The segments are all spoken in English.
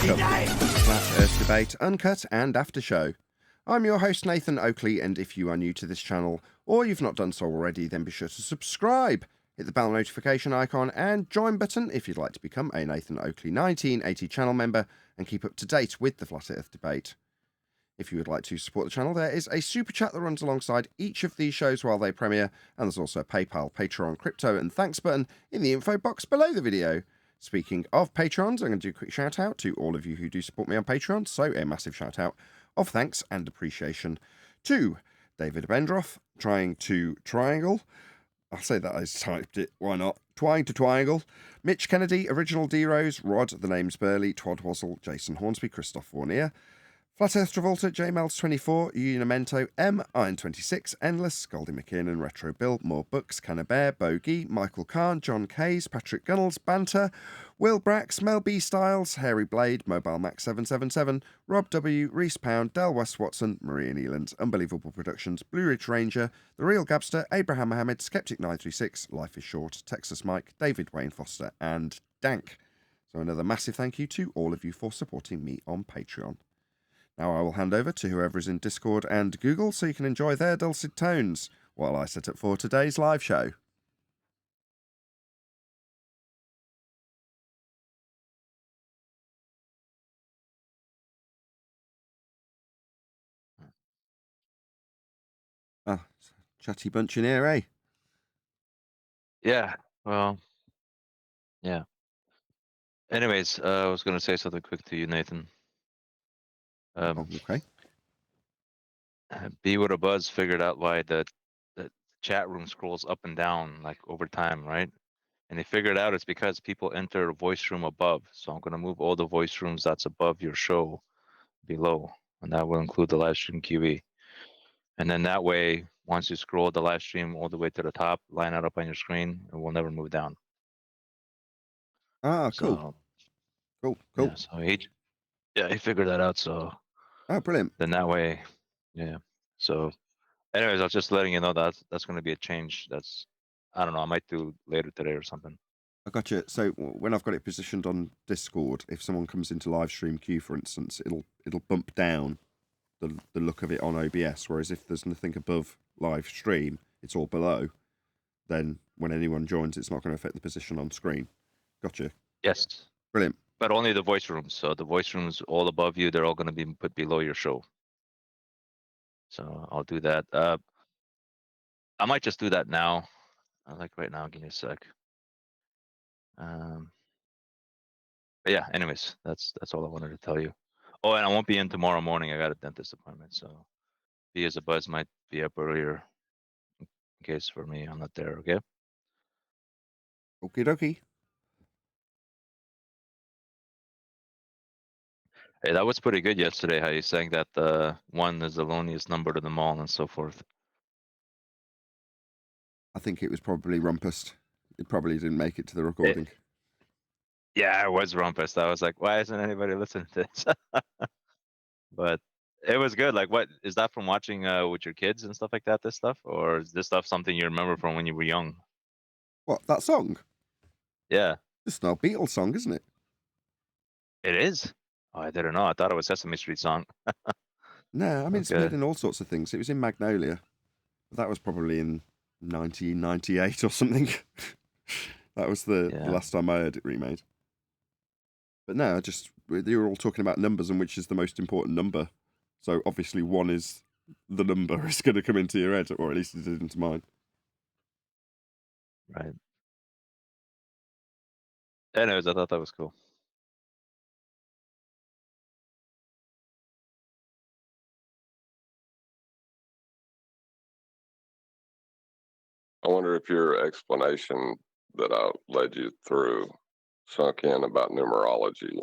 Welcome to the Flat Earth Debate Uncut and After Show. I'm your host Nathan Oakley, and if you are new to this channel or you've not done so already, then be sure to subscribe, hit the bell notification icon and join button if you'd like to become a Nathan Oakley 1980 channel member and keep up to date with the Flat Earth Debate. If you would like to support the channel, there is a super chat that runs alongside each of these shows while they premiere, and there's also a PayPal, Patreon, crypto and thanks button in the info box below the video. Speaking of Patrons, I'm going to do a quick shout out to all of you who do support me on Patreon, so a massive shout out of thanks and appreciation to David Bendroff, trying to triangle. I'll say that I typed it, why not? Trying to triangle. Mitch Kennedy, Original D-Rose, Rod, The Name's Burley, Twad Wazzle, Jason Hornsby, Christoph Warnier, Flat Earth Travolta, JMels24, Unimento, M, Iron26, Endless, Goldie McKinnon, Retro Bill, More Books, Cannabear, Bogey, Michael Kahn, John Kays, Patrick Gunnels, Banter, Will Brax, Mel B. Styles, Hairy Blade, Mobile Max 777, Rob W, Reese Pound, Del West Watson, Maria Nealand, Unbelievable Productions, Blue Ridge Ranger, The Real Gabster, Abraham Mohammed, Skeptic 936, Life is Short, Texas Mike, David Wayne Foster, and Dank. So another massive thank you to all of you for supporting me on Patreon. Now I will hand over to whoever is in Discord and Google so you can enjoy their dulcet tones while I set up for today's live show. Ah, chatty bunch in here, eh? Yeah, well, yeah. Anyways, I was going to say something quick to you, Nathan. Okay. Be With a Buzz figured out why the chat room scrolls up and down like over time, right? And they figured out it's because people enter a voice room above. So I'm going to move all the voice rooms that's above your show below, and that will include the live stream QE. And then that way, once you scroll the live stream all the way to the top, line it up on your screen, it will never move down. Ah, cool. So, Cool. yeah, so he figured that out. So Oh, brilliant. then that way, yeah. So anyways, I was just letting you know that that's going to be a change. That's, I don't know, I might do later today or something. I got you. So when I've got it positioned on Discord, if someone comes into live stream queue, for instance, it'll bump down the look of it on OBS. Whereas if there's nothing above live stream, it's all below. Then when anyone joins, it's not going to affect the position on screen. Gotcha. Yes. Brilliant. But only the voice rooms. So the voice rooms all above you, they're all going to be put below your show. So I'll do that. I might just do that now. Like right now, give me a sec. But yeah, anyways, that's all I wanted to tell you. Oh, and I won't be in tomorrow morning. I got a dentist appointment. So Be As a Buzz might be up earlier in case for me I'm not there, okay? Okie dokie. Hey, that was pretty good yesterday, how you sang that 1 is the loneliest number to them all and so forth. I think it was probably Rumpus. It probably didn't make it to the recording. Yeah, I was Rumpus. I was like, why isn't anybody listening to this? But it was good. Like, what is that from watching with your kids and stuff like that, this stuff? Or is this stuff something you remember from when you were young? What, that song? Yeah, It's an old Beatles song, isn't it? it is. Oh, I didn't know. I thought it was Sesame Street song. No, I mean, it's Okay. appeared in all sorts of things. It was in Magnolia. That was probably in 1998 or something. That was the last time I heard it remade. But no, they were all talking about numbers and which is the most important number. So obviously 1 is the number is going to come into your head, or at least it did into mine. Right. Anyways, I thought that was cool. I wonder if your explanation that I led you through sunk in about numerology.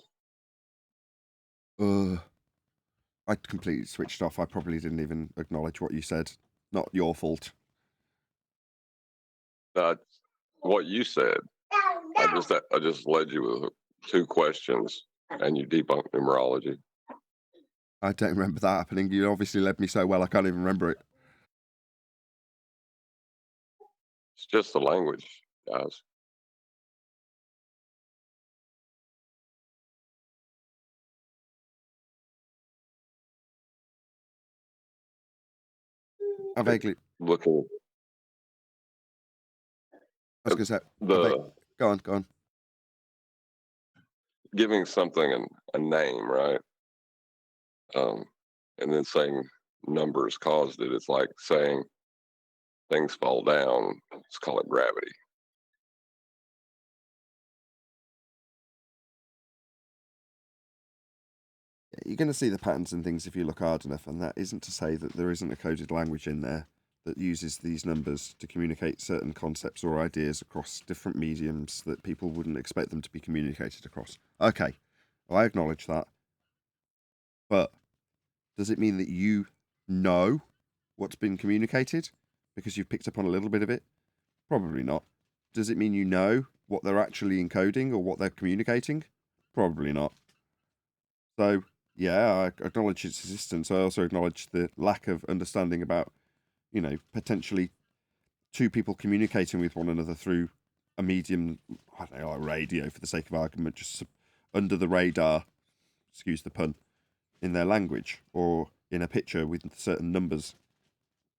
I completely switched off. I probably didn't even acknowledge what you said. Not your fault. What you said, I just led you with 2 questions, and you debunked numerology. I don't remember that happening. You obviously led me so well, I can't even remember it. It's just the language, guys. I vaguely. looking I was at going to say. the Go on. Go on. giving something a name, right? Um, and then saying numbers caused it. It's like saying things fall down. Let's call it gravity. You're going to see the patterns and things if you look hard enough, and that isn't to say that there isn't a coded language in there that uses these numbers to communicate certain concepts or ideas across different mediums that people wouldn't expect them to be communicated across. Okay, well, I acknowledge that. But does it mean that you know what's been communicated because you've picked up on a little bit of it? Probably not. Does it mean you know what they're actually encoding or what they're communicating? Probably not. So, yeah, I acknowledge its existence. I also acknowledge the lack of understanding about, potentially two people communicating with one another through a medium, I don't know, like radio for the sake of argument, just under the radar, excuse the pun, in their language or in a picture with certain numbers,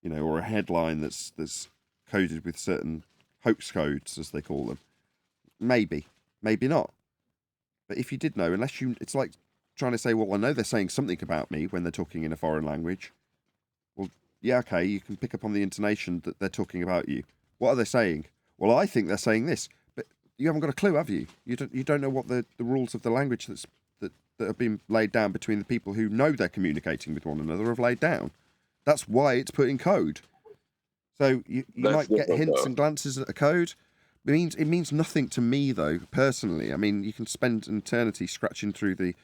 or a headline that's coded with certain hoax codes, as they call them. Maybe not. But if you did know, it's like trying to say, well, I know they're saying something about me when they're talking in a foreign language. Well, yeah, okay, you can pick up on the intonation that they're talking about you. What are they saying? Well, I think they're saying this, but you haven't got a clue, have you? You don't know what the rules of the language that have been laid down between the people who know they're communicating with one another have laid down. That's why it's put in code. So you That's might get different, hints though. and glances at a code. It means nothing to me, though, personally. I mean, you can spend an eternity scratching through the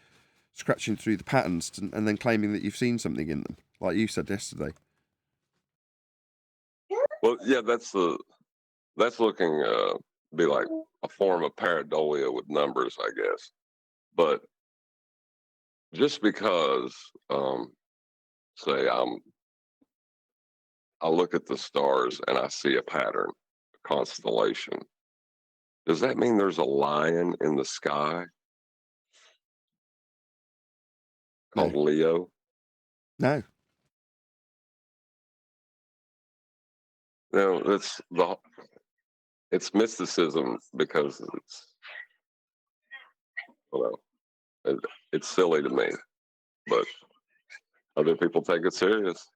patterns and then claiming that you've seen something in them, like you said yesterday. Well, yeah, that's looking be like a form of pareidolia with numbers, I guess. But just because, say, I look at the stars and I see a pattern, a constellation. Does that mean there's a lion in the sky called No. Leo? No. No, it's mysticism because well, it's silly to me, but other people take it serious.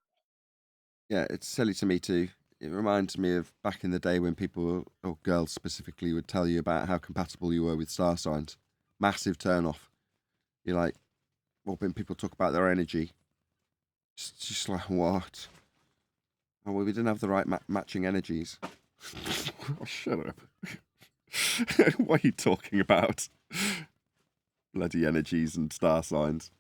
Yeah, it's silly to me too. It reminds me of back in the day when people, or girls specifically, would tell you about how compatible you were with star signs. Massive turn off. You're like, well, when people talk about their energy, just like, what? Oh, well, we didn't have the right matching energies. Oh, shut up. What are you talking about? Bloody energies and star signs.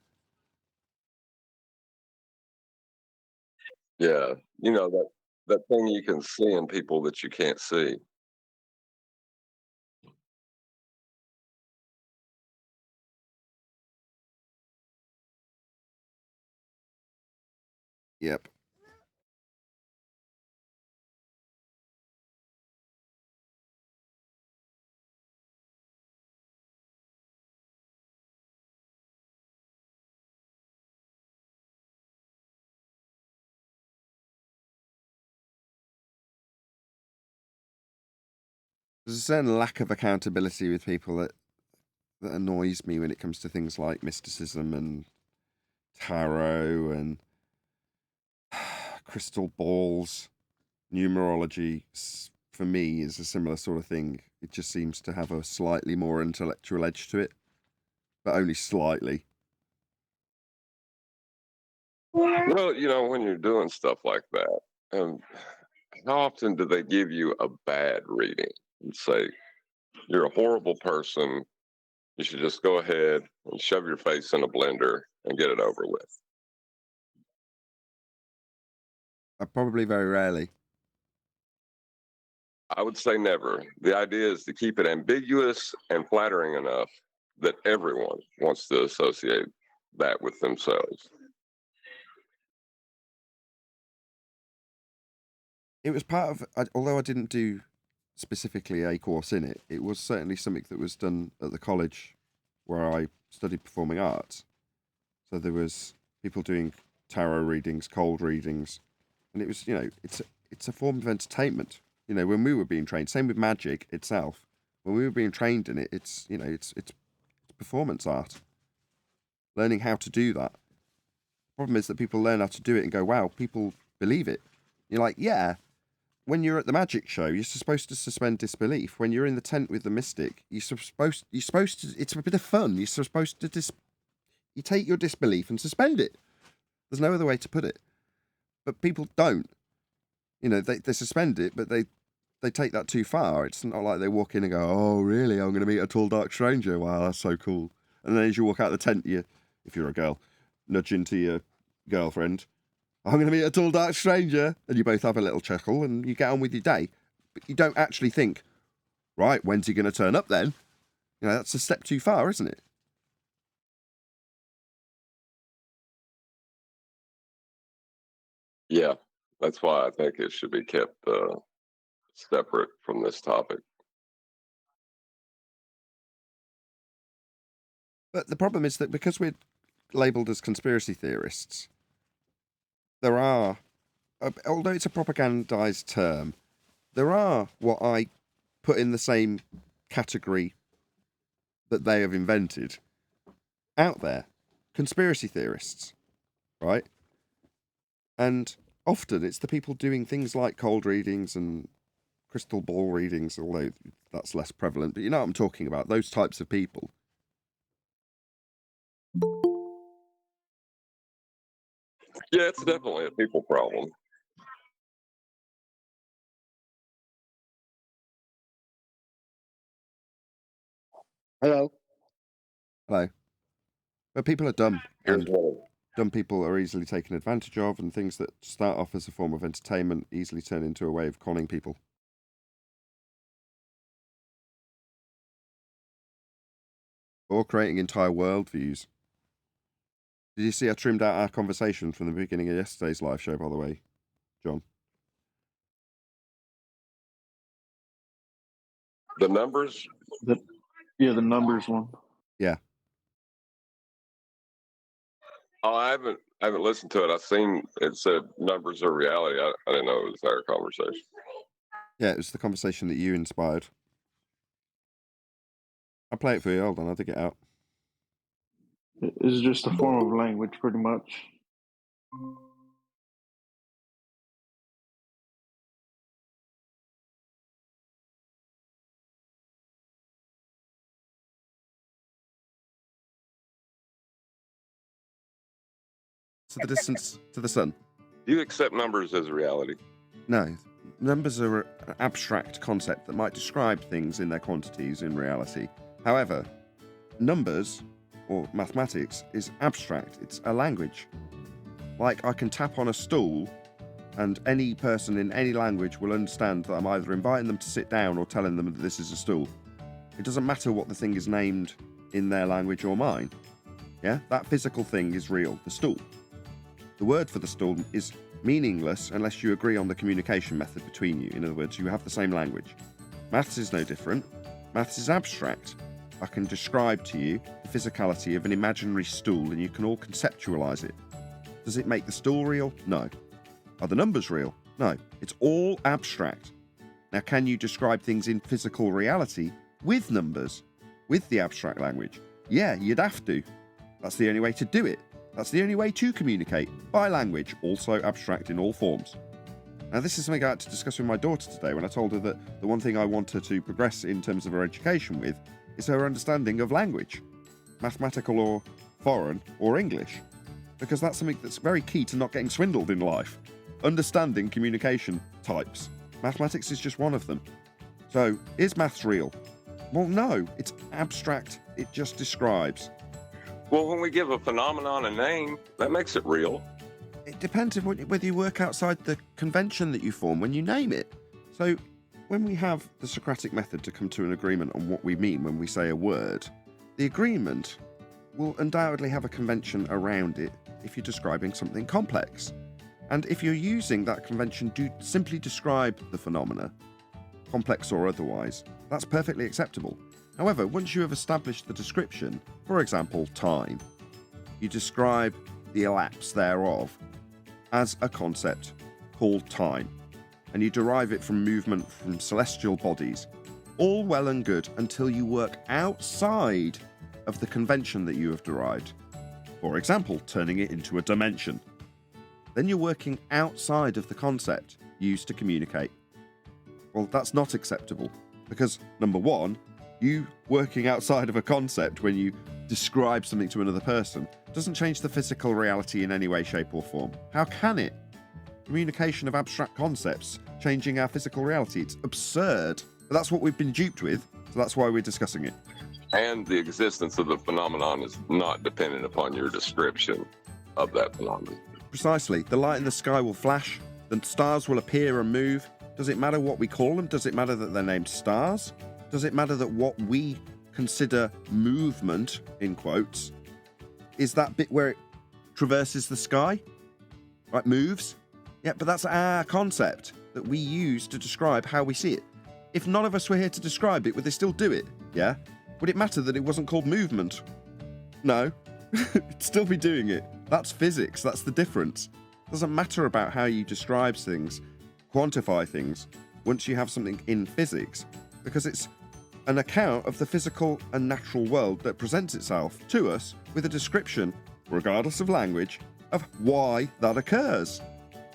Yeah, that thing you can see in people that you can't see. Yep. There's a certain lack of accountability with people that annoys me when it comes to things like mysticism and tarot and crystal balls. Numerology, for me, is a similar sort of thing. It just seems to have a slightly more intellectual edge to it, but only slightly. Well, when you're doing stuff like that, how often do they give you a bad reading and say, you're a horrible person, you should just go ahead and shove your face in a blender and get it over with? Probably very rarely. I would say never. The idea is to keep it ambiguous and flattering enough that everyone wants to associate that with themselves. It was part of, although I didn't do specifically a course in it, it was certainly something that was done at the college where I studied performing arts. So there was people doing tarot readings, cold readings, And it was, it's a form of entertainment. When we were being trained, same with magic itself. When we were being trained in it, it's performance art. Learning how to do that. The problem is that people learn how to do it and go, wow, people believe it. You're like, yeah. When you're at the magic show, you're supposed to suspend disbelief. When you're in the tent with the mystic, you're supposed to. It's a bit of fun. You're supposed to you take your disbelief and suspend it. There's no other way to put it. But people don't. They suspend it, but they take that too far. It's not like they walk in and go, oh, really? I'm going to meet a tall, dark stranger. Wow, that's so cool. And then as you walk out the tent, if you're a girl, nudge into your girlfriend. I'm going to meet a tall, dark stranger. And you both have a little chuckle and you get on with your day. But you don't actually think, right, when's he going to turn up then? That's a step too far, isn't it? Yeah, that's why I think it should be kept separate from this topic. But the problem is that because we're labelled as conspiracy theorists, there are, although it's a propagandized term, there are what I put in the same category that they have invented out there. Conspiracy theorists, right? And often it's the people doing things like cold readings and crystal ball readings, although that's less prevalent. But you know what I'm talking about, those types of people. Yeah, it's definitely a people problem. Hello. Hello. But people are dumb, Here's and one. dumb people are easily taken advantage of, and things that start off as a form of entertainment easily turn into a way of conning people. Or creating entire worldviews. Did you see I trimmed out our conversation from the beginning of yesterday's live show, by the way, John? The numbers. The numbers one. Yeah. Oh, I haven't listened to it. I've seen it said numbers are reality. I didn't know it was our conversation. Yeah, it was the conversation that you inspired. I'll play it for you. Hold on, I'll dig it out. It's just a form of language, pretty much. So the distance to the sun. Do you accept numbers as reality? No. Numbers are an abstract concept that might describe things in their quantities in reality. However, numbers, or mathematics, is abstract. It's a language. Like, I can tap on a stool, and any person in any language will understand that I'm either inviting them to sit down or telling them that this is a stool. It doesn't matter what the thing is named in their language or mine. Yeah? That physical thing is real, the stool. The word for the stool is meaningless unless you agree on the communication method between you. In other words, you have the same language. Maths is no different. Maths is abstract. I can describe to you the physicality of an imaginary stool and you can all conceptualize it. Does it make the stool real? No. Are the numbers real? No. It's all abstract. Now, can you describe things in physical reality with numbers, with the abstract language? Yeah, you'd have to. That's the only way to do it. That's the only way to communicate, by language, also abstract in all forms. Now, this is something I had to discuss with my daughter today when I told her that the one thing I want her to progress in terms of her education with is her understanding of language, mathematical or foreign or English, because that's something that's very key to not getting swindled in life. Understanding communication types. Mathematics is just one of them. So, is maths real? Well, no, it's abstract. It just describes. Well, when we give a phenomenon a name, that makes it real. It depends on whether you work outside the convention that you form when you name it. So, when we have the Socratic method to come to an agreement on what we mean when we say a word, the agreement will undoubtedly have a convention around it if you're describing something complex. And if you're using that convention to simply describe the phenomena, complex or otherwise, that's perfectly acceptable. However, once you have established the description, for example, time, you describe the elapse thereof as a concept called time, and you derive it from movement from celestial bodies. All well and good until you work outside of the convention that you have derived. For example, turning it into a dimension. Then you're working outside of the concept used to communicate. Well, that's not acceptable, because number one, you working outside of a concept when you describe something to another person doesn't change the physical reality in any way, shape or form. How can it? Communication of abstract concepts changing our physical reality. It's absurd. But that's what we've been duped with, so that's why we're discussing it. And the existence of the phenomenon is not dependent upon your description of that phenomenon. Precisely. The light in the sky will flash, the stars will appear and move. Does it matter what we call them? Does it matter that they're named stars? Does it matter that what we consider movement, in quotes, is that bit where it traverses the sky? Right, moves? Yeah, but that's our concept that we use to describe how we see it. If none of us were here to describe it, would they still do it? Yeah? Would it matter that it wasn't called movement? No. It'd still be doing it. That's physics. That's the difference. It doesn't matter about how you describe things, quantify things, once you have something in physics, because it's an account of the physical and natural world that presents itself to us with a description, regardless of language, of why that occurs.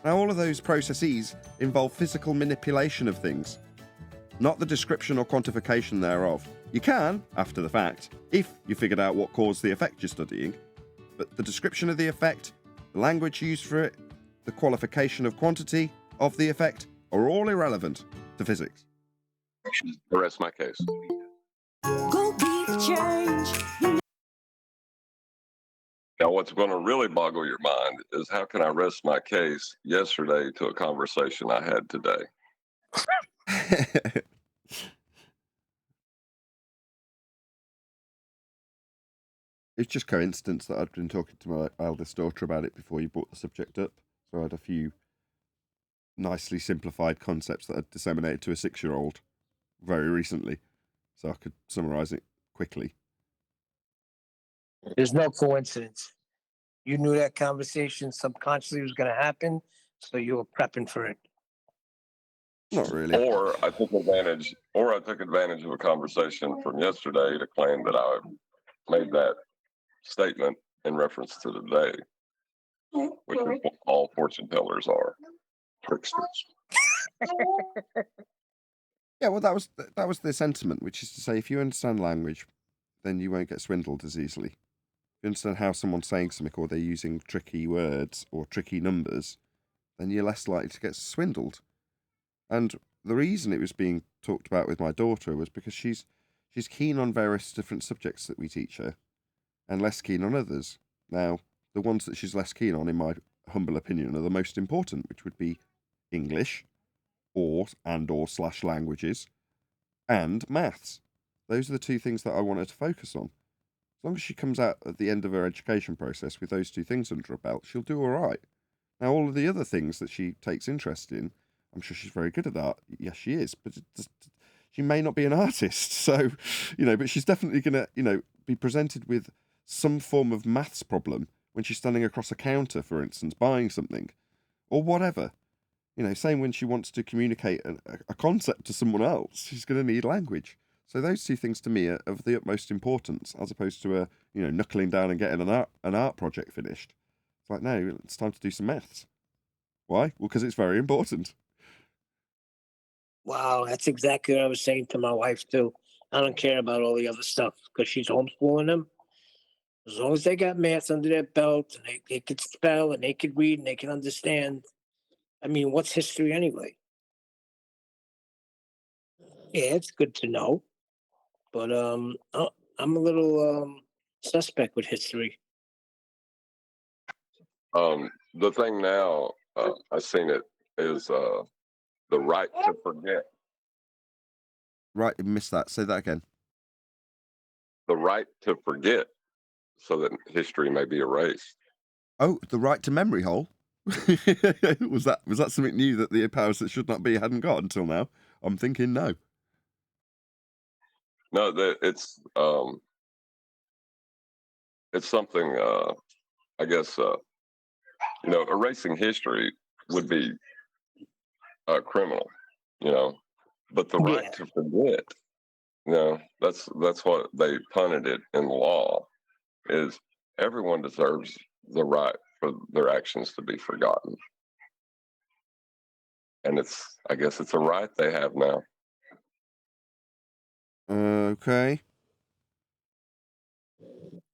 Now, all of those processes involve physical manipulation of things, not the description or quantification thereof. You can, after the fact, if you figured out what caused the effect you're studying, but the description of the effect, the language used for it, the qualification of quantity of the effect are all irrelevant to physics. The rest of my case. Go be the change. Now, what's going to really boggle your mind is how can I rest my case yesterday to a conversation I had today? It's just coincidence that I'd been talking to my eldest daughter about it before you brought the subject up. So I had a few nicely simplified concepts that I'd disseminated to a 6-year-old very recently, so I could summarize it quickly. There's no coincidence. You knew that conversation subconsciously was going to happen, so you were prepping for it. Not really. Or I took advantage of a conversation from yesterday to claim that I made that statement in reference to today, which is what all fortune tellers are, tricksters. Yeah, well, that was the sentiment, which is to say, if you understand language, then you won't get swindled as easily. If you understand how someone's saying something, or they're using tricky words or tricky numbers, then you're less likely to get swindled. And the reason it was being talked about with my daughter was because she's keen on various different subjects that we teach her, and less keen on others. Now, the ones that she's less keen on, in my humble opinion, are the most important, which would be English, or / languages, and maths. Those are the two things that I want her to focus on. As long as she comes out at the end of her education process with those two things under her belt, she'll do all right. Now, all of the other things that she takes interest in, I'm sure she's very good at that. Yes, she is, but she may not be an artist. So, but she's definitely going to, be presented with some form of maths problem when she's standing across a counter, for instance, buying something, or whatever. Same when she wants to communicate a concept to someone else, she's going to need language. So those two things to me are of the utmost importance, as opposed to knuckling down and getting an art project finished. It's like, no, it's time to do some maths. Why? Well, because it's very important. Wow, that's exactly what I was saying to my wife too. I don't care about all the other stuff because she's homeschooling them. As long as they got maths under their belt and they could spell and they could read and they can understand. I mean, what's history anyway? Yeah, it's good to know, but I'm a little suspect with history. The thing now, I've seen it, is the right to forget. Right, I missed that. Say that again. The right to forget, so that history may be erased. Oh, the right to memory hole? Was that something new that the powers that should not be hadn't got until now? I'm thinking no. No, it's something. I guess erasing history would be a criminal, you know. But the Yeah. right to forget, you know, that's what they punted it in the law, is everyone deserves the right for their actions to be forgotten. And I guess it's a right they have now. Okay.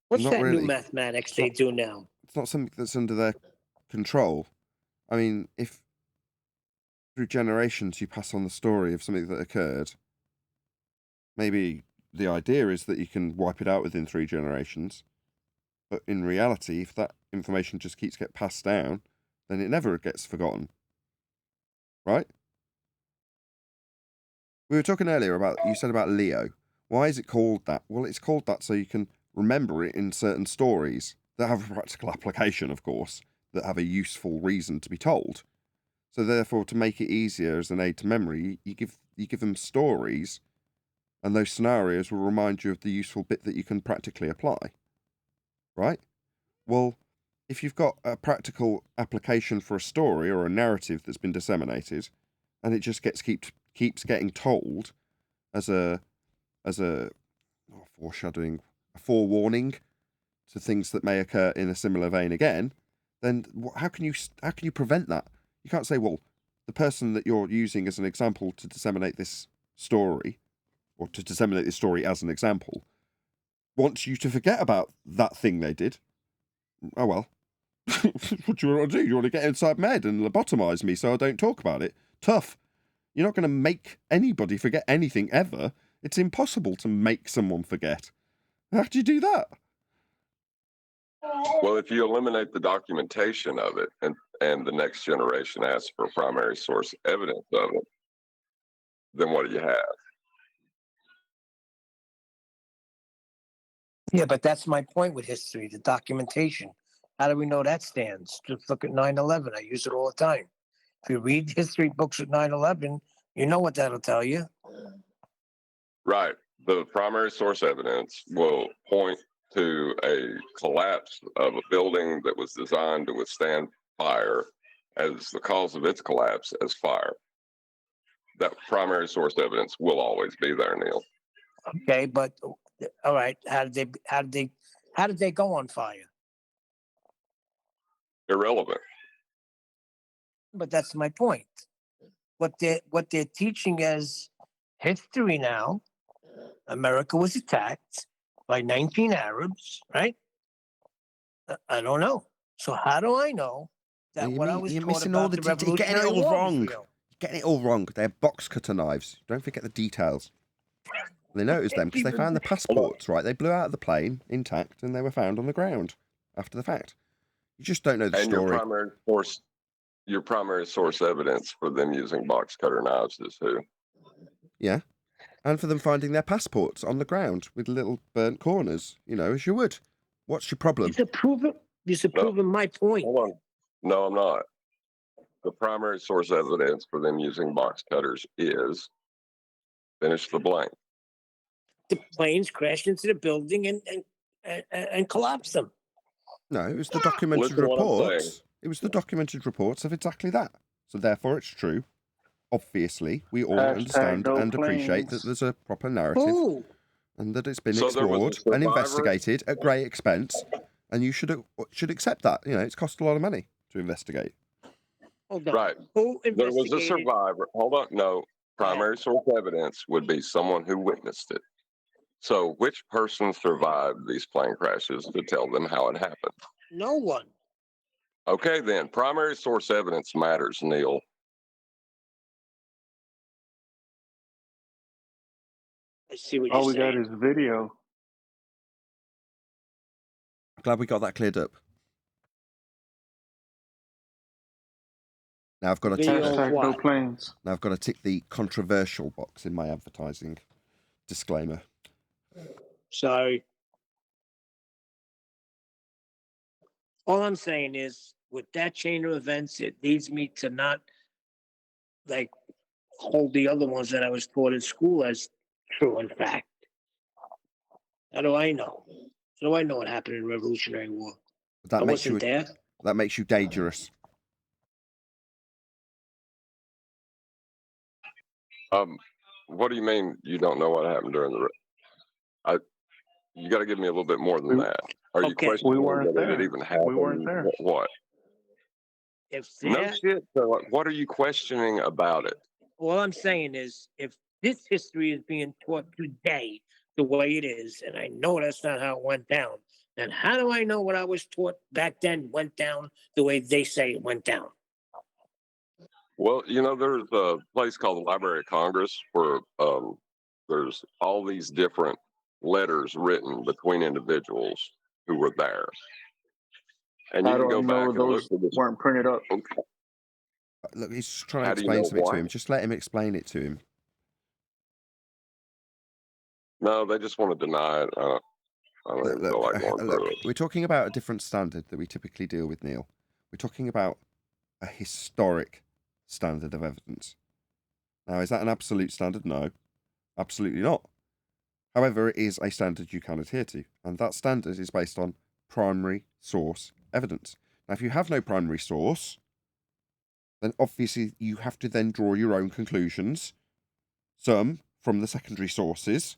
What's Not that new really. mathematics they do now? It's not something that's under their control. I mean, if through generations you pass on the story of something that occurred, maybe the idea is that you can wipe it out within 3 generations. But in reality, if that information just keeps getting passed down, then it never gets forgotten. Right? We were talking earlier about, you said about Leo. Why is it called that? Well, it's called that so you can remember it in certain stories that have a practical application, of course, that have a useful reason to be told. So therefore, to make it easier as an aid to memory, you give them stories, and those scenarios will remind you of the useful bit that you can practically apply. Right? Well, if you've got a practical application for a story or a narrative that's been disseminated, and it just keeps getting told as a foreshadowing, a forewarning to things that may occur in a similar vein again, then how can you prevent that? You can't say, well, the person that you're using as an example to disseminate this story, or to disseminate this story as an example, wants you to forget about that thing they did. Oh well. What do you want to do? You want to get inside my head and lobotomize me so I don't talk about it? Tough. You're not going to make anybody forget anything ever. It's impossible to make someone forget. How do you do that? Well, if you eliminate the documentation of it and the next generation asks for primary source evidence of it, then what do you have? Yeah, but that's my point with history, the documentation. How do we know that stands? Just look at 9/11. I use it all the time. If you read history books at 9/11, you know what that'll tell you. Right. The primary source evidence will point to a collapse of a building that was designed to withstand fire as the cause of its collapse as fire. That primary source evidence will always be there, Neil. Okay, but all right, how did they go on fire? Irrelevant. But that's my point. What they're teaching as history now, America was attacked by 19 Arabs, right? I don't know. So how do I know that what I was You're taught missing all about the the details. You're getting it Revolutionary all War wrong. was real? You're getting it all wrong. They're box cutter knives. Don't forget the details. They know it was them because they found the passports, right? They blew out of the plane intact and they were found on the ground after the fact. You just don't know the And story. your primary source evidence for them using box cutter knives is who? Yeah. And for them finding their passports on the ground with little burnt corners, as you would. What's your problem? Disapproving my point. Hold on. No, I'm not. The primary source evidence for them using box cutters is finish the blank. The planes crashed into the building and collapsed them. No, it was the documented Listen to what I'm saying. reports. It was the documented reports of exactly that. So therefore it's true. Obviously, we all understand no and appreciate planes. that there's a proper narrative Who? and that it's been So there was a explored and survivor? investigated at great expense, and you should accept that. It's cost a lot of money to investigate. Hold on. Right. Who There was a investigated? survivor. Hold on. No. Primary source evidence would be someone who witnessed it. So which person survived these plane crashes to tell them how it happened? No one. Okay, then. Primary source evidence matters, Neil. I see what All you're we got saying. is video. Glad we got that cleared up. Now I've got to tick Video Hashtag no what? planes. Now I've got to tick the controversial box in my advertising disclaimer. Sorry. All I'm saying is, with that chain of events, it leads me to not hold the other ones that I was taught in school as true and fact. How do I know? How do I know what happened in the Revolutionary War? That I makes wasn't there. That makes you dangerous. What do you mean you don't know what happened during the? You got to give me a little bit more than We, that. Are you Okay. questioning we weren't whether it there. even happened? We weren't there. What? If No that, shit. So what are you questioning about it? all I'm saying is, if this history is being taught today the way it is, and I know that's not how it went down, then how do I know what I was taught back then went down the way they say it went down? Well, there's a place called the Library of Congress where there's all these different letters written between individuals who were there, and you How can do I go back know and look those for this. weren't printed up? Okay. Look, he's trying to How do you explain know something to why? him. Just let him explain it to him. No, they just want to deny it. I don't even feel like going Look, through it. we're talking about a different standard that we typically deal with, Neil. We're talking about a historic standard of evidence. Now, is that an absolute standard? No, absolutely not. However, it is a standard you can adhere to, and that standard is based on primary source evidence. Now, if you have no primary source, then obviously you have to then draw your own conclusions, some from the secondary sources,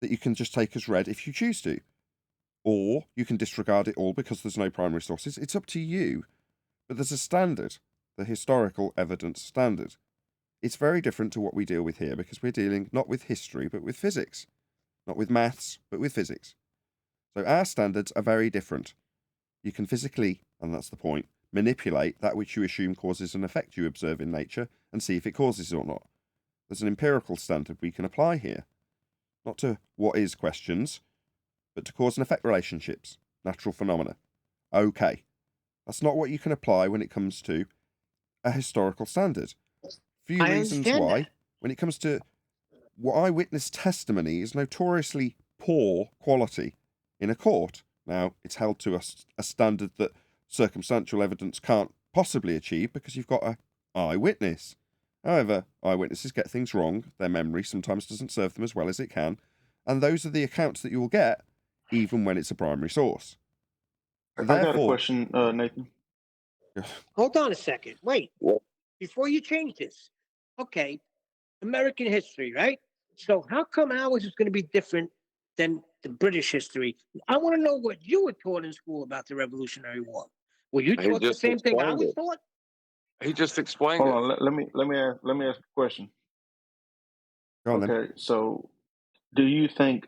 that you can just take as read if you choose to. Or you can disregard it all because there's no primary sources. It's up to you. But there's a standard, the historical evidence standard. It's very different to what we deal with here because we're dealing not with history, but with physics. Not with maths, but with physics. So our standards are very different. You can physically, and that's the point, manipulate that which you assume causes an effect you observe in nature and see if it causes it or not. There's an empirical standard we can apply here. Not to what is questions, but to cause and effect relationships, natural phenomena. Okay. That's not what you can apply when it comes to a historical standard. Few I reasons understand why. that. When it comes to what eyewitness testimony is notoriously poor quality in a court. Now, it's held to a standard that circumstantial evidence can't possibly achieve because you've got an eyewitness. However, eyewitnesses get things wrong. Their memory sometimes doesn't serve them as well as it can. And those are the accounts that you will get, even when it's a primary source. I got a Therefore, question, Nathan. Hold on a second. Wait. What? Before you change this. Okay. American history, right? So how come ours is going to be different than the British history? I want to know what you were taught in school about the Revolutionary War. Were you He taught the just same thing I explained was it. taught? He just explained Hold it. on, let me ask a question. go on then. Okay, so do you think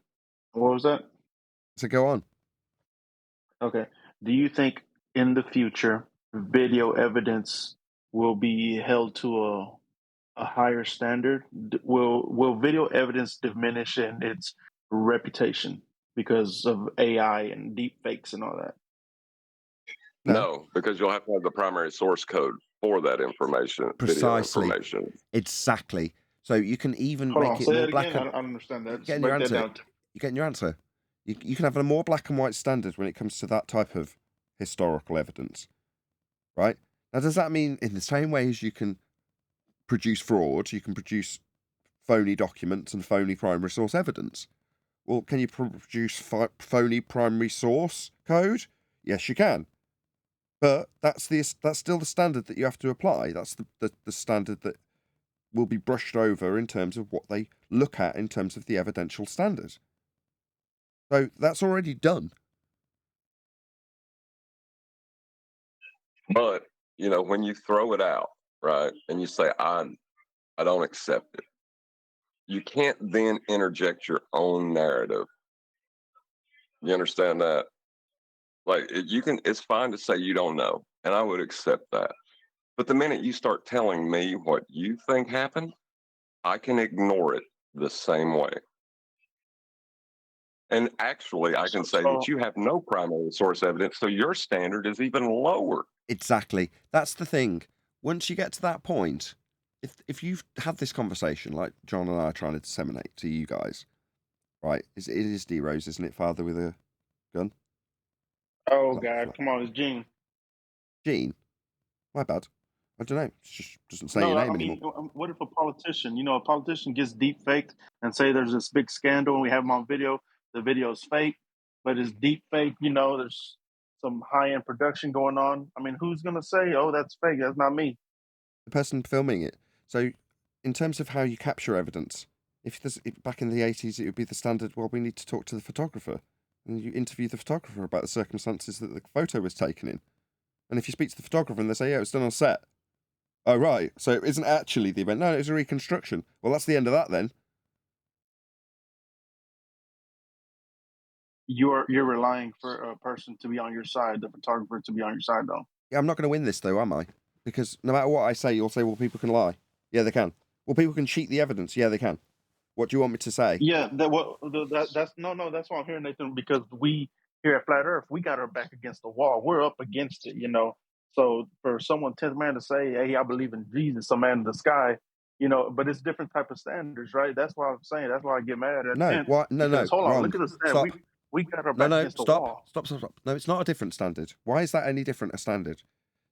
what was that? So go on. Okay. Do you think in the future video evidence will be held to a higher standard? Will video evidence diminish in its reputation because of AI and deep fakes and all that? No, because you'll have to have the primary source code for that information, Precisely. video information. Exactly. So you can even Hold make on, it say more that black again. and... I don't understand that. Getting Break your that answer. down. You're getting your answer. You can have a more black and white standard when it comes to that type of historical evidence, right? Now, does that mean in the same way as you can produce fraud, you can produce phony documents and phony primary source evidence? Well, can you produce phony primary source code? Yes, you can. But that's still the standard that you have to apply. That's the standard that will be brushed over in terms of what they look at in terms of the evidential standard. So that's already done. But when you throw it out, right, and you say I don't accept it, you can't then interject your own narrative. You understand that? Like it's fine to say you don't know, and I would accept that. But the minute you start telling me what you think happened, I can ignore it the same way. And actually, I can say that you have no primary source evidence, so your standard is even lower. Exactly. That's the thing. Once you get to that point, if you've had this conversation, like John and I are trying to disseminate to you guys, right? It is D Rose, isn't it? Father with a gun. Oh God, come on, it's Gene. Gene. My bad. I don't know. It just doesn't say No, your I name mean, anymore. what if a politician gets deep faked and say there's this big scandal and we have him on video, the video's fake, but it's deep fake, there's some high-end production going on. I mean, who's going to say, oh, that's fake, that's not me? The person filming it. So in terms of how you capture evidence, back in the 80s, it would be the standard, well, we need to talk to the photographer. And you interview the photographer about the circumstances that the photo was taken in. And if you speak to the photographer and they say, yeah, it was done on set. Oh, right. So it isn't actually the event. No, it was a reconstruction. Well, that's the end of that then. You're relying for a person to be on your side, the photographer to be on your side, though. Yeah, I'm not going to win this, though, am I? Because no matter what I say, you'll say, well, people can lie. Yeah, they can. Well, people can cheat the evidence. Yeah, they can. What do you want me to say? Yeah, that's what I'm hearing, Nathan. Because we here at Flat Earth, we got our back against the wall. We're up against it, you know. So for someone 10th man to say, "Hey, I believe in Jesus, some man in the sky," you know, but it's different type of standards, right? That's why I'm saying. That's why I get mad at No, 10th. why? No, Because hold wrong. on, look at us. Stop. We got our back against the wall. Stop. No, it's not a different standard. Why is that any different a standard?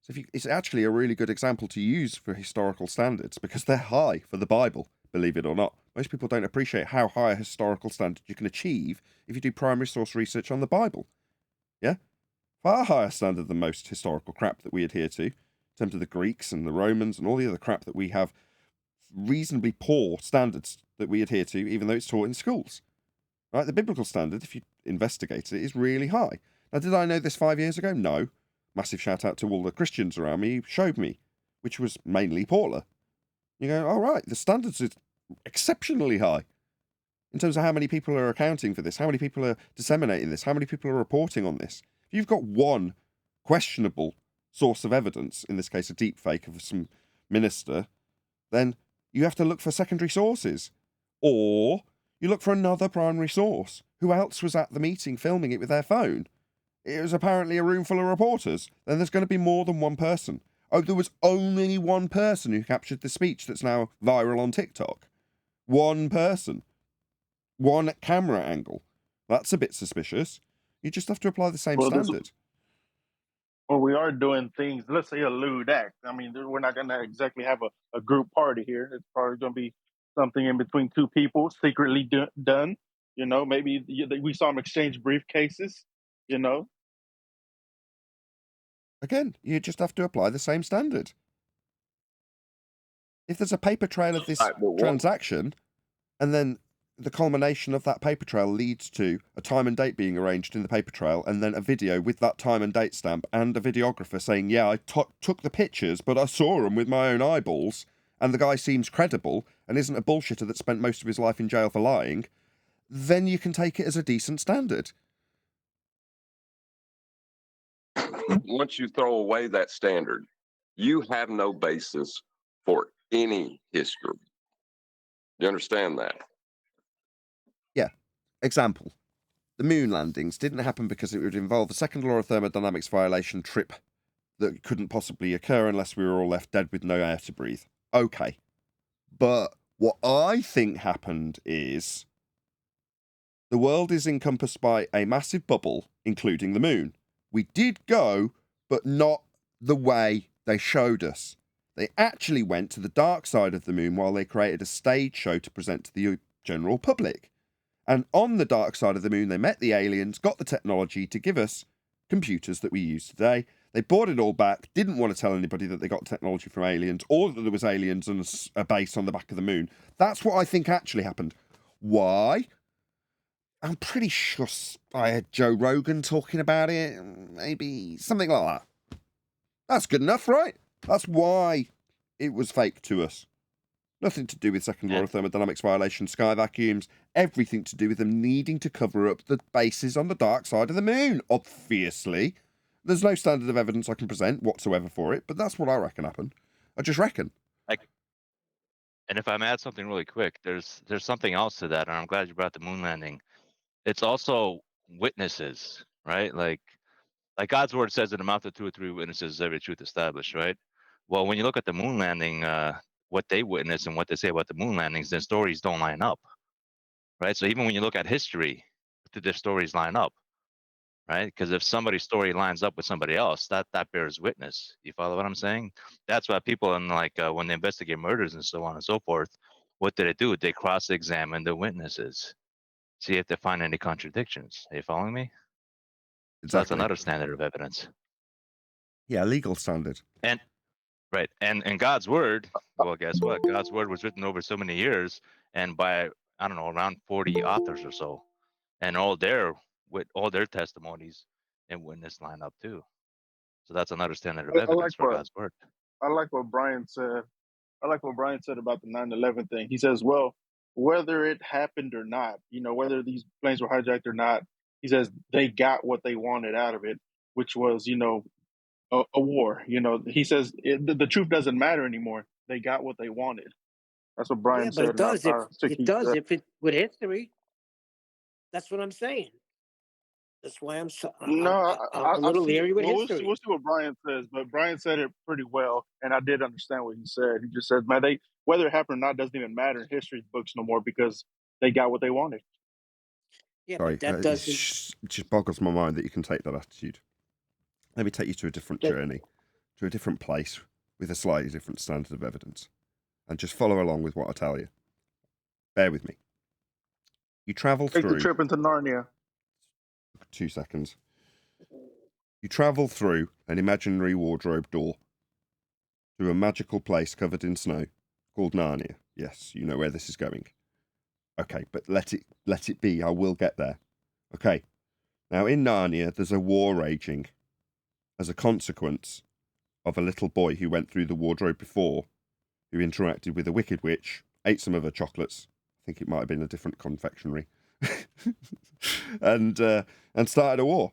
So it's actually a really good example to use for historical standards because they're high for the Bible, believe it or not. Most people don't appreciate how high a historical standard you can achieve if you do primary source research on the Bible. Yeah? Far higher standard than most historical crap that we adhere to, in terms of the Greeks and the Romans and all the other crap that we have reasonably poor standards that we adhere to, even though it's taught in schools. Right? The biblical standard, if you investigate it, is really high. Now, did I know this 5 years ago? No. Massive shout out to all the Christians around me who showed me, which was mainly Paula. You go, all right, the standards are exceptionally high in terms of how many people are accounting for this, how many people are disseminating this, how many people are reporting on this. If you've got one questionable source of evidence, in this case a deep fake of some minister, then you have to look for secondary sources. Or you look for another primary source. Who else was at the meeting filming it with their phone? It was apparently a room full of reporters. Then there's going to be more than one person. Oh, there was only one person who captured the speech that's now viral on TikTok. One person. One camera angle. That's a bit suspicious. You just have to apply the same standard. Well, we are doing things, let's say a lewd act. I mean, we're not going to exactly have a group party here. It's probably going to be something in between two people, secretly done. You know, maybe we saw them exchange briefcases, you know. Again, you just have to apply the same standard. If there's a paper trail of this transaction, and then the culmination of that paper trail leads to a time and date being arranged in the paper trail, and then a video with that time and date stamp, and a videographer saying, yeah, I took the pictures, but I saw them with my own eyeballs, and the guy seems credible, and isn't a bullshitter that spent most of his life in jail for lying, then you can take it as a decent standard. Once you throw away that standard, you have no basis for any history. You understand that? Yeah. Example. The moon landings didn't happen because it would involve a second law of thermodynamics violation trip that couldn't possibly occur unless we were all left dead with no air to breathe. Okay. But what I think happened is the world is encompassed by a massive bubble, including the moon. We did go, but not the way they showed us. They actually went to the dark side of the moon while they created a stage show to present to the general public. And on the dark side of the moon, they met the aliens, got the technology to give us computers that we use today. They brought it all back, didn't want to tell anybody that they got technology from aliens or that there was aliens and a base on the back of the moon. That's what I think actually happened. Why? I'm pretty sure I had Joe Rogan talking about it. Maybe something like that. That's good enough, right? That's why it was fake to us. Nothing to do with second law of thermodynamics violation, sky vacuums, everything to do with them needing to cover up the bases on the dark side of the moon, obviously. There's no standard of evidence I can present whatsoever for it, but that's what I reckon happened. I just reckon. And if I may add something really quick, there's something else to that, and I'm glad you brought the moon landing. It's also witnesses, right? Like God's word says, in the mouth of 2 or 3 witnesses is every truth established, right? Well, when you look at the moon landing, what they witness and what they say about the moon landings, their stories don't line up, right? So even when you look at history, their stories line up, right? Because if somebody's story lines up with somebody else, that bears witness. You follow what I'm saying? That's why people, in when they investigate murders and so on and so forth, what do? They cross-examine the witnesses, see if they find any contradictions. Are you following me? Exactly. So that's another standard of evidence. Yeah, legal standard. And Right. And God's word, well, guess what? God's word was written over so many years and by, I don't know, around 40 authors or so. And with all their testimonies and witness line up too. So that's another standard of I like evidence for what God's word. Brian said. I like what Brian said about the 9/11 thing. He says, well, whether it happened or not, whether these planes were hijacked or not, he says they got what they wanted out of it, which was, a war. He says the truth doesn't matter anymore. They got what they wanted. That's what Yeah, Brian but said, it and does. I think It he's does if it with history. That's what I'm saying. That's why no, I'm a I little see. leery with Well, history. we'll see what Brian says, but Brian said it pretty well, and I did understand what he said. He just said, "Man, whether it happened or not doesn't even matter in history books no more because they got what they wanted." Yeah, Sorry, but that it doesn't. just boggles my mind that you can take that attitude. Let me take you to a different That, journey, to a different place with a slightly different standard of evidence, and just follow along with what I tell you. Bear with me. You travel Take the through trip into Narnia. 2 seconds. You travel through an imaginary wardrobe door to a magical place covered in snow called Narnia. Yes, you know where this is going. Okay, but let it be. I will get there. Okay. Now in Narnia, there's a war raging as a consequence of a little boy who went through the wardrobe before, who interacted with a wicked witch, ate some of her chocolates. I think it might have been a different confectionery, and started a war,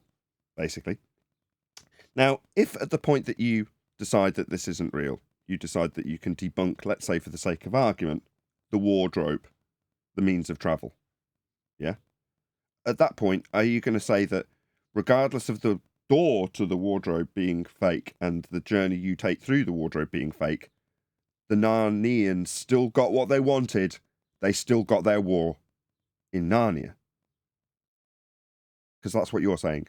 basically. Now, if at the point that you decide that this isn't real, you decide that you can debunk, let's say for the sake of argument, the wardrobe, the means of travel, yeah? At that point, are you going to say that regardless of the door to the wardrobe being fake and the journey you take through the wardrobe being fake, the Narnians still got what they wanted? They still got their war in Narnia? Because that's what you're saying.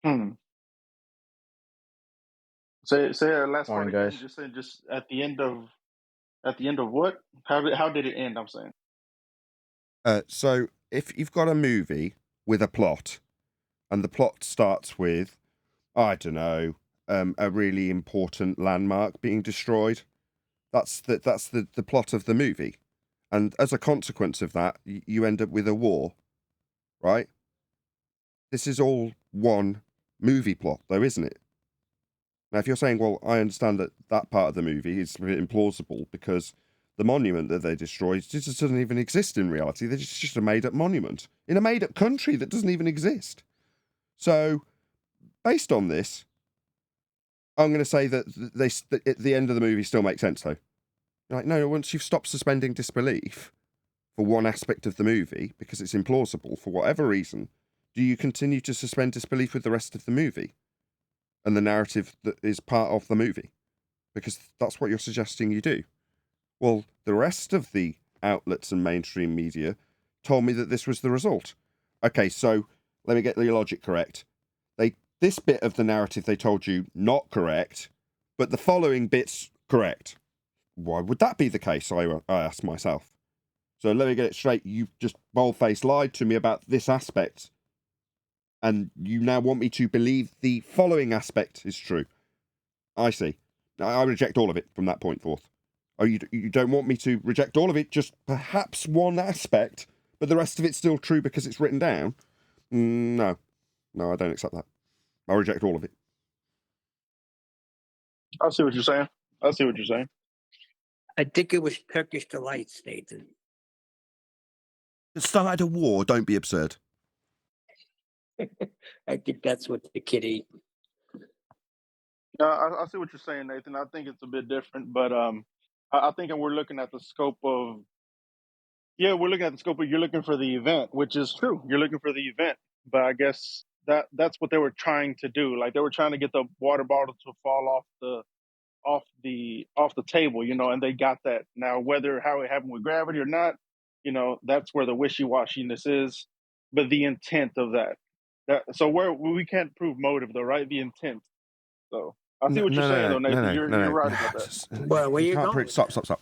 Hmm. Say that last part Morning, again. guys. Just at the end of what? How did it end? I'm saying. So if you've got a movie with a plot, and the plot starts with, I don't know, a really important landmark being destroyed, that's the plot of the movie, and as a consequence of that, you end up with a war, right? This is all one movie plot, though, isn't it? Now, if you're saying, well, I understand that that part of the movie is a bit implausible because the monument that they destroyed just doesn't even exist in reality. They're just a made-up monument in a made-up country that doesn't even exist. So, based on this, I'm going to say that at the end of the movie still makes sense, though. You're like, no, once you've stopped suspending disbelief for one aspect of the movie because it's implausible for whatever reason, do you continue to suspend disbelief with the rest of the movie and the narrative that is part of the movie? Because that's what you're suggesting you do. Well, the rest of the outlets and mainstream media told me that this was the result. Okay, so let me get the logic correct. This bit of the narrative they told you not correct, but the following bit's correct. Why would that be the case? I asked myself. So let me get it straight. You've just bold-faced lied to me about this aspect, and you now want me to believe the following aspect is true. I see. I reject all of it from that point forth. Oh, you don't want me to reject all of it, just perhaps one aspect, but the rest of it's still true because it's written down? No, I don't accept that. I reject all of it. I see what you're saying. I think it was Turkish delights, Nathan. Start a war, don't be absurd. I think that's what the kid ate. I see what you're saying, Nathan. I think it's a bit different, but I think we're looking at the scope of. Yeah, we're looking at the scope of you're looking for the event, which is true. You're looking for the event, but I guess that's what they were trying to do. Like they were trying to get the water bottle to fall off the table, and they got that. Now, whether how it happened with gravity or not, that's where the wishy-washiness is. But the intent of so we can't prove motive though, right? The intent. So I see what you're saying though, Nathan. You're right about that. Well, where We you can't going? prove. Stop.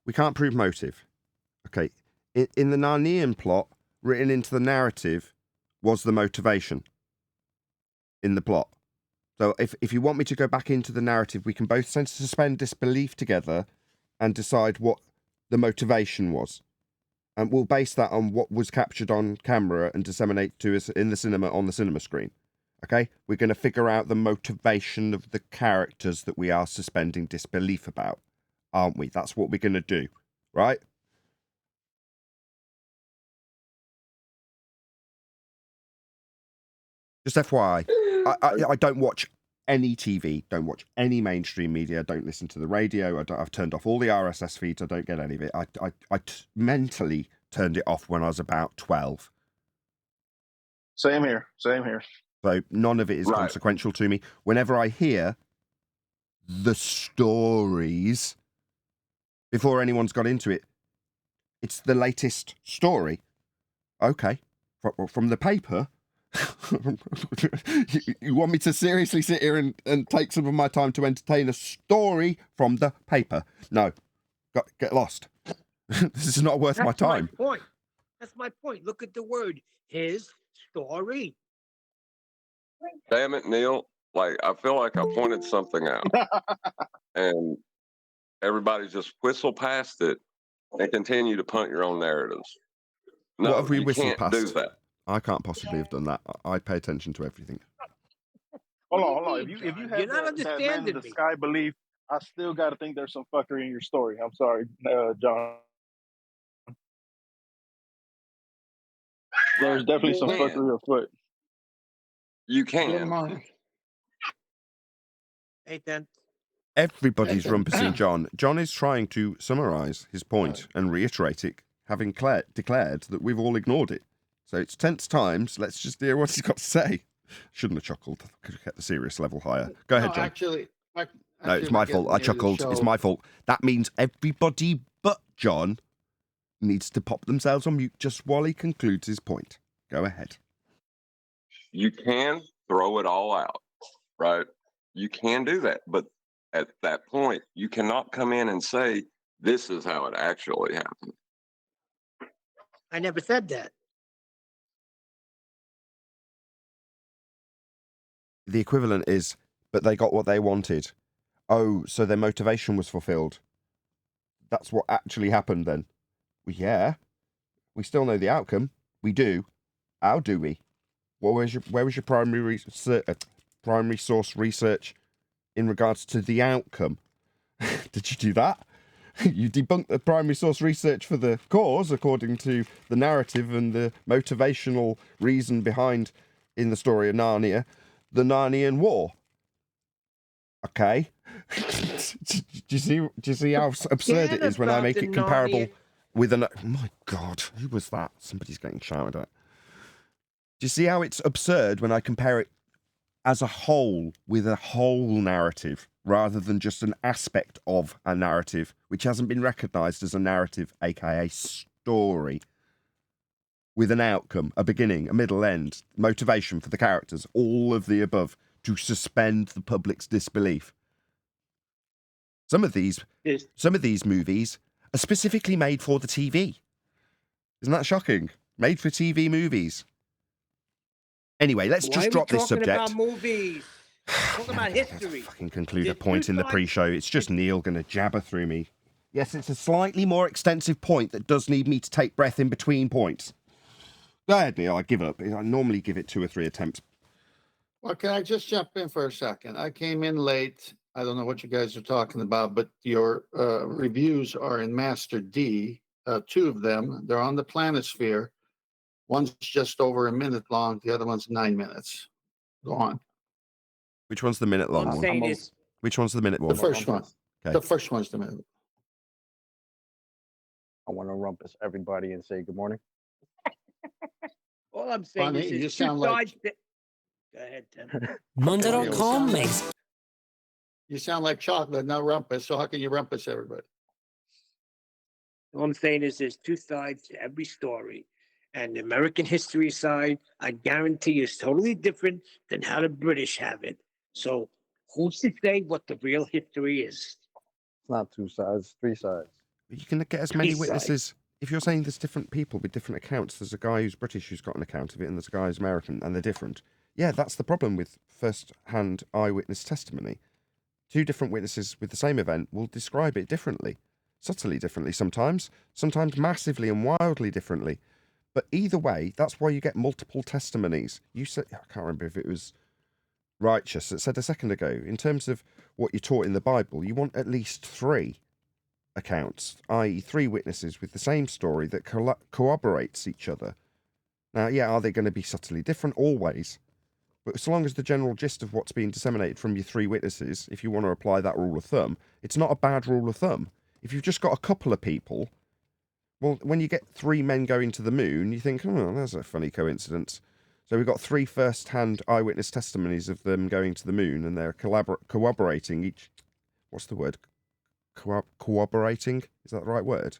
We can't prove motive. Okay. in the Narnian plot, written into the narrative, was the motivation in the plot. So if you want me to go back into the narrative, we can both suspend disbelief together and decide what the motivation was. And we'll base that on what was captured on camera and disseminate to us in the cinema on the cinema screen. Okay? We're going to figure out the motivation of the characters that we are suspending disbelief about, aren't we? That's what we're going to do, right? Just FYI, I don't watch any TV, don't watch any mainstream media, don't listen to the radio. I've turned off all the RSS feeds. I don't get any of it. I mentally turned it off when I was about 12. Same here. Same here. So none of it is consequential to me. Whenever I hear the stories, before anyone's got into it, it's the latest story. Okay, from the paper. You want me to seriously sit here and take some of my time to entertain a story from the paper? No. Get lost. This is not worth my time. That's my point. Look at the word. His story. Damn it, Neil. Like, I feel like I pointed something out. And everybody just whistle past it and continue to punt your own narratives. No, what have we you whistled can't past? do that. I can't possibly have done that. I pay attention to everything. Hold on. If you have You're not that man in understanding the me. sky belief, I still got to think there's some fuckery in your story. I'm sorry, John. There's definitely some fuckery afoot. You can. Hey, then. Everybody's rumpusing John. John is trying to summarise his point and reiterate it, having declared that we've all ignored it. So it's tense times. Let's just hear what he's got to say. Shouldn't have chuckled. Could have kept the serious level higher. Go ahead, John. Actually, no, it's my fault. I chuckled. It's my fault. That means everybody but John needs to pop themselves on mute just while he concludes his point. Go ahead. You can throw it all out, right? You can do that. But at that point, you cannot come in and say, this is how it actually happened. I never said that. The equivalent is, but they got what they wanted. Oh, so their motivation was fulfilled. That's what actually happened then. Well, yeah. We still know the outcome. We do. How do we? Where was your primary source research in regards to the outcome? Did you do that? You debunked the primary source research for the cause, according to the narrative and the motivational reason behind, in the story of Narnia, the Narnian War. Okay. Do you see how absurd it is when I make it comparable with an... Oh my God, who was that? Somebody's getting shouted at. Do you see how it's absurd when I compare it as a whole with a whole narrative rather than just an aspect of a narrative which hasn't been recognised as a narrative, aka story, with an outcome, a beginning, a middle, end, motivation for the characters, all of the above, to suspend the public's disbelief. Some of these movies are specifically made for the TV. Isn't that shocking? Made for TV movies. Anyway, let's just drop this subject. About movies? Talking about history. Fucking conclude a point in the pre-show. It's just Neil going to jabber through me. Yes, it's a slightly more extensive point that does need me to take breath in between points. Go ahead, Neil. I give up. I normally give it 2 or 3 attempts. Well, can I just jump in for a second? I came in late. I don't know what you guys are talking about, but your reviews are in Master D, 2 of them. They're on the Planisphere. One's just over a minute long. The other one's 9 minutes. Go on. Which one's the minute long one? Which one's the minute one? The first one. Okay. The first one's the minute. I want to rumpus everybody and say good morning. All I'm saying Funny, is you it's sound like... Go ahead, Tim. Monday.com makes... You sound like chocolate, not rumpus. So how can you rumpus everybody? All I'm saying is there's 2 sides to every story. And the American history side, I guarantee, is totally different than how the British have it. So who's to say what the real history is? It's not 2 sides, 3 sides. You can get as many 3 witnesses if you're saying there's different people with different accounts, there's a guy who's British who's got an account of it, and there's a guy who's American, and they're different. Yeah, that's the problem with first-hand eyewitness testimony. Two different witnesses with the same event will describe it differently, subtly differently sometimes massively and wildly differently. But either way, that's why you get multiple testimonies. You said, I can't remember if it was Righteous that said a second ago, in terms of what you're taught in the Bible, you want at least 3 accounts, i.e. 3 witnesses with the same story that corroborates each other. Now, yeah, are they going to be subtly different? Always. But as long as the general gist of what's being disseminated from your 3 witnesses, if you want to apply that rule of thumb, it's not a bad rule of thumb. If you've just got a couple of people, well, when you get 3 men going to the moon, you think, oh, that's a funny coincidence. So we've got 3 first-hand eyewitness testimonies of them going to the moon, and they're corroborating each... What's the word? Corroborating? Is that the right word?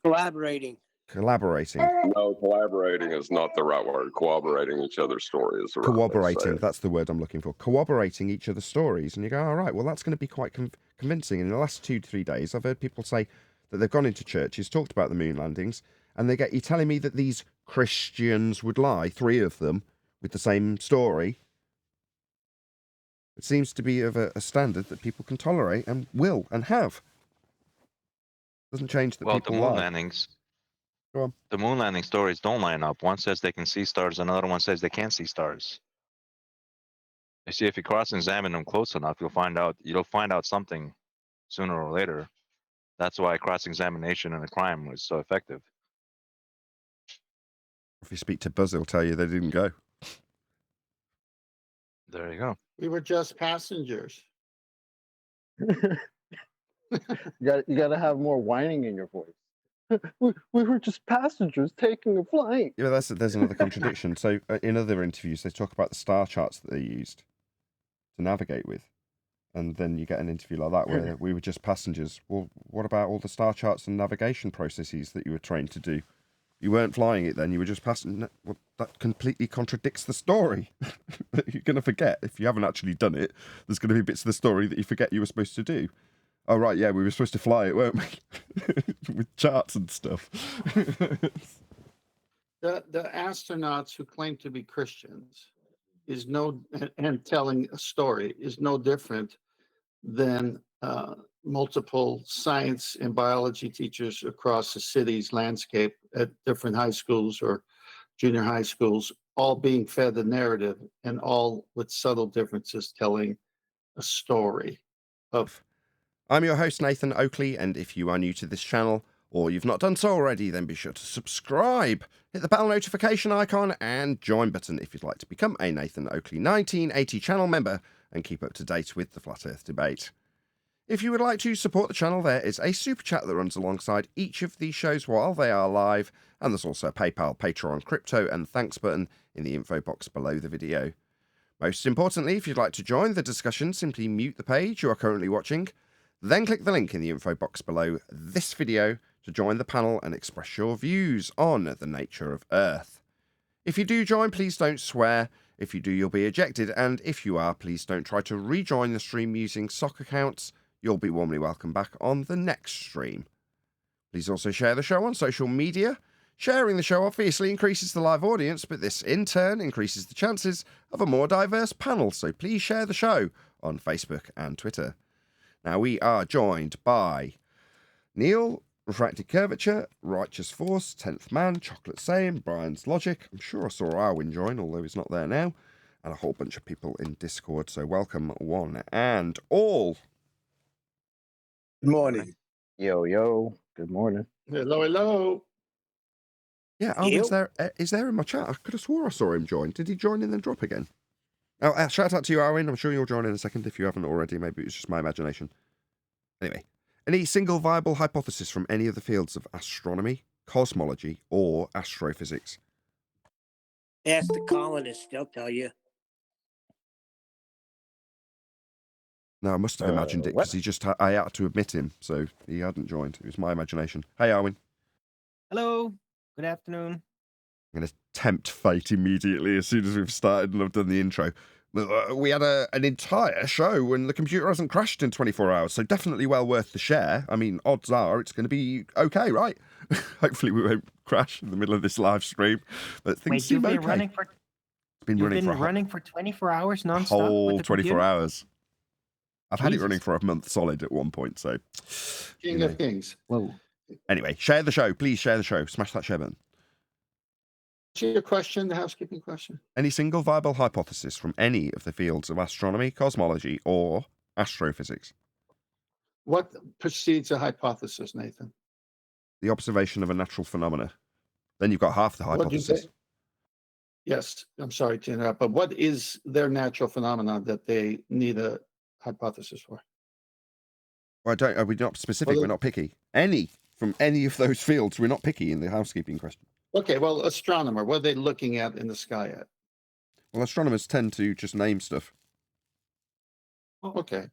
Collaborating. Collaborating. No, collaborating is not the right word. Corroborating each other's stories. Corroborating, that's the word I'm looking for. Corroborating each other's stories. And you go, all right, well, that's going to be quite convincing. In the last 2 to 3 days, I've heard people say that they've gone into churches, talked about the moon landings, and they get you telling me that these Christians would lie, 3 of them, with the same story. It seems to be of a standard that people can tolerate and will and have. Doesn't change that people lie. Landings. Go on. The moon landing stories don't line up. One says they can see stars, another one says they can't see stars. You see, if you cross-examine them close enough, you'll find out something sooner or later. That's why cross-examination in a crime was so effective. If you speak to Buzz, he'll tell you they didn't go. There you go. We were just passengers. You got to have more whining in your voice. We were just passengers taking a flight. Yeah, there's another contradiction. So in other interviews, they talk about the star charts that they used to navigate with. And then you get an interview like that where we were just passengers. Well, what about all the star charts and navigation processes that you were trained to do? You weren't flying it then, you were just passing. Well, that completely contradicts the story. You're going to forget. If you haven't actually done it, there's going to be bits of the story that you forget you were supposed to do. Oh, right, yeah, we were supposed to fly it, weren't we? With charts and stuff. The astronauts who claim to be Christians and telling a story is no different than multiple science and biology teachers across the city's landscape at different high schools or junior high schools, all being fed the narrative and all with subtle differences telling a story of. I'm your host, Nathan Oakley, and if you are new to this channel, or you've not done so already, then be sure to subscribe, hit the bell notification icon, and join button if you'd like to become a Nathan Oakley 1980 channel member and keep up to date with the Flat Earth debate. If you would like to support the channel, there is a super chat that runs alongside each of these shows while they are live, and there's also a PayPal, Patreon, crypto, and thanks button in the info box below the video. Most importantly, if you'd like to join the discussion, simply mute the page you are currently watching, then click the link in the info box below this video to join the panel and express your views on the nature of Earth. If you do join, please don't swear. If you do, you'll be ejected, and if you are, please don't try to rejoin the stream using sock accounts. You'll be warmly welcome back on the next stream. Please also share the show on social media. Sharing the show obviously increases the live audience, but this in turn increases the chances of a more diverse panel, so please share the show on Facebook and Twitter. Now we are joined by Neil, Refracted Curvature, Righteous Force, 10th Man, Chocolate Saying, Brian's Logic. I'm sure I saw Arwin join, although he's not there now, and a whole bunch of people in Discord, so welcome one and all. Good morning. Yo, good morning. Hello. Yeah, Arwin's there. Is there in my chat? I could have swore I saw him join. Did he join and then drop again? Oh, shout out to you, Arwin. I'm sure you'll join in a second if you haven't already. Maybe it's just my imagination. Anyway, any single viable hypothesis from any of the fields of astronomy, cosmology, or astrophysics? Ask the colonists, they'll tell you. No, I must have imagined it because I had to admit him, so he hadn't joined. It was my imagination. Hey, Arwin. Hello. Good afternoon. I'm going to tempt fate immediately as soon as we've started and I've done the intro. We had an entire show and the computer hasn't crashed in 24 hours, so definitely well worth the share. I mean, odds are it's going to be okay, right? Hopefully we won't crash in the middle of this live stream, but things Wait, seem you've been okay. running for It's been you've running been for running for 24 hours a nonstop whole with the 24 computer? hours. I've had it Jesus. running for a month solid at one point, so... King of Kings. Whoa. Anyway, share the show. Please share the show. Smash that share button. What's your question, the housekeeping question? Any single viable hypothesis from any of the fields of astronomy, cosmology, or astrophysics? What precedes a hypothesis, Nathan? The observation of a natural phenomena. Then you've got half the What'd you hypothesis. say? Yes, I'm sorry to interrupt, but what is their natural phenomenon that they need a hypothesis for? Well, are we not specific? Well, We're not picky. Any from any of those fields. We're not picky in the housekeeping question. Okay, well, astronomer, what are they looking at in the sky at? Well, astronomers tend to just name stuff. Okay.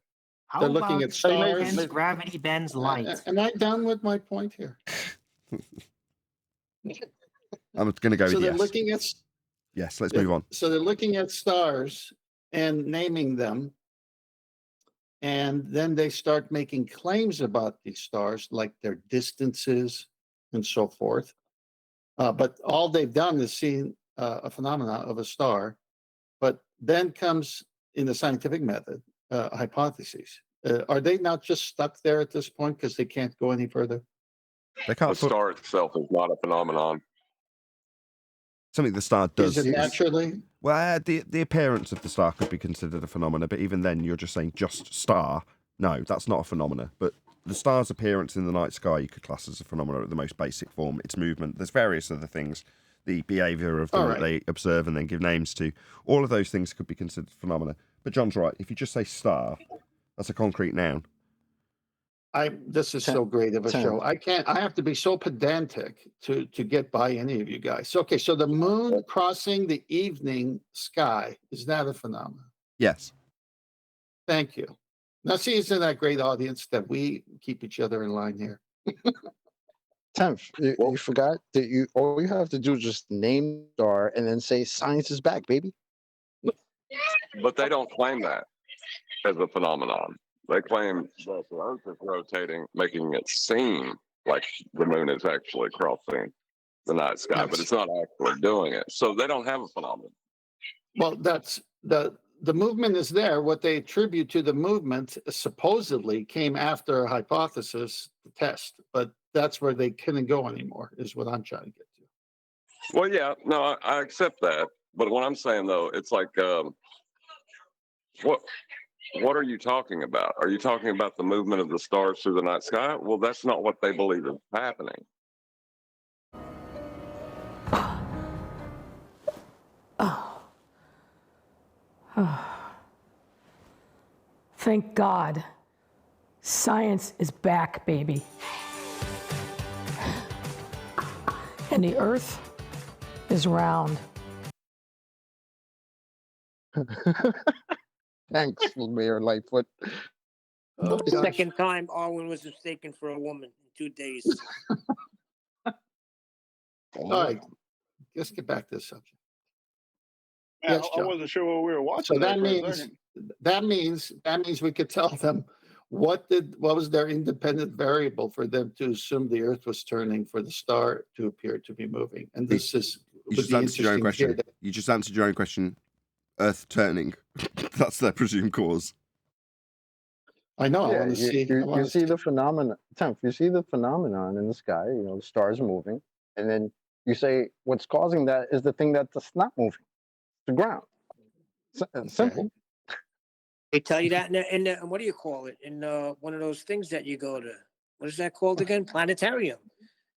How They're looking about at stars. Bends gravity, bends light? Am I done with my point here? I'm going to go So with they're yes. looking at Yes, let's move on. So they're looking at stars and naming them. And then they start making claims about these stars, like their distances and so forth. But all they've done is seen a phenomena of a star. But then comes, in the scientific method, hypotheses. Are they not just stuck there at this point because they can't go any further? They can't The star itself is not a phenomenon. something the star does. Is it naturally? Well, the appearance of the star could be considered a phenomena, but even then, you're just saying just star. No, that's not a phenomena. But the star's appearance in the night sky, you could class as a phenomena at the most basic form. Its movement. There's various other things. The behaviour of them that they observe and then give names to. All of those things could be considered phenomena. But John's right. If you just say star, that's a concrete noun. This is so great of a show. I have to be so pedantic to get by any of you guys. Okay, so the moon crossing the evening sky, is that a phenomenon? Yes. Thank you. Now, see, isn't that great audience that we keep each other in line here? 10th, you forgot that all you have to do is just name the star and then say science is back, baby. But they don't claim that as a phenomenon. They claim that the Earth is rotating, making it seem like the moon is actually crossing the night sky, but it's not actually doing it. So they don't have a phenomenon. Well, that's the movement is there. What they attribute to the movement supposedly came after a hypothesis test, but that's where they couldn't go anymore, is what I'm trying to get to. Well, yeah, no, I accept that. But what I'm saying, though, it's like, what are you talking about? Are you talking about the movement of the stars through the night sky? Well, that's not what they believe is happening. Thank God. Science is back, baby. And the earth is round. Thanks, Mayor Lightfoot. The second time Arwen was mistaken for a woman in 2 days. All right, let's get back to the subject. Yeah, Yes, I John. wasn't sure what we were watching. So that means we could tell them what was their independent variable for them to assume the Earth was turning, for the star to appear to be moving. And this is You just answered your own question. You just answered your own question. Earth turning. That's their presumed cause. I know. Yeah, you see the phenomenon. 10th, you see the phenomenon in the sky. The stars moving, and then you say what's causing that is the thing that's not moving, the ground. Simple. They tell you that in the what do you call it? In one of those things that you go to. What is that called again? Planetarium.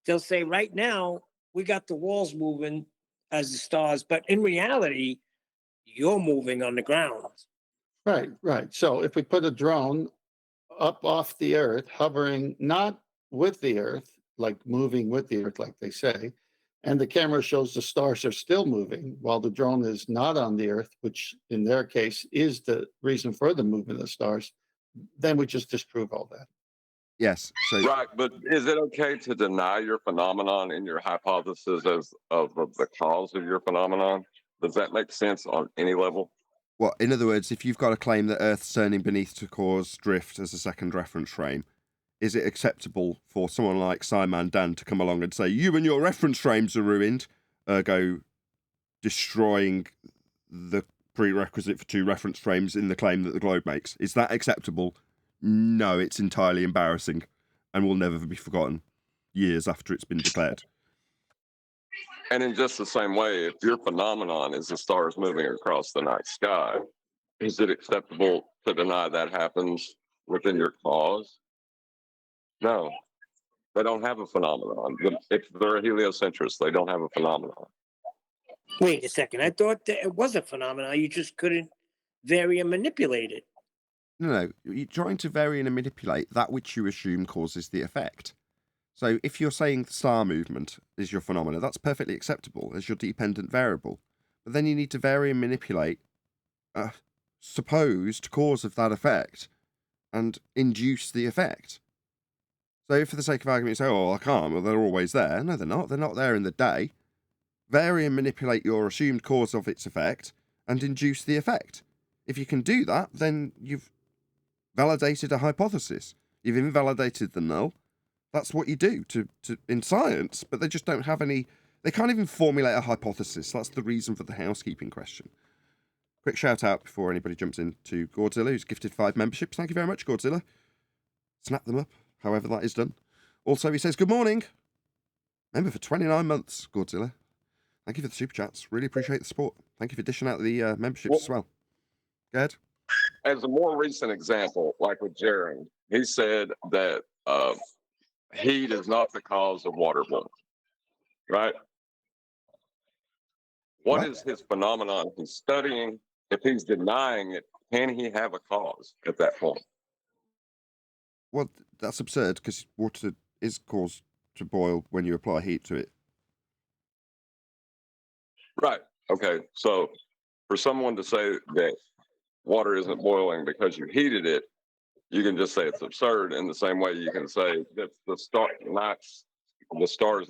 They'll say right now we got the walls moving as the stars, but in reality, you're moving on the ground. Right. So if we put a drone up off the Earth, hovering not with the Earth, like moving with the Earth, like they say, and the camera shows the stars are still moving while the drone is not on the Earth, which in their case is the reason for the movement of stars, then we just disprove all that. Yes. So right, but is it okay to deny your phenomenon in your hypothesis as of the cause of your phenomenon? Does that make sense on any level? What, in other words, if you've got a claim that Earth's turning beneath to cause drift as a second reference frame, is it acceptable for someone like Simon Dan to come along and say, you and your reference frames are ruined, ergo destroying the prerequisite for 2 reference frames in the claim that the globe makes? Is that acceptable? No, it's entirely embarrassing and will never be forgotten years after it's been declared. And in just the same way, if your phenomenon is the stars moving across the night sky, is it acceptable to deny that happens within your cause? No, they don't have a phenomenon. If they're a heliocentrist, they don't have a phenomenon. Wait a second. I thought that it was a phenomenon. You just couldn't vary and manipulate it. No, you're trying to vary and manipulate that which you assume causes the effect. So if you're saying the star movement is your phenomena, that's perfectly acceptable as your dependent variable. But then you need to vary and manipulate a supposed cause of that effect and induce the effect. So if for the sake of argument you say, oh, I can't, well, they're always there. No, they're not. They're not there in the day. Vary and manipulate your assumed cause of its effect and induce the effect. If you can do that, then you've validated a hypothesis. You've invalidated the null. That's what you do to in science, but they just don't have any. They can't even formulate a hypothesis. That's the reason for the housekeeping question. Quick shout out before anybody jumps in to Godzilla, who's gifted 5 memberships. Thank you very much, Godzilla. Snap them up, however that is done. Also, he says, good morning. Member for 29 months, Godzilla. Thank you for the super chats. Really appreciate the support. Thank you for dishing out the memberships as well. Go ahead. As a more recent example, like with Jaron, he said that heat is not the cause of water boiling, right? What is his phenomenon he's studying? If he's denying it, can he have a cause at that point? Well, that's absurd because water is caused to boil when you apply heat to it. Right. Okay. So for someone to say that water isn't boiling because you heated it, you can just say it's absurd. In the same way, you can say that the stars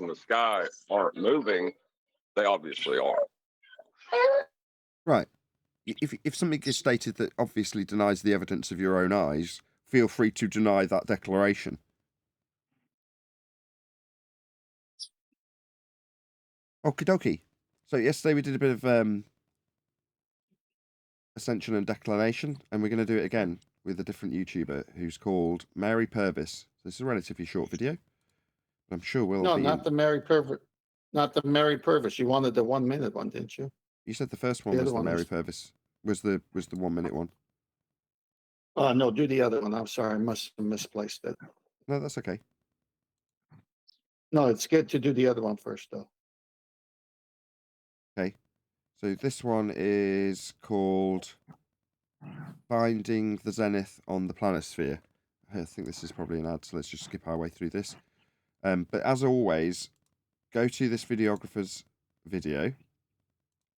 in the sky aren't moving. They obviously are. Right. If something is stated that obviously denies the evidence of your own eyes, feel free to deny that declaration. Okie dokie. So yesterday we did a bit of ascension and declination, and we're going to do it again with a different YouTuber who's called Mary Purvis. This is a relatively short video. I'm sure we'll No, not the Mary Purvis. Not the Mary Purvis. You wanted the 1 minute one, didn't you? You said the first one was the Mary Purvis. Was the 1 minute one? No, do the other one. I'm sorry, I must have misplaced it. No, that's okay. No, it's good to do the other one first, though. Okay. So this one is called Finding the Zenith on the Planisphere. I think this is probably an ad, so let's just skip our way through this. But as always, go to this videographer's video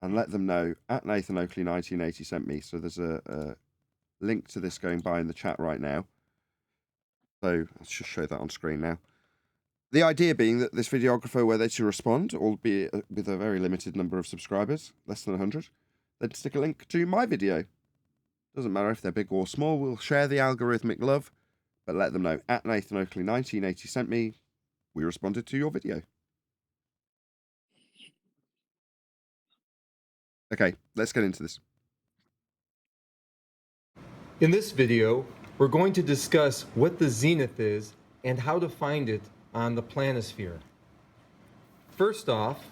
and let them know at Nathan Oakley 1980 sent me. So there's a link to this going by in the chat right now. So let's just show that on screen now. The idea being that this videographer, were they to respond, albeit with a very limited number of subscribers, less than 100, they'd stick a link to my video. Doesn't matter if they're big or small, we'll share the algorithmic love, but let them know at Nathan Oakley 1980 sent me, we responded to your video. Okay, let's get into this. In this video, we're going to discuss what the zenith is and how to find it on the planisphere. First off,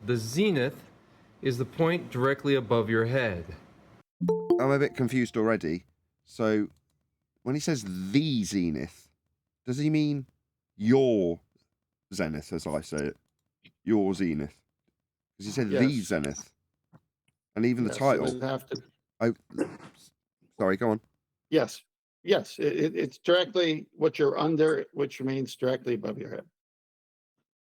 the zenith is the point directly above your head. I'm a bit confused already. So, when he says the zenith, does he mean your zenith, as I say it? Your zenith? Because he said the zenith. And even the title. Oh, sorry, go on. Yes. Yes. It's directly what you're under, which means directly above your head.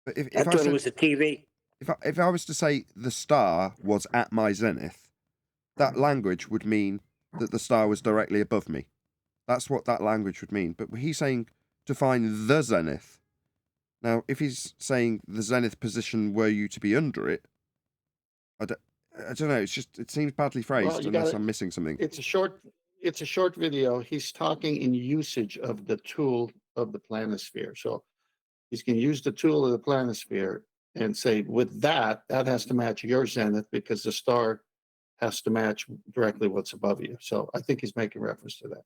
But I thought it was a TV. If I was to say the star was at my zenith, that language would mean that the star was directly above me. That's what that language would mean. But he's saying to find the zenith. Now, if he's saying the zenith position were you to be under it, I don't know. It seems badly phrased you unless gotta- I'm missing something. It's a short video. He's talking in usage of the tool of the planisphere. So he's going to use the tool of the planisphere and say, with that has to match your zenith because the star has to match directly what's above you. So I think he's making reference to that.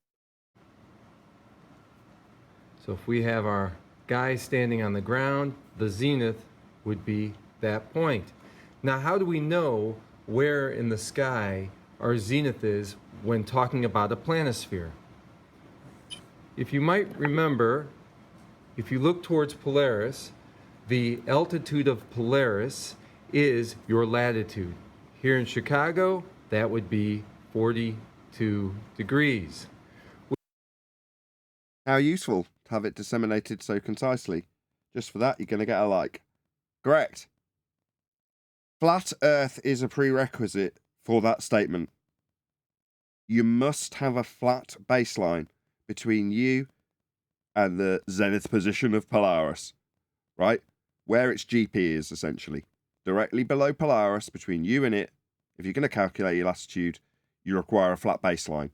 So if we have our guy standing on the ground, the zenith would be that point. Now, how do we know where in the sky our zenith is when talking about a planisphere? If you might remember, if you look towards Polaris, the altitude of Polaris is your latitude. Here in Chicago, that would be 42 degrees. How useful to have it disseminated so concisely. Just for that, you're going to get a like. Correct. Flat Earth is a prerequisite for that statement. You must have a flat baseline between you and the zenith position of Polaris, right? Where its GP is, essentially. Directly below Polaris, between you and it, if you're going to calculate your latitude, you require a flat baseline.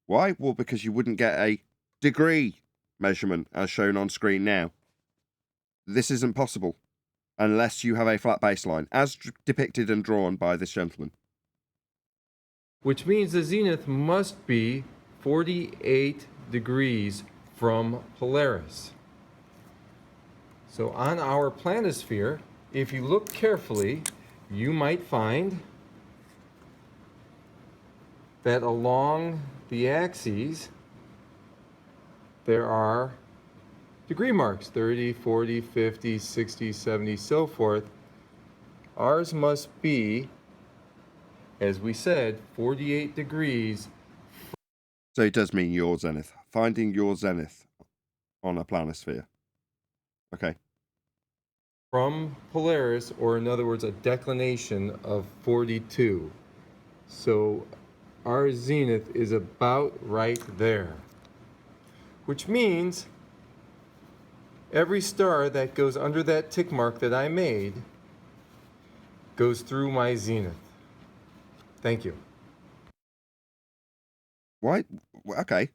Why? Well, because you wouldn't get a degree measurement as shown on screen now. This isn't possible unless you have a flat baseline, as depicted and drawn by this gentleman. Which means the zenith must be 48 degrees from Polaris. So on our planisphere, if you look carefully, you might find that along the axes, there are degree marks, 30, 40, 50, 60, 70, so forth. Ours must be, as we said, 48 degrees. So it does mean your zenith. Finding your zenith on a planisphere. Okay. From Polaris, or in other words, a declination of 42. So our zenith is about right there. Which means every star that goes under that tick mark that I made goes through my zenith. Thank you. Why? Okay.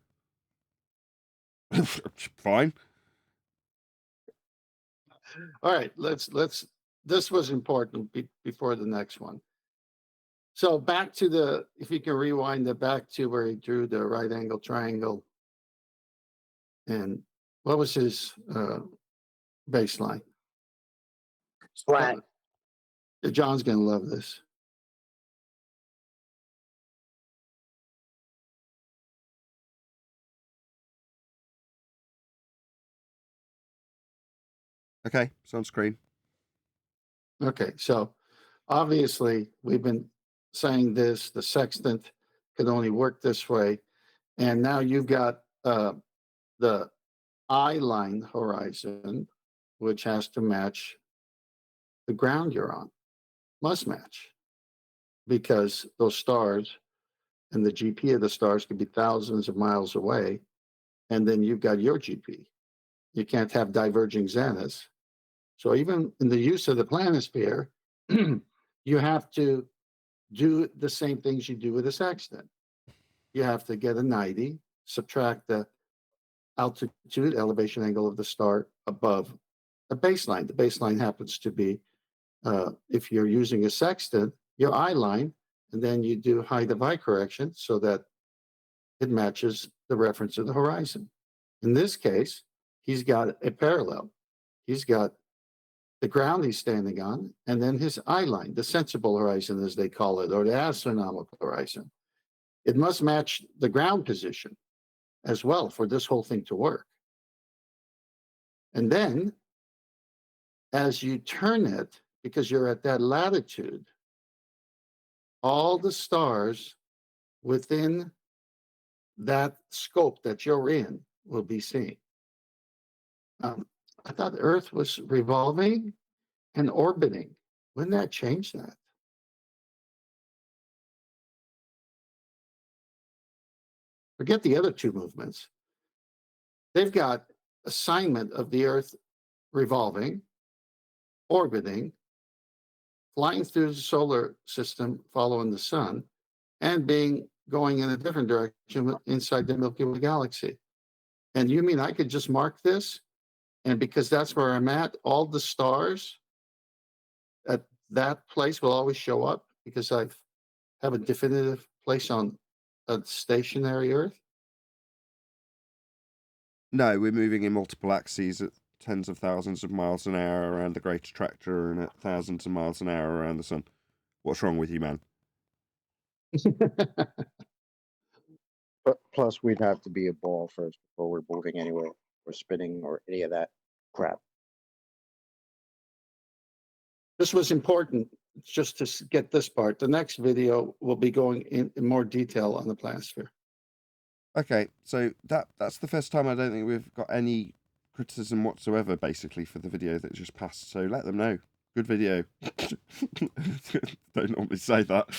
Fine. All right, this was important before the next one. So back to if you can rewind it back to where he drew the right angle triangle. And what was his baseline? Flat. John's going to love this. Okay, it's on screen. Okay, so obviously we've been saying this, the sextant could only work this way. And now you've got the eye line horizon, which has to match the ground you're on. Must match. Because those stars and the GP of the stars could be thousands of miles away. And then you've got your GP. You can't have diverging zeniths. So even in the use of the planisphere, you have to do the same things you do with a sextant. You have to get a 90, subtract the altitude, elevation angle of the star above the baseline. The baseline happens to be, if you're using a sextant, your eye line, and then you do height of eye correction so that it matches the reference of the horizon. In this case, he's got a parallel. He's got the ground he's standing on, and then his eye line, the sensible horizon, as they call it, or the astronomical horizon. It must match the ground position as well for this whole thing to work. And then, as you turn it, because you're at that latitude, all the stars within that scope that you're in will be seen. I thought the Earth was revolving and orbiting. Wouldn't that change that? Forget the other two movements. They've got assignment of the Earth revolving, orbiting, flying through the solar system, following the sun, and going in a different direction inside the Milky Way galaxy. And you mean I could just mark this? And because that's where I'm at, all the stars at that place will always show up because I have a definitive place on a stationary Earth? No, we're moving in multiple axes at tens of thousands of miles an hour around the Great Attractor and at thousands of miles an hour around the sun. What's wrong with you, man? But plus, we'd have to be a ball first before we're moving anywhere or spinning or any of that crap. This was important just to get this part. The next video will be going in more detail on the planisphere. Okay, so that's the first time I don't think we've got any criticism whatsoever, basically, for the video that just passed. So let them know. Good video. Don't normally say that.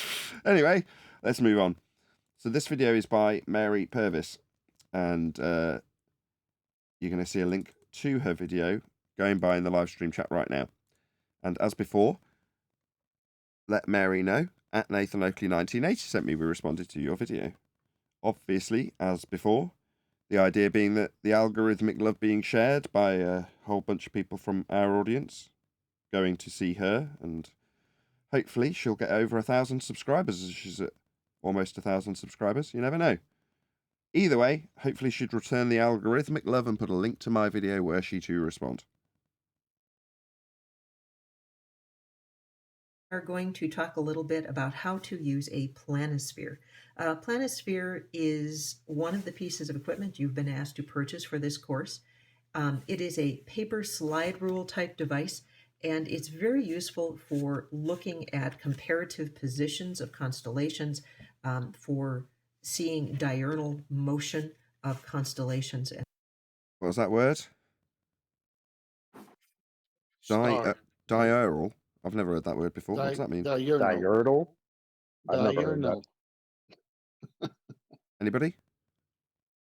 Anyway, let's move on. So this video is by Mary Purvis, and you're going to see a link to her video going by in the live stream chat right now. And as before, let Mary know at Nathan Oakley 1980 sent me. We responded to your video. Obviously, as before, the idea being that the algorithmic love being shared by a whole bunch of people from our audience going to see her, and hopefully she'll get over 1,000 subscribers, as she's at almost 1,000 subscribers. You never know. Either way, hopefully she'd return the algorithmic love and put a link to my video where she too respond. Are going to talk a little bit about how to use a planisphere. Planisphere is one of the pieces of equipment you've been asked to purchase for this course. It is a paper slide rule type device, and it's very useful for looking at comparative positions of constellations, for seeing diurnal motion of constellations. What was that word? Diurnal? I've never heard that word before. What does that mean? Diurnal? I've never heard that. Anybody?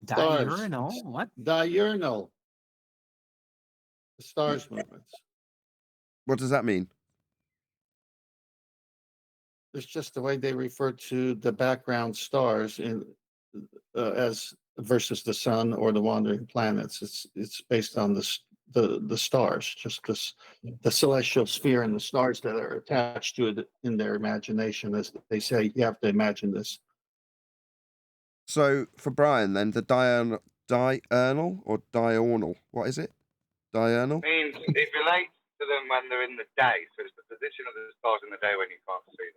Diurnal? What? Diurnal. The stars movements. What does that mean? It's just the way they refer to the background stars in as versus the sun or the wandering planets. It's based on the stars, just the celestial sphere and the stars that are attached to it in their imagination. As they say, you have to imagine this. So for Brian, then, the diurnal or diurnal? What is it? Diurnal? Means it relates to them when they're in the day. So it's the position of the stars in the day when you can't see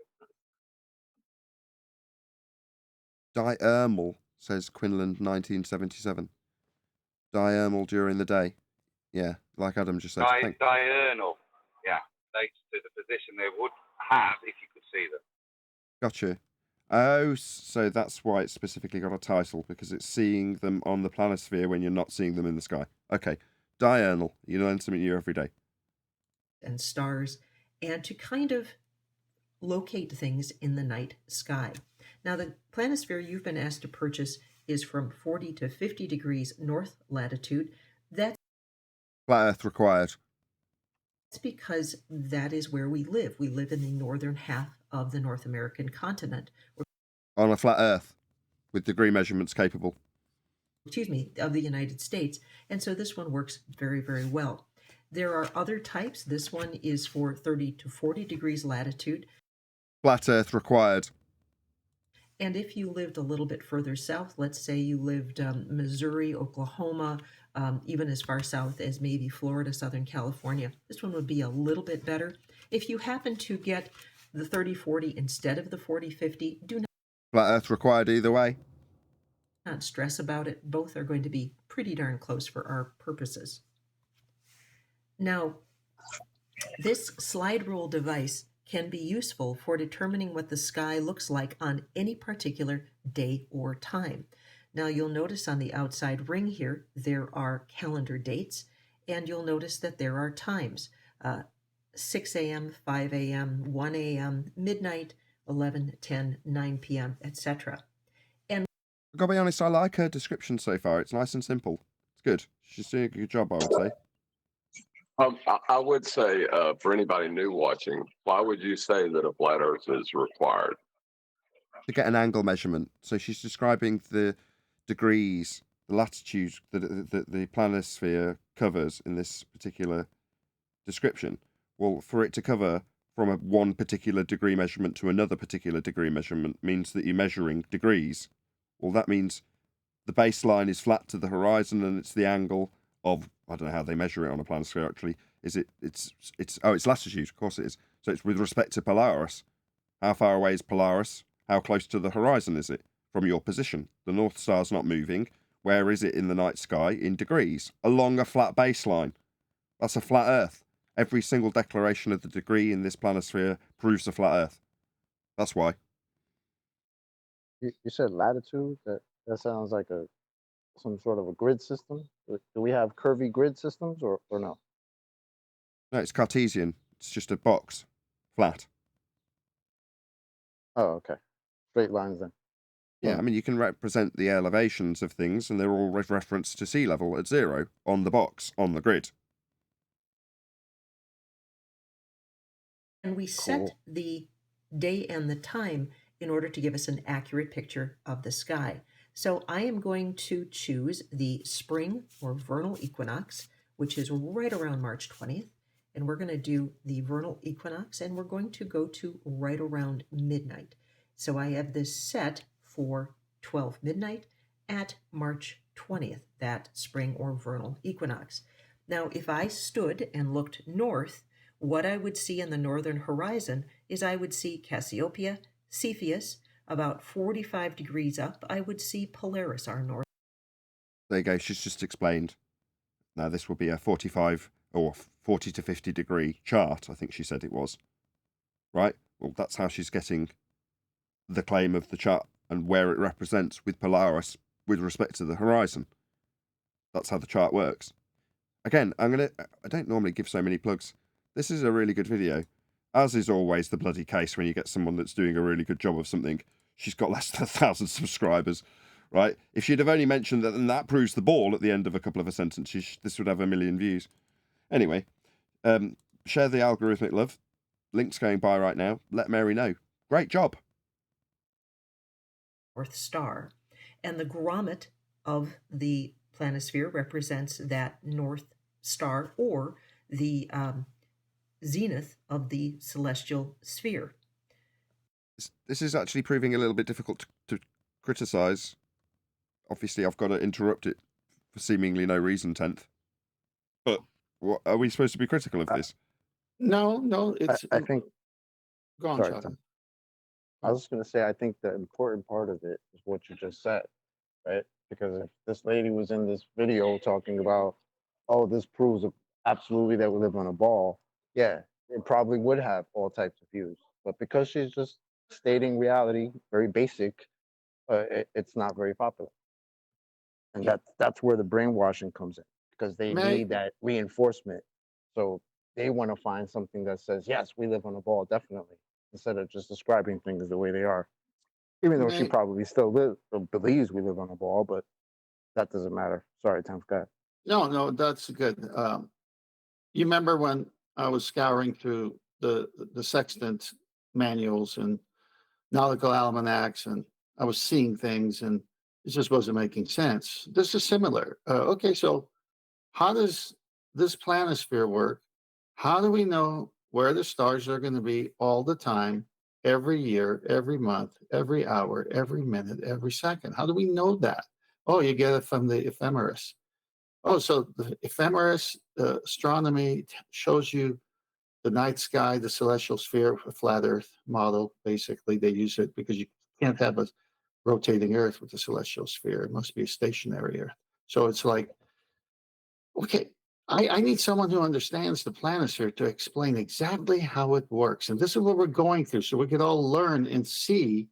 them. Diurnal, says Quinlan 1977. Diurnal during the day. Yeah, like Adam just said. Diurnal. Yeah, relates to the position they would have if you could see them. Gotcha. Oh, so that's why it's specifically got a title, because it's seeing them on the planisphere when you're not seeing them in the sky. Okay. Diurnal. You learn something new every day. And stars, and to kind of locate things in the night sky. Now, the planisphere you've been asked to purchase is from 40 to 50 degrees north latitude. That's Flat Earth required. because that is where we live. We live in the northern half of the North American continent. On a flat Earth, with degree measurements capable. Of the United States. And so this one works very, very well. There are other types. This one is for 30 to 40 degrees latitude. Flat Earth required. And if you lived a little bit further south, let's say you lived Missouri, Oklahoma, even as far south as maybe Florida, Southern California, this one would be a little bit better. If you happen to get the 30-40 instead of the 40-50, do not Flat Earth required either way. Not stress about it. Both are going to be pretty darn close for our purposes. Now, this slide rule device can be useful for determining what the sky looks like on any particular day or time. Now, you'll notice on the outside ring here, there are calendar dates, and you'll notice that there are times, 6 a.m., 5 a.m., 1 a.m., midnight, 11, 10, 9 p.m., etc. I've got to be honest, I like her description so far. It's nice and simple. It's good. She's doing a good job, I would say. I would say for anybody new watching, why would you say that a flat Earth is required? To get an angle measurement. So she's describing the degrees, the latitude that the planisphere covers in this particular description. Well, for it to cover from one particular degree measurement to another particular degree measurement means that you're measuring degrees. Well, that means the baseline is flat to the horizon, and it's the angle of, I don't know how they measure it on a planisphere actually. It's latitude, of course it is. So it's with respect to Polaris. How far away is Polaris? How close to the horizon is it from your position? The North Star's not moving. Where is it in the night sky? In degrees, along a flat baseline. That's a flat Earth. Every single declaration of the degree in this planisphere proves a flat Earth. That's why. You said latitude. That sounds like some sort of a grid system. Do we have curvy grid systems or no? No, it's Cartesian. It's just a box, flat. Oh, okay. Straight lines then. Yeah, I mean, you can represent the elevations of things, and they're all referenced to sea level at 0 on the box, on the grid. And we set the day and the time in order to give us an accurate picture of the sky. So I am going to choose the spring or vernal equinox, which is right around March 20th. And we're going to do the vernal equinox, and we're going to go to right around midnight. So I have this set for 12 midnight at March 20th, that spring or vernal equinox. Now, if I stood and looked north, what I would see in the northern horizon is I would see Cassiopeia, Cepheus. About 45 degrees up, I would see Polaris, our north. There you go. She's just explained. Now, this will be a 45 or 40 to 50 degree chart, I think she said it was. Right? Well, that's how she's getting the claim of the chart and where it represents with Polaris with respect to the horizon. That's how the chart works. Again, I don't normally give so many plugs. This is a really good video. As is always the bloody case when you get someone that's doing a really good job of something. She's got less than 1,000 subscribers, right? If she'd have only mentioned that, then that proves the ball at the end of a couple of sentences, this would have 1 million views. Anyway, share the algorithmic love. Link's going by right now. Let Mary know. Great job. North Star. And the grommet of the planisphere represents that North Star, or the zenith of the celestial sphere. This is actually proving a little bit difficult to criticize. Obviously, I've got to interrupt it for seemingly no reason, 10th. But what, are we supposed to be critical of this? No, it's. I think. Go on, Sorry, Charlie. Tom. I was just going to say, I think the important part of it is what you just said, right? Because if this lady was in this video talking about, oh, this proves absolutely that we live on a ball, yeah, it probably would have all types of views. But because she's just stating reality, very basic, it's not very popular. And that's where the brainwashing comes in, because they need that reinforcement. So they want to find something that says, yes, we live on a ball, definitely, instead of just describing things the way they are. Even though she probably still believes we live on a ball, but that doesn't matter. Sorry, Tom, go ahead. No, that's good. You remember when I was scouring through the sextant manuals and nautical almanacs, and I was seeing things, and it just wasn't making sense. This is similar. Okay, so how does this planisphere work? How do we know where the stars are going to be all the time, every year, every month, every hour, every minute, every second? How do we know that? Oh, you get it from the ephemeris. Oh, so the ephemeris astronomy shows you the night sky, the celestial sphere, a flat Earth model. Basically, they use it because you can't have a rotating Earth with the celestial sphere. It must be a stationary Earth. So it's like, okay, I need someone who understands the planisphere to explain exactly how it works. And this is what we're going through, so we could all learn and see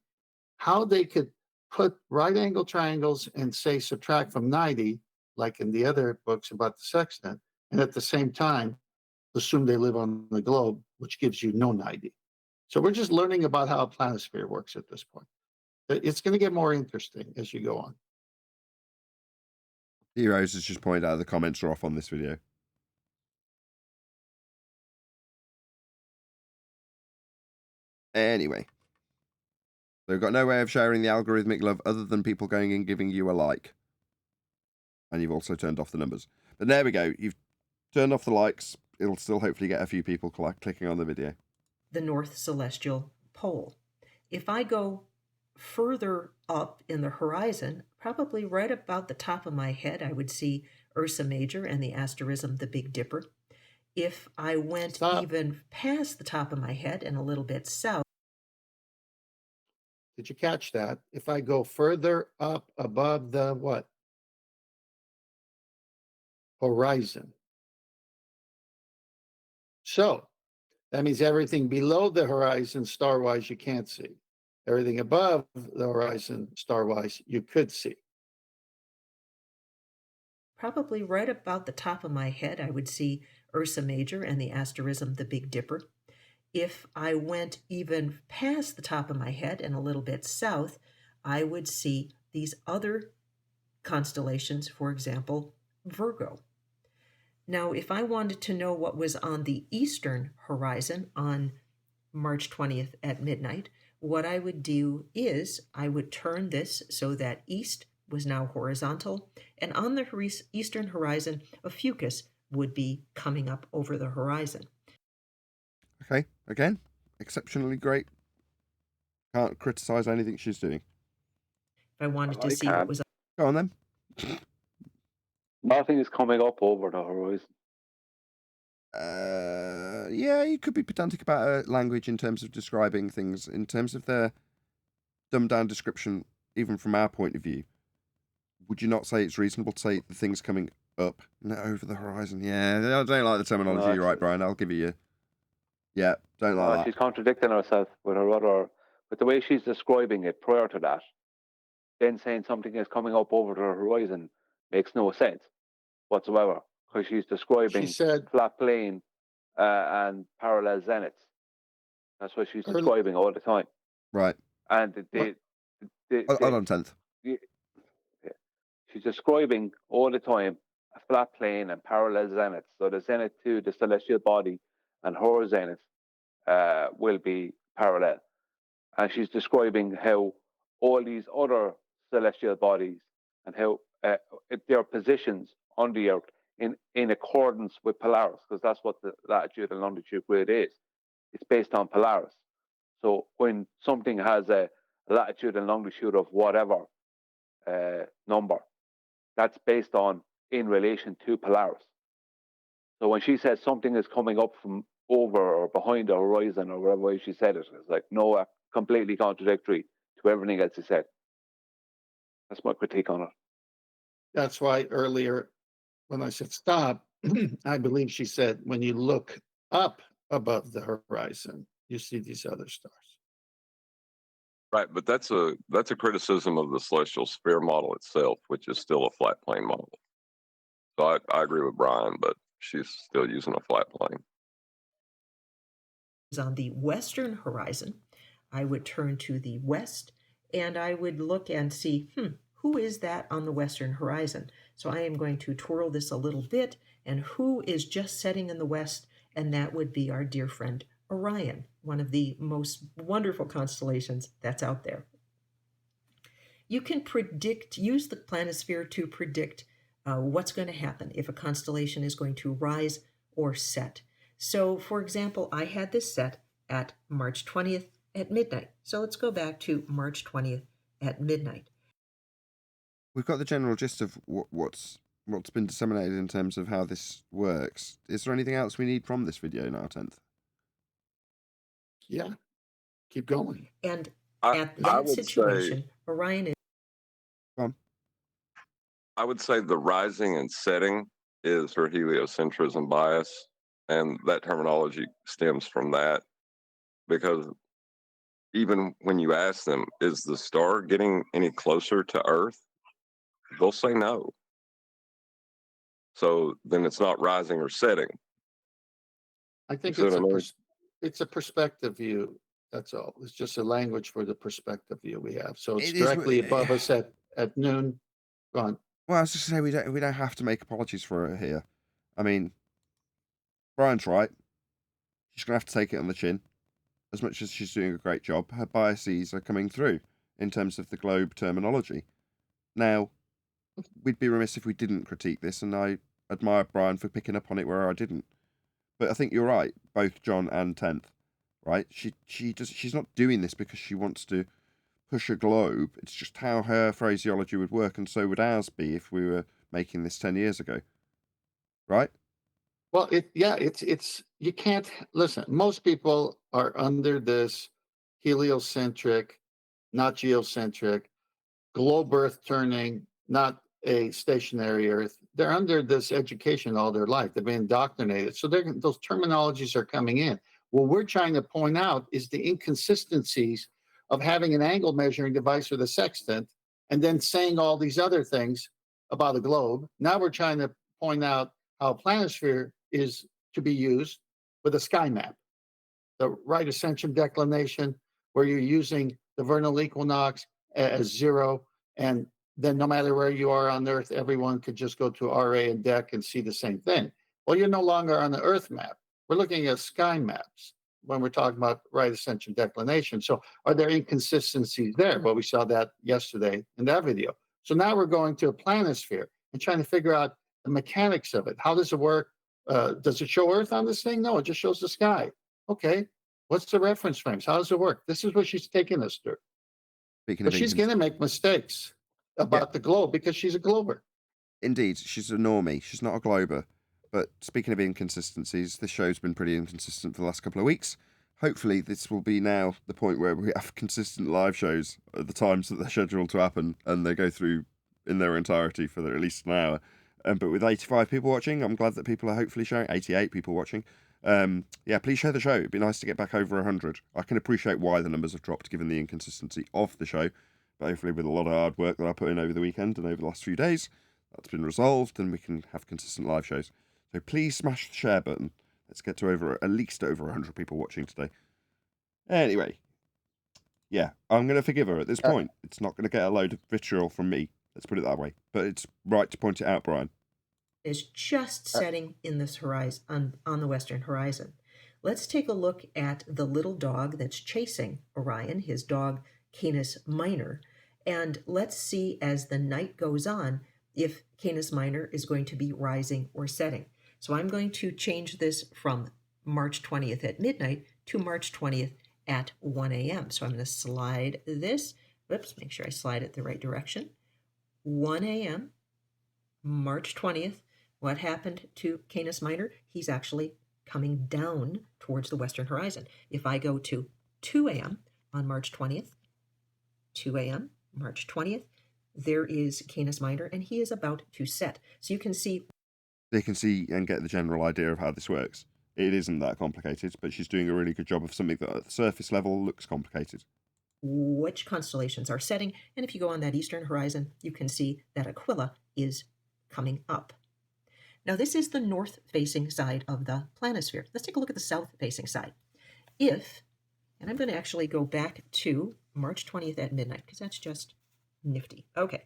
how they could put right angle triangles and say subtract from 90, like in the other books about the sextant, and at the same time assume they live on the globe, which gives you no 90. So we're just learning about how a planisphere works at this point. It's going to get more interesting as you go on. Heroes has just pointed out the comments are off on this video. Anyway. They've got no way of sharing the algorithmic love other than people going and giving you a like. And you've also turned off the numbers. But there we go. You've turned off the likes. It'll still hopefully get a few people clicking on the video. The North Celestial Pole. If I go further up in the horizon, probably right about the top of my head, I would see Ursa Major and the asterism, the Big Dipper. If I went even past the top of my head and a little bit south. Did you catch that? If I go further up above the what? Horizon. So that means everything below the horizon, star-wise, you can't see. Everything above the horizon, star-wise, you could see. Probably right about the top of my head, I would see Ursa Major and the asterism, the Big Dipper. If I went even past the top of my head and a little bit south, I would see these other constellations, for example, Virgo. Now, if I wanted to know what was on the eastern horizon on March 20th at midnight, what I would do is I would turn this so that east was now horizontal, and on the eastern horizon, a fucus would be coming up over the horizon. Okay, again, exceptionally great. Can't criticize anything she's doing. If I wanted to see what was... Go on then. Nothing is coming up over the horizon. Yeah, you could be pedantic about language in terms of describing things, in terms of their dumbed down description, even from our point of view. Would you not say it's reasonable to say the thing's coming up, not over the horizon? Yeah, I don't like the terminology. No, you're right, Brian. I'll give you. Yeah, don't like that. She's contradicting herself with her other, with the way she's describing it prior to that. Then saying something is coming up over the horizon makes no sense whatsoever, because she's describing flat plane and parallel zeniths. That's what she's describing all the time. Right. And Hold on, 10th. She's describing all the time a flat plane and parallel zeniths. So the zenith to the celestial body and her zenith will be parallel. And she's describing how all these other celestial bodies and how their positions on the earth in accordance with Polaris, because that's what the latitude and longitude grid is. It's based on Polaris. So when something has a latitude and longitude of whatever number, that's based on in relation to Polaris. So when she says something is coming up from over or behind the horizon or whatever way she said it, it's like no, completely contradictory to everything else she said. That's my critique on it. That's why earlier when I said stop, I believe she said when you look up above the horizon, you see these other stars. Right, but that's a criticism of the celestial sphere model itself, which is still a flat plane model. So I agree with Brian, but she's still using a flat plane. On the western horizon, I would turn to the west and I would look and see, who is that on the western horizon? So I am going to twirl this a little bit, and who is just setting in the west? And that would be our dear friend Orion, one of the most wonderful constellations that's out there. You can use the planisphere to predict what's going to happen if a constellation is going to rise or set. So, for example, I had this set at March 20th at midnight. So let's go back to March 20th at midnight. We've got the general gist of what's been disseminated in terms of how this works. Is there anything else we need from this video now, 10th? Yeah, keep going. And at that situation, Orion is... I would say the rising and setting is her heliocentrism bias, and that terminology stems from that, because even when you ask them, is the star getting any closer to Earth? They'll say no. So then it's not rising or setting. I think it's a perspective view. That's all. It's just a language for the perspective view we have. So it's directly above us at noon. Go on. Well, I was just saying we don't have to make apologies for it here. I mean, Brian's right. She's gonna have to take it on the chin. as much as she's doing a great job, her biases are coming through in terms of the globe terminology. Now, we'd be remiss if we didn't critique this, and I admire Brian for picking up on it where I didn't. But I think you're right, both John and Tenth, right? She's not doing this because she wants to push a globe. It's just how her phraseology would work, and so would ours be if we were making this 10 years ago, right? Well, it's you can't listen. Most people are under this heliocentric, not geocentric, globe Earth turning, not a stationary Earth. They're under this education all their life. They've been indoctrinated, so those terminologies are coming in. What we're trying to point out is the inconsistencies of having an angle measuring device with a sextant, and then saying all these other things about a globe. Now we're trying to point out how a planisphere is to be used with a sky map, the right ascension declination, where you're using the vernal equinox as 0, and then no matter where you are on Earth, everyone could just go to RA and DEC and see the same thing. Well, you're no longer on the Earth map. We're looking at sky maps when we're talking about right ascension declination. So are there inconsistencies there? Well, we saw that yesterday in that video. So now we're going to a planisphere and trying to figure out the mechanics of it. How does it work? Does it show Earth on this thing? No, it just shows the sky. Okay, what's the reference frames? How does it work? This is what she's taking us through. But she's going to make mistakes about the globe because she's a glober. Indeed, she's a normie. She's not a glober. But speaking of inconsistencies, this show's been pretty inconsistent for the last couple of weeks. Hopefully, this will be now the point where we have consistent live shows at the times that they're scheduled to happen, and they go through in their entirety for at least an hour. But with 85 people watching, I'm glad that people are hopefully showing. 88 people watching. Please share the show. It'd be nice to get back over 100. I can appreciate why the numbers have dropped given the inconsistency of the show. But hopefully with a lot of hard work that I put in over the weekend and over the last few days, that's been resolved and we can have consistent live shows. So please smash the share button. Let's get to at least over 100 people watching today. Anyway, I'm going to forgive her at this point. It's not going to get a load of vitriol from me. Let's put it that way. But it's right to point it out, Brian. Is just setting in this horizon on the western horizon. Let's take a look at the little dog that's chasing Orion, his dog Canis Minor, and let's see as the night goes on if Canis Minor is going to be rising or setting. So I'm going to change this from March 20th at midnight to March 20th at 1 a.m. So I'm going to slide this. Whoops, make sure I slide it the right direction. 1 a.m., March 20th. What happened to Canis Minor? He's actually coming down towards the western horizon. If I go to 2 a.m. on March 20th, 2 a.m., March 20th, there is Canis Minor, and he is about to set. So you can see... They can see and get the general idea of how this works. It isn't that complicated, but she's doing a really good job of something that at the surface level looks complicated. Which constellations are setting, and if you go on that eastern horizon, you can see that Aquila is coming up. Now, this is the north-facing side of the planisphere. Let's take a look at the south-facing side. And I'm going to actually go back to March 20th at midnight, because that's just nifty. Okay,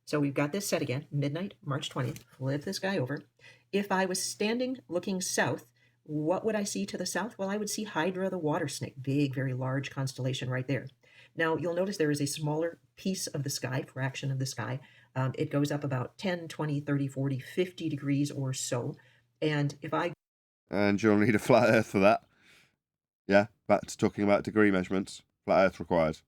so we've got this set again, midnight, March 20th. Flip this guy over. If I was standing looking south, what would I see to the south? Well, I would see Hydra the water snake, big, very large constellation right there. Now, you'll notice there is a smaller piece of the sky, fraction of the sky. It goes up about 10, 20, 30, 40, 50 degrees or so. And if I... And you'll need a flat earth for that. Yeah, back to talking about degree measurements. Flat earth required.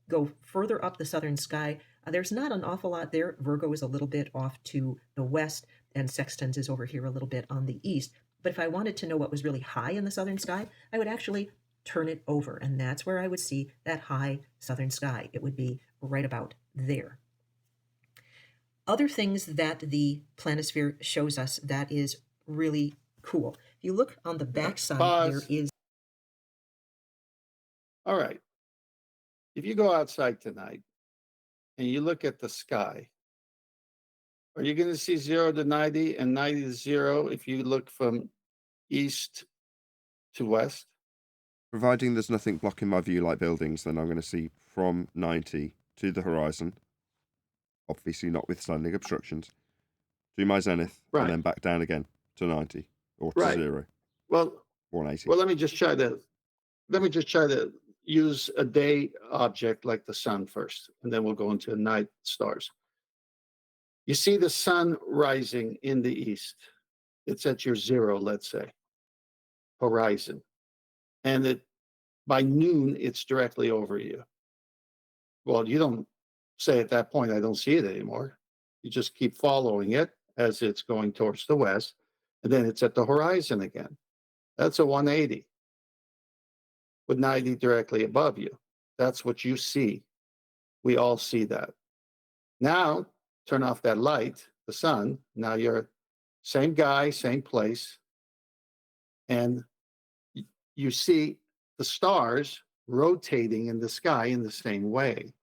Go further up the southern sky, there's not an awful lot there. Virgo is a little bit off to the west, and Sextans is over here a little bit on the east. But if I wanted to know what was really high in the southern sky, I would actually turn it over, and that's where I would see that high southern sky. It would be right about there. Other things that the planisphere shows us that is really cool. If you look on the back side, there is... All right. If you go outside tonight and you look at the sky, are you going to see 0 to 90 and 90 to 0 if you look from east to west? Providing there's nothing blocking my view like buildings, then I'm going to see from 90 to the horizon, obviously notwithstanding obstructions, to my zenith, and then back down again to 90 or to 0. Well, 180. Well, let me just try to let me just try to use a day object like the sun first, and then we'll go into night stars. You see the sun rising in the east. It's at your zero, let's say, horizon. And by noon, it's directly over you. Well, you don't say at that point, I don't see it anymore. You just keep following it as it's going towards the west, and then it's at the horizon again. That's a 180 with 90 directly above you. That's what you see. We all see that. Now, turn off that light, the sun. Now you're same guy, same place. And you see the stars rotating in the sky in the same way.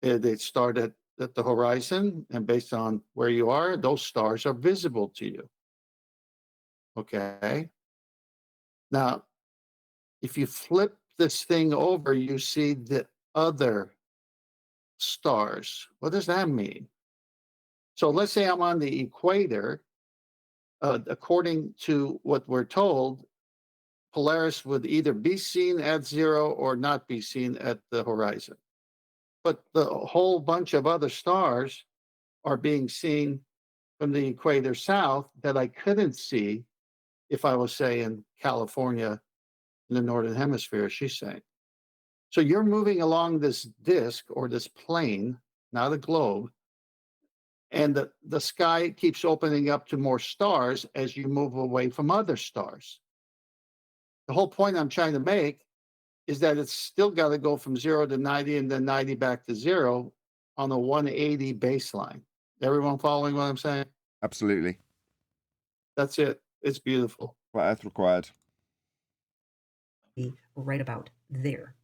They start at the horizon, and based on where you are, those stars are visible to you. Okay. Now, if you flip this thing over, you see the other stars. What does that mean? So let's say I'm on the equator. According to what we're told, Polaris would either be seen at zero or not be seen at the horizon. But the whole bunch of other stars are being seen from the equator south that I couldn't see if I was, say, in California in the northern hemisphere, she's saying. So you're moving along this disk or this plane, not a globe, and the sky keeps opening up to more stars as you move away from other stars. The whole point I'm trying to make is that it's still got to go from 0 to 90 and then 90 back to 0 on a 180 baseline. Everyone following what I'm saying? Absolutely. That's it. It's beautiful. Flat Earth required. Right about there.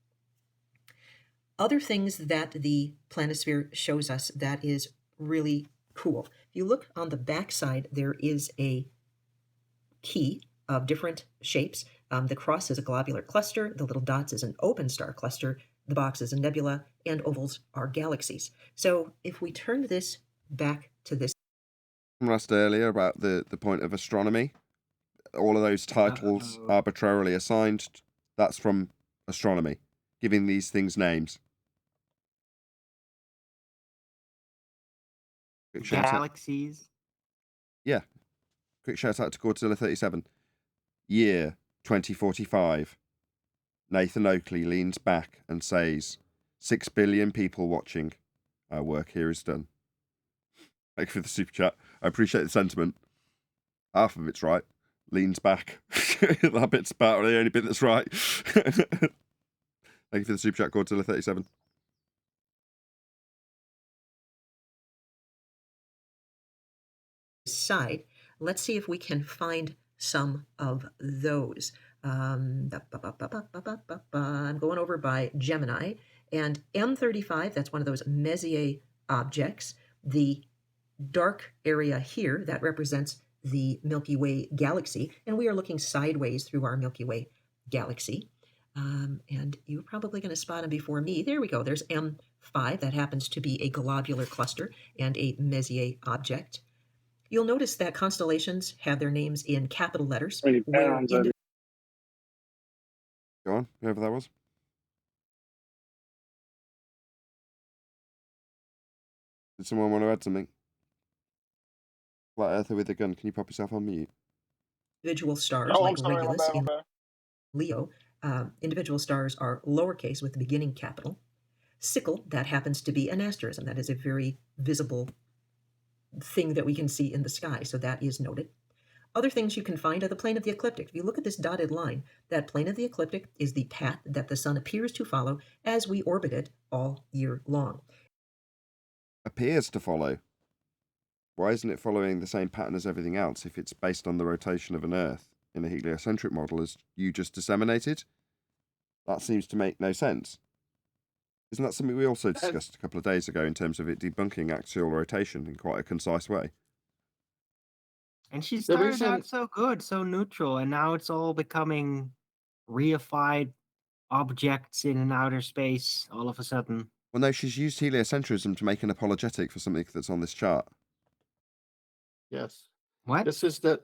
Other things that the planisphere shows us that is really cool. If you look on the back side, there is a key of different shapes. The cross is a globular cluster, the little dots is an open star cluster, the box is a nebula, and ovals are galaxies. So if we turn this back to this. From asked earlier about the point of astronomy, all of those titles arbitrarily assigned, that's from astronomy, giving these things names. Quick shout out. Galaxies. Yeah. Quick shout out to Godzilla 37. Year 2045. Nathan Oakley leans back and says, 6 billion people watching. Our work here is done. Thank you for the super chat. I appreciate the sentiment. Half of it's right. Leans back. That bit's about the only bit that's right. Thank you for the super chat, Godzilla 37. Side, let's see if we can find some of those. I'm going over by Gemini, and M35, that's one of those Messier objects. The dark area here, that represents the Milky Way galaxy, and we are looking sideways through our Milky Way galaxy. And you're probably going to spot them before me. There we go. There's M5. That happens to be a globular cluster and a Messier object. You'll notice that constellations have their names in capital letters. Go on, whoever that was. Did someone want to add something? Flat Earther with a gun, can you pop yourself on mute? Individual stars, like Regulus in Leo, individual stars are lowercase with the beginning capital. Sickle, that happens to be an asterism. That is a very visible thing that we can see in the sky, so that is noted. Other things you can find are the plane of the ecliptic. If you look at this dotted line, that plane of the ecliptic is the path that the sun appears to follow as we orbit it all year long. Appears to follow. Why isn't it following the same pattern as everything else if it's based on the rotation of an Earth in a heliocentric model as you just disseminated? That seems to make no sense. Isn't that something we also discussed a couple of days ago in terms of it debunking axial rotation in quite a concise way? And she started out so good, so neutral, and now it's all becoming reified objects in outer space all of a sudden. Well, no, she's used heliocentrism to make an apologetic for something that's on this chart. Yes. What? This is the...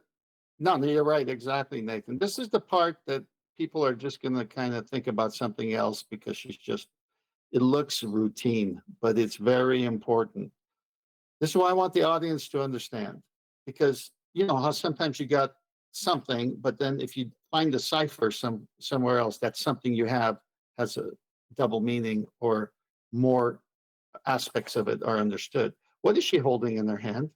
No, you're right, exactly, Nathan. This is the part that people are just going to kind of think about something else because it looks routine, but it's very important. This is what I want the audience to understand, because you know how sometimes you got something, but then if you find a cipher somewhere else, that something you have has a double meaning or more aspects of it are understood. What is she holding in her hand?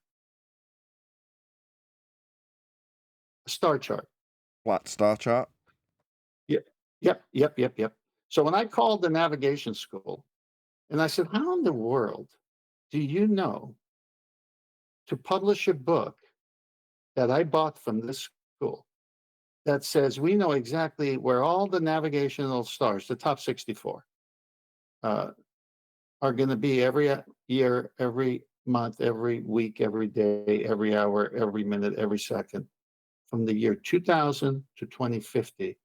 A star chart. Flat star chart. Yep. So when I called the navigation school and I said, how in the world do you know to publish a book that I bought from this school that says we know exactly where all the navigational stars, the top 64, are going to be every year, every month, every week, every day, every hour, every minute, every second, from the year 2000 to 2050.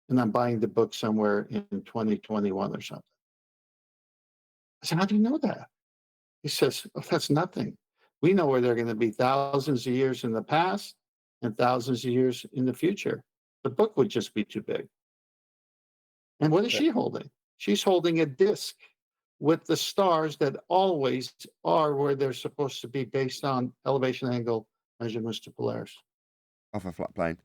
And I'm buying the book somewhere in 2021 or something. I said, how do you know that? He says, oh, that's nothing. We know where they're going to be thousands of years in the past and thousands of years in the future. The book would just be too big. And what is she holding? She's holding a disc with the stars that always are where they're supposed to be based on elevation angle measurements to Polaris. Off a flat plane.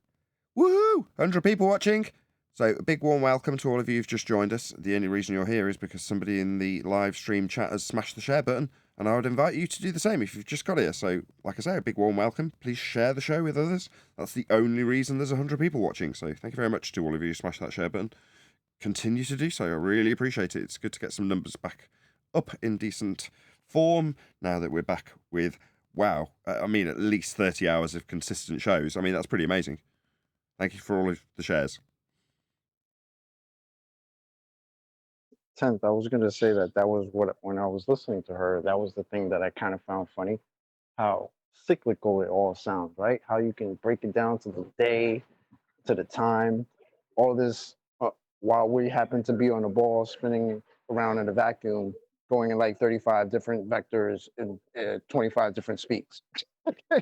Woohoo! 100 people watching. So a big warm welcome to all of you who've just joined us. The only reason you're here is because somebody in the live stream chat has smashed the share button, and I would invite you to do the same if you've just got here. So, like I say, a big warm welcome. Please share the show with others. That's the only reason there's 100 people watching. So thank you very much to all of you who smashed that share button. Continue to do so. I really appreciate it. It's good to get some numbers back up in decent form now that we're back with, wow, I mean, at least 30 hours of consistent shows. I mean, that's pretty amazing. Thank you for all of the shares. 10th, I was going to say that was what, when I was listening to her, that was the thing that I kind of found funny, how cyclical it all sounds, right? How you can break it down to the day, to the time, all this, while we happen to be on a ball spinning around in a vacuum, going in like 35 different vectors in 25 different speeds.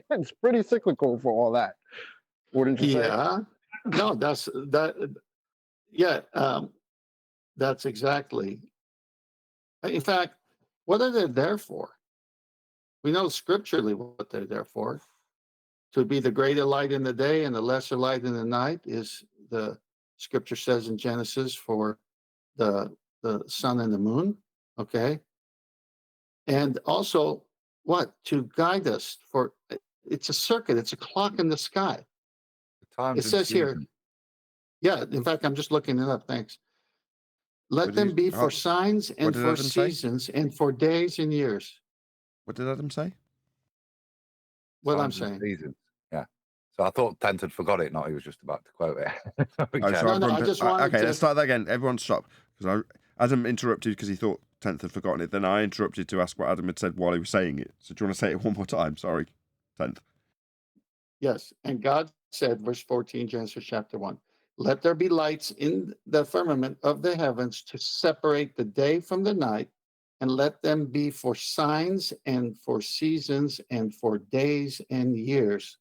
It's pretty cyclical for all that. Wouldn't you say? Yeah. No, that's that. Yeah. That's exactly. In fact, what are they there for? We know scripturally what they're there for. To be the greater light in the day and the lesser light in the night is the scripture says in Genesis for the sun and the moon. Okay. And also what? To guide us for, it's a circuit. It's a clock in the sky. It says here. Yeah. In fact, I'm just looking it up. Thanks. Let them be for signs and for seasons and for days and years. What did Adam say? What I'm saying. Seasons. Yeah. So I thought 10th had forgot it, not he was just about to quote it. I just wanted okay, to... let's start that again. Everyone stop. Because Adam interrupted because he thought 10th had forgotten it. Then I interrupted to ask what Adam had said while he was saying it. So do you want to say it one more time? Sorry, 10th. Yes. And God said, verse 14, Genesis chapter 1, let there be lights in the firmament of the heavens to separate the day from the night, and let them be for signs and for seasons and for days and years.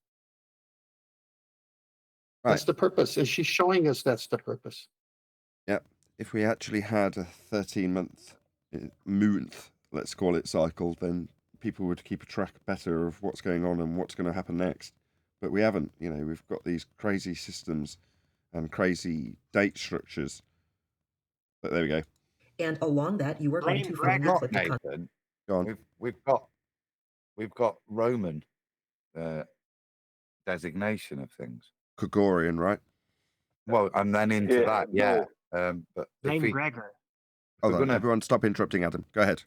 Right. That's the purpose. And she's showing us that's the purpose. Yep. If we actually had a 13-month, let's call it, cycle, then people would keep a track better of what's going on and what's going to happen next. But we haven't. You know, we've got these crazy systems and crazy date structures. But there we go. And along that, you are going to find Nathan. Go on. We've got Roman designation of things. Gregorian, right? Well, and then into that, yeah. But Name Gregor. Hold on, everyone, stop interrupting Adam. Go ahead.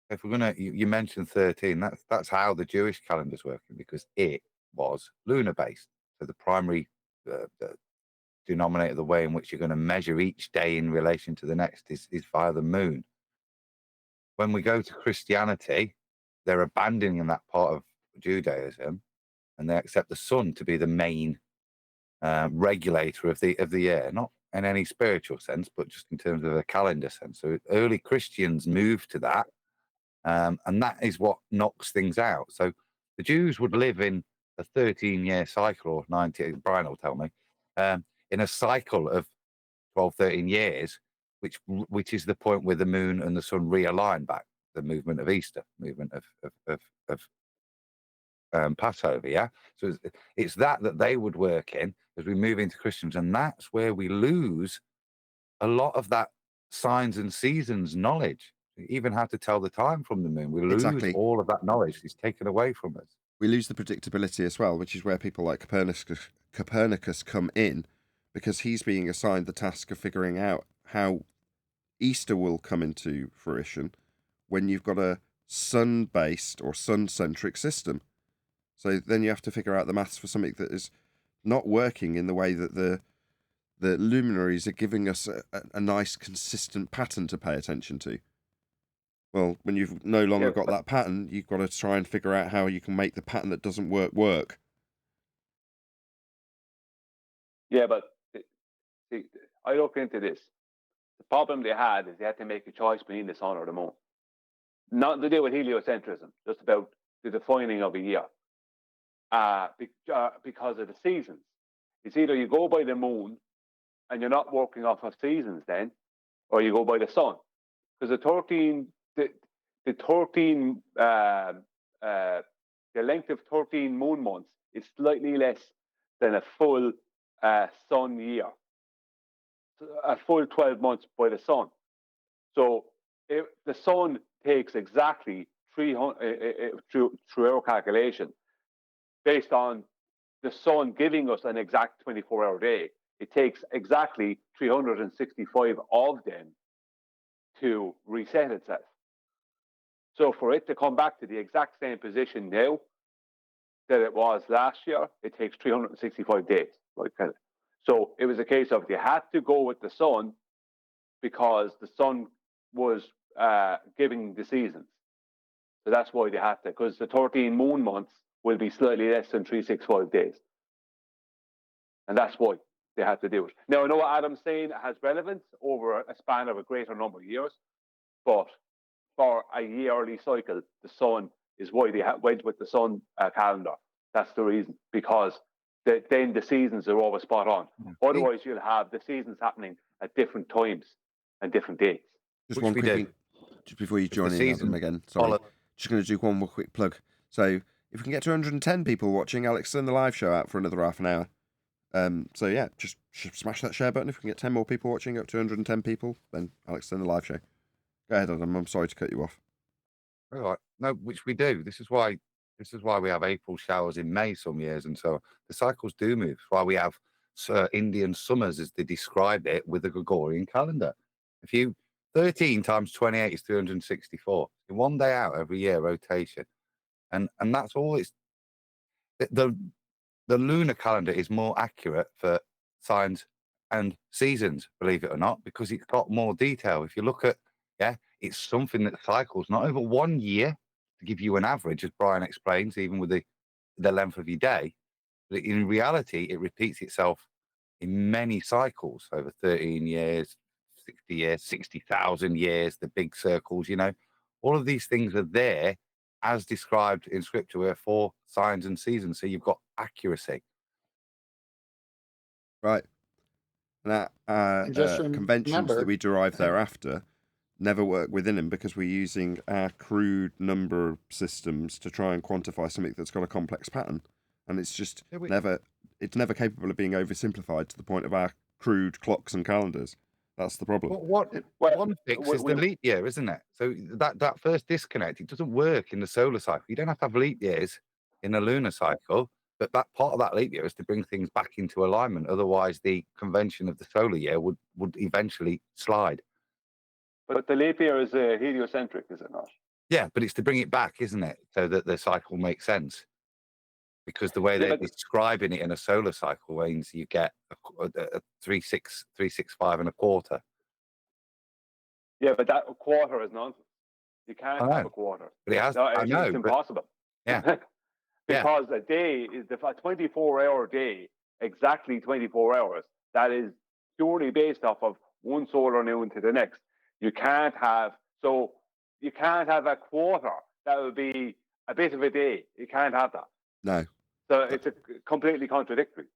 If we're gonna, you mentioned 13. That's how the Jewish calendar's working, because it was lunar based. So the primary the denominator, the way in which you're going to measure each day in relation to the next is via the moon. When we go to Christianity, they're abandoning that part of Judaism, and they accept the sun to be the main regulator of the year, not in any spiritual sense, but just in terms of a calendar sense. So early Christians moved to that, and that is what knocks things out. So the Jews would live in a 13-year cycle, or 19. Brian will tell me. in a cycle of 12, 13 years, which is the point where the moon and the sun realign back, the movement of Easter, movement of Passover, yeah? So it's that they would work in as we move into Christians, and that's where we lose a lot of that signs and seasons knowledge. We even have to tell the time from the moon. We lose all of that knowledge. It's taken away from us. We lose the predictability as well, which is where people like Copernicus come in, because he's being assigned the task of figuring out how Easter will come into fruition when you've got a sun-based or sun-centric system. So then you have to figure out the maths for something that is not working in the way that the luminaries are giving us a nice, consistent pattern to pay attention to. Well, when you've no longer got that pattern, you've got to try and figure out how you can make the pattern that doesn't work. Yeah, but see, I look into this. The problem they had is they had to make a choice between the sun or the moon. Not to do with heliocentrism, just about the defining of a year. Because of the seasons. It's either you go by the moon and you're not working off of seasons then, or you go by the sun. Because the length of 13 moon months is slightly less than a full sun year. A full 12 months by the sun. So if the sun takes exactly 300 through our calculation, based on the sun giving us an exact 24-hour day, it takes exactly 365 of them to reset itself. So for it to come back to the exact same position now that it was last year, it takes 365 days. So it was a case of you had to go with the sun because the sun was giving the seasons. So that's why they had to, because the 13 moon months will be slightly less than 365 days. And that's why they had to do it. Now, I know what Adam's saying has relevance over a span of a greater number of years, but for a yearly cycle, the sun is why they went with the sun calendar. That's the reason, because then the seasons are always spot on. Otherwise, you'll have the seasons happening at different times and different dates. Just one quick thing, just before you join in, Adam, again. Sorry. Just going to do one more quick plug. So if we can get to 110 people watching, Alex, send the live show out for another half an hour. So yeah, just smash that share button. If we can get 10 more people watching, up to 110 people, then Alex, send the live show. Go ahead, Adam. I'm sorry to cut you off. All right. No, which we do. This is why we have April showers in May some years, and so the cycles do move. That's why we have Indian summers, as they described it, with the Gregorian calendar. 13 times 28 is 364. One day out every year rotation, and that's all. It's the lunar calendar is more accurate for signs and seasons, believe it or not, because it's got more detail. If you look at, it's something that cycles not over 1 year to give you an average, as Brian explains, even with the length of your day. But in reality, it repeats itself in many cycles over 13 years, 60 years, 60,000 years, the big circles, all of these things are there as described in scripture, where for signs and seasons. So you've got accuracy. Right. Now, conventions that we derive thereafter never work within them, because we're using our crude number systems to try and quantify something that's got a complex pattern. And it's just never capable of being oversimplified to the point of our crude clocks and calendars. That's the problem. One fix is the leap year, isn't it? So that first disconnect, it doesn't work in the solar cycle. You don't have to have leap years in a lunar cycle, but that part of that leap year is to bring things back into alignment. Otherwise, the convention of the solar year would eventually slide. But the leap year is heliocentric, is it not? Yeah, but it's to bring it back, isn't it? So that the cycle makes sense. Because the way they're describing it in a solar cycle means you get a 365 and a quarter. Yeah, but that quarter is nonsense. You can't have a quarter. But it has. No, I know. It's impossible. Yeah. Because a day is the 24-hour day, exactly 24 hours. That is purely based off of one solar noon to the next. You can't have a quarter. That would be a bit of a day. You can't have that. No. So it's completely contradictory.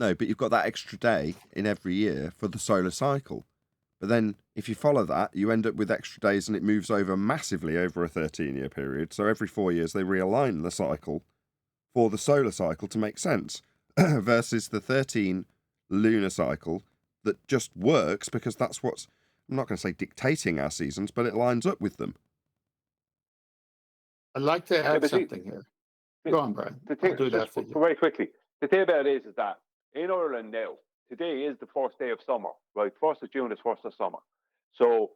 No, but you've got that extra day in every year for the solar cycle. But then if you follow that, you end up with extra days and it moves over massively over a 13-year period. So every 4 years they realign the cycle for the solar cycle to make sense versus the 13 lunar cycle that just works because that's what's, I'm not going to say dictating our seasons, but it lines up with them. I'd like to add something here. Go on, Brian. I'll do that for you. Very quickly. The thing about it is that in Ireland now, today is the first day of summer, right? 1st of June is 1st of summer. So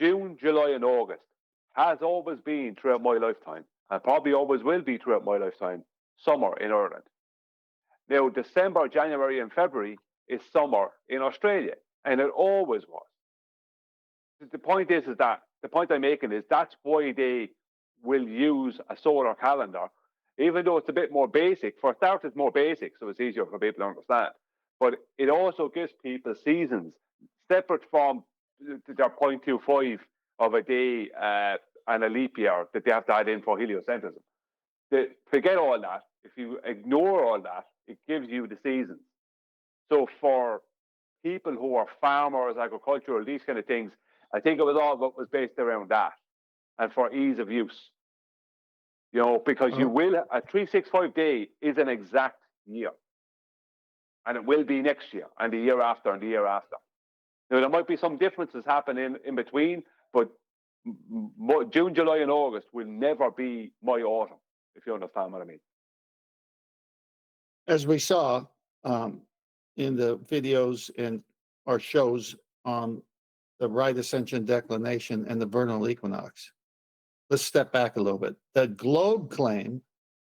June, July, and August has always been throughout my lifetime, and probably always will be throughout my lifetime, summer in Ireland. Now, December, January, and February is summer in Australia, and it always was. The point is that the point I'm making is that's why they will use a solar calendar, even though it's a bit more basic. For a start, it's more basic, so it's easier for people to understand. But it also gives people seasons separate from their 0.25 of a day and a leap year that they have to add in for heliocentrism. Forget all that. If you ignore all that, it gives you the seasons. So for people who are farmers, agricultural, these kind of things, I think it was all what was based around that, and for ease of use. You know, because you will, a 365 day is an exact year. And it will be next year, and the year after, and the year after. Now, there might be some differences happening in between, but June, July, and August will never be my autumn, if you understand what I mean. As we saw in the videos and our shows on the right ascension declination and the vernal equinox, let's step back a little bit. The globe claim,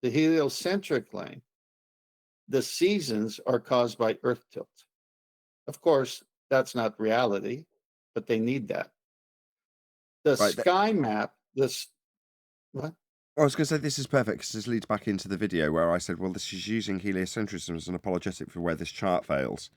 the heliocentric claim, the seasons are caused by Earth tilt. Of course, that's not reality, but they need that. The sky map, what? I was going to say this is perfect because this leads back into the video where I said, well, this is using heliocentrism as an apologetic for where this chart fails.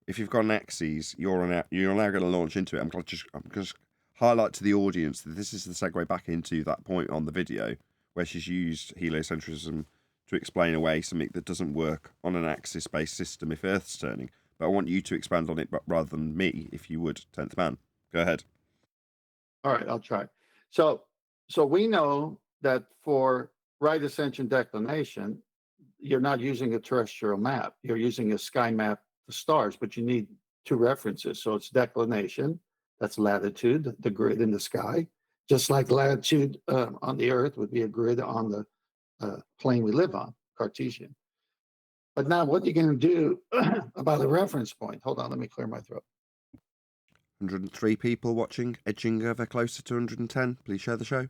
If you've got an axis, you're now going to launch into it. I'm going to highlight to the audience that this is the segue back into that point on the video where she's used heliocentrism to explain away something that doesn't work on an axis-based system if Earth's turning. But I want you to expand on it rather than me, if you would, 10th man. Go ahead. All right, I'll try. So we know that for right ascension declination, you're not using a terrestrial map. You're using a sky map, the stars, but you need two references. So it's declination, that's latitude, the grid in the sky, just like latitude on the Earth would be a grid on the plane we live on, Cartesian. But now what are you going to do about a reference point? Hold on, let me clear my throat. 103 people watching, edging ever closer to 110. Please share the show.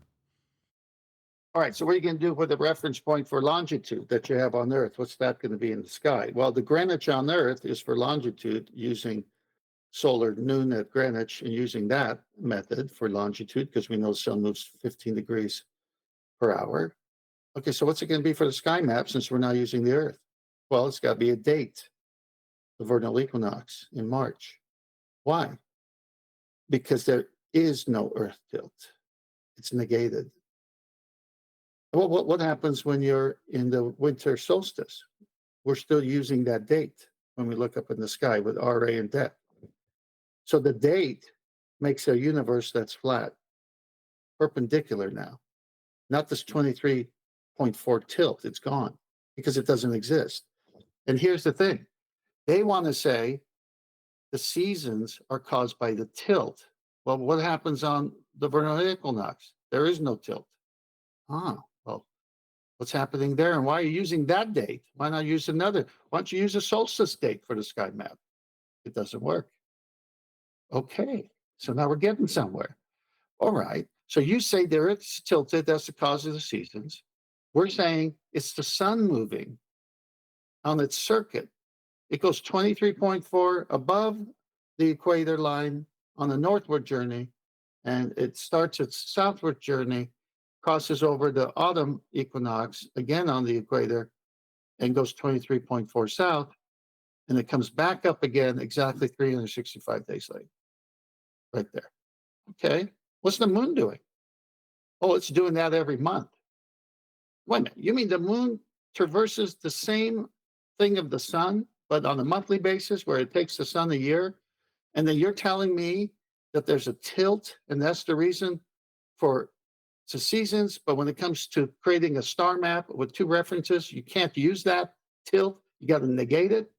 All right, so what are you going to do with the reference point for longitude that you have on Earth? What's that going to be in the sky? Well, the Greenwich on Earth is for longitude using solar noon at Greenwich and using that method for longitude because we know the sun moves 15 degrees per hour. Okay, so what's it going to be for the sky map since we're not using the Earth? Well, it's got to be a date, the vernal equinox in March. Why? Because there is no Earth tilt. It's negated. What happens when you're in the winter solstice? We're still using that date when we look up in the sky with RA and depth. So the date makes a universe that's flat, perpendicular now. Not this 23.4 tilt, it's gone because it doesn't exist. And here's the thing. They want to say the seasons are caused by the tilt. Well, what happens on the vernal equinox? There is no tilt. Well, what's happening there? And why are you using that date? Why not use another? Why don't you use a solstice date for the sky map? It doesn't work. Okay, so now we're getting somewhere. All right, so you say there it's tilted, that's the cause of the seasons. We're saying it's the sun moving on its circuit. It goes 23.4 above the equator line on the northward journey, and it starts its southward journey, crosses over the autumn equinox, again on the equator, and goes 23.4 south, and it comes back up again exactly 365 days later. Right there. Okay, what's the moon doing? Oh, it's doing that every month. Wait a minute, you mean the moon traverses the same thing of the sun but on a monthly basis where it takes the sun a year, and then you're telling me that there's a tilt, and that's the reason for the seasons, but when it comes to creating a star map with two references, you can't use that tilt. You got to negate it.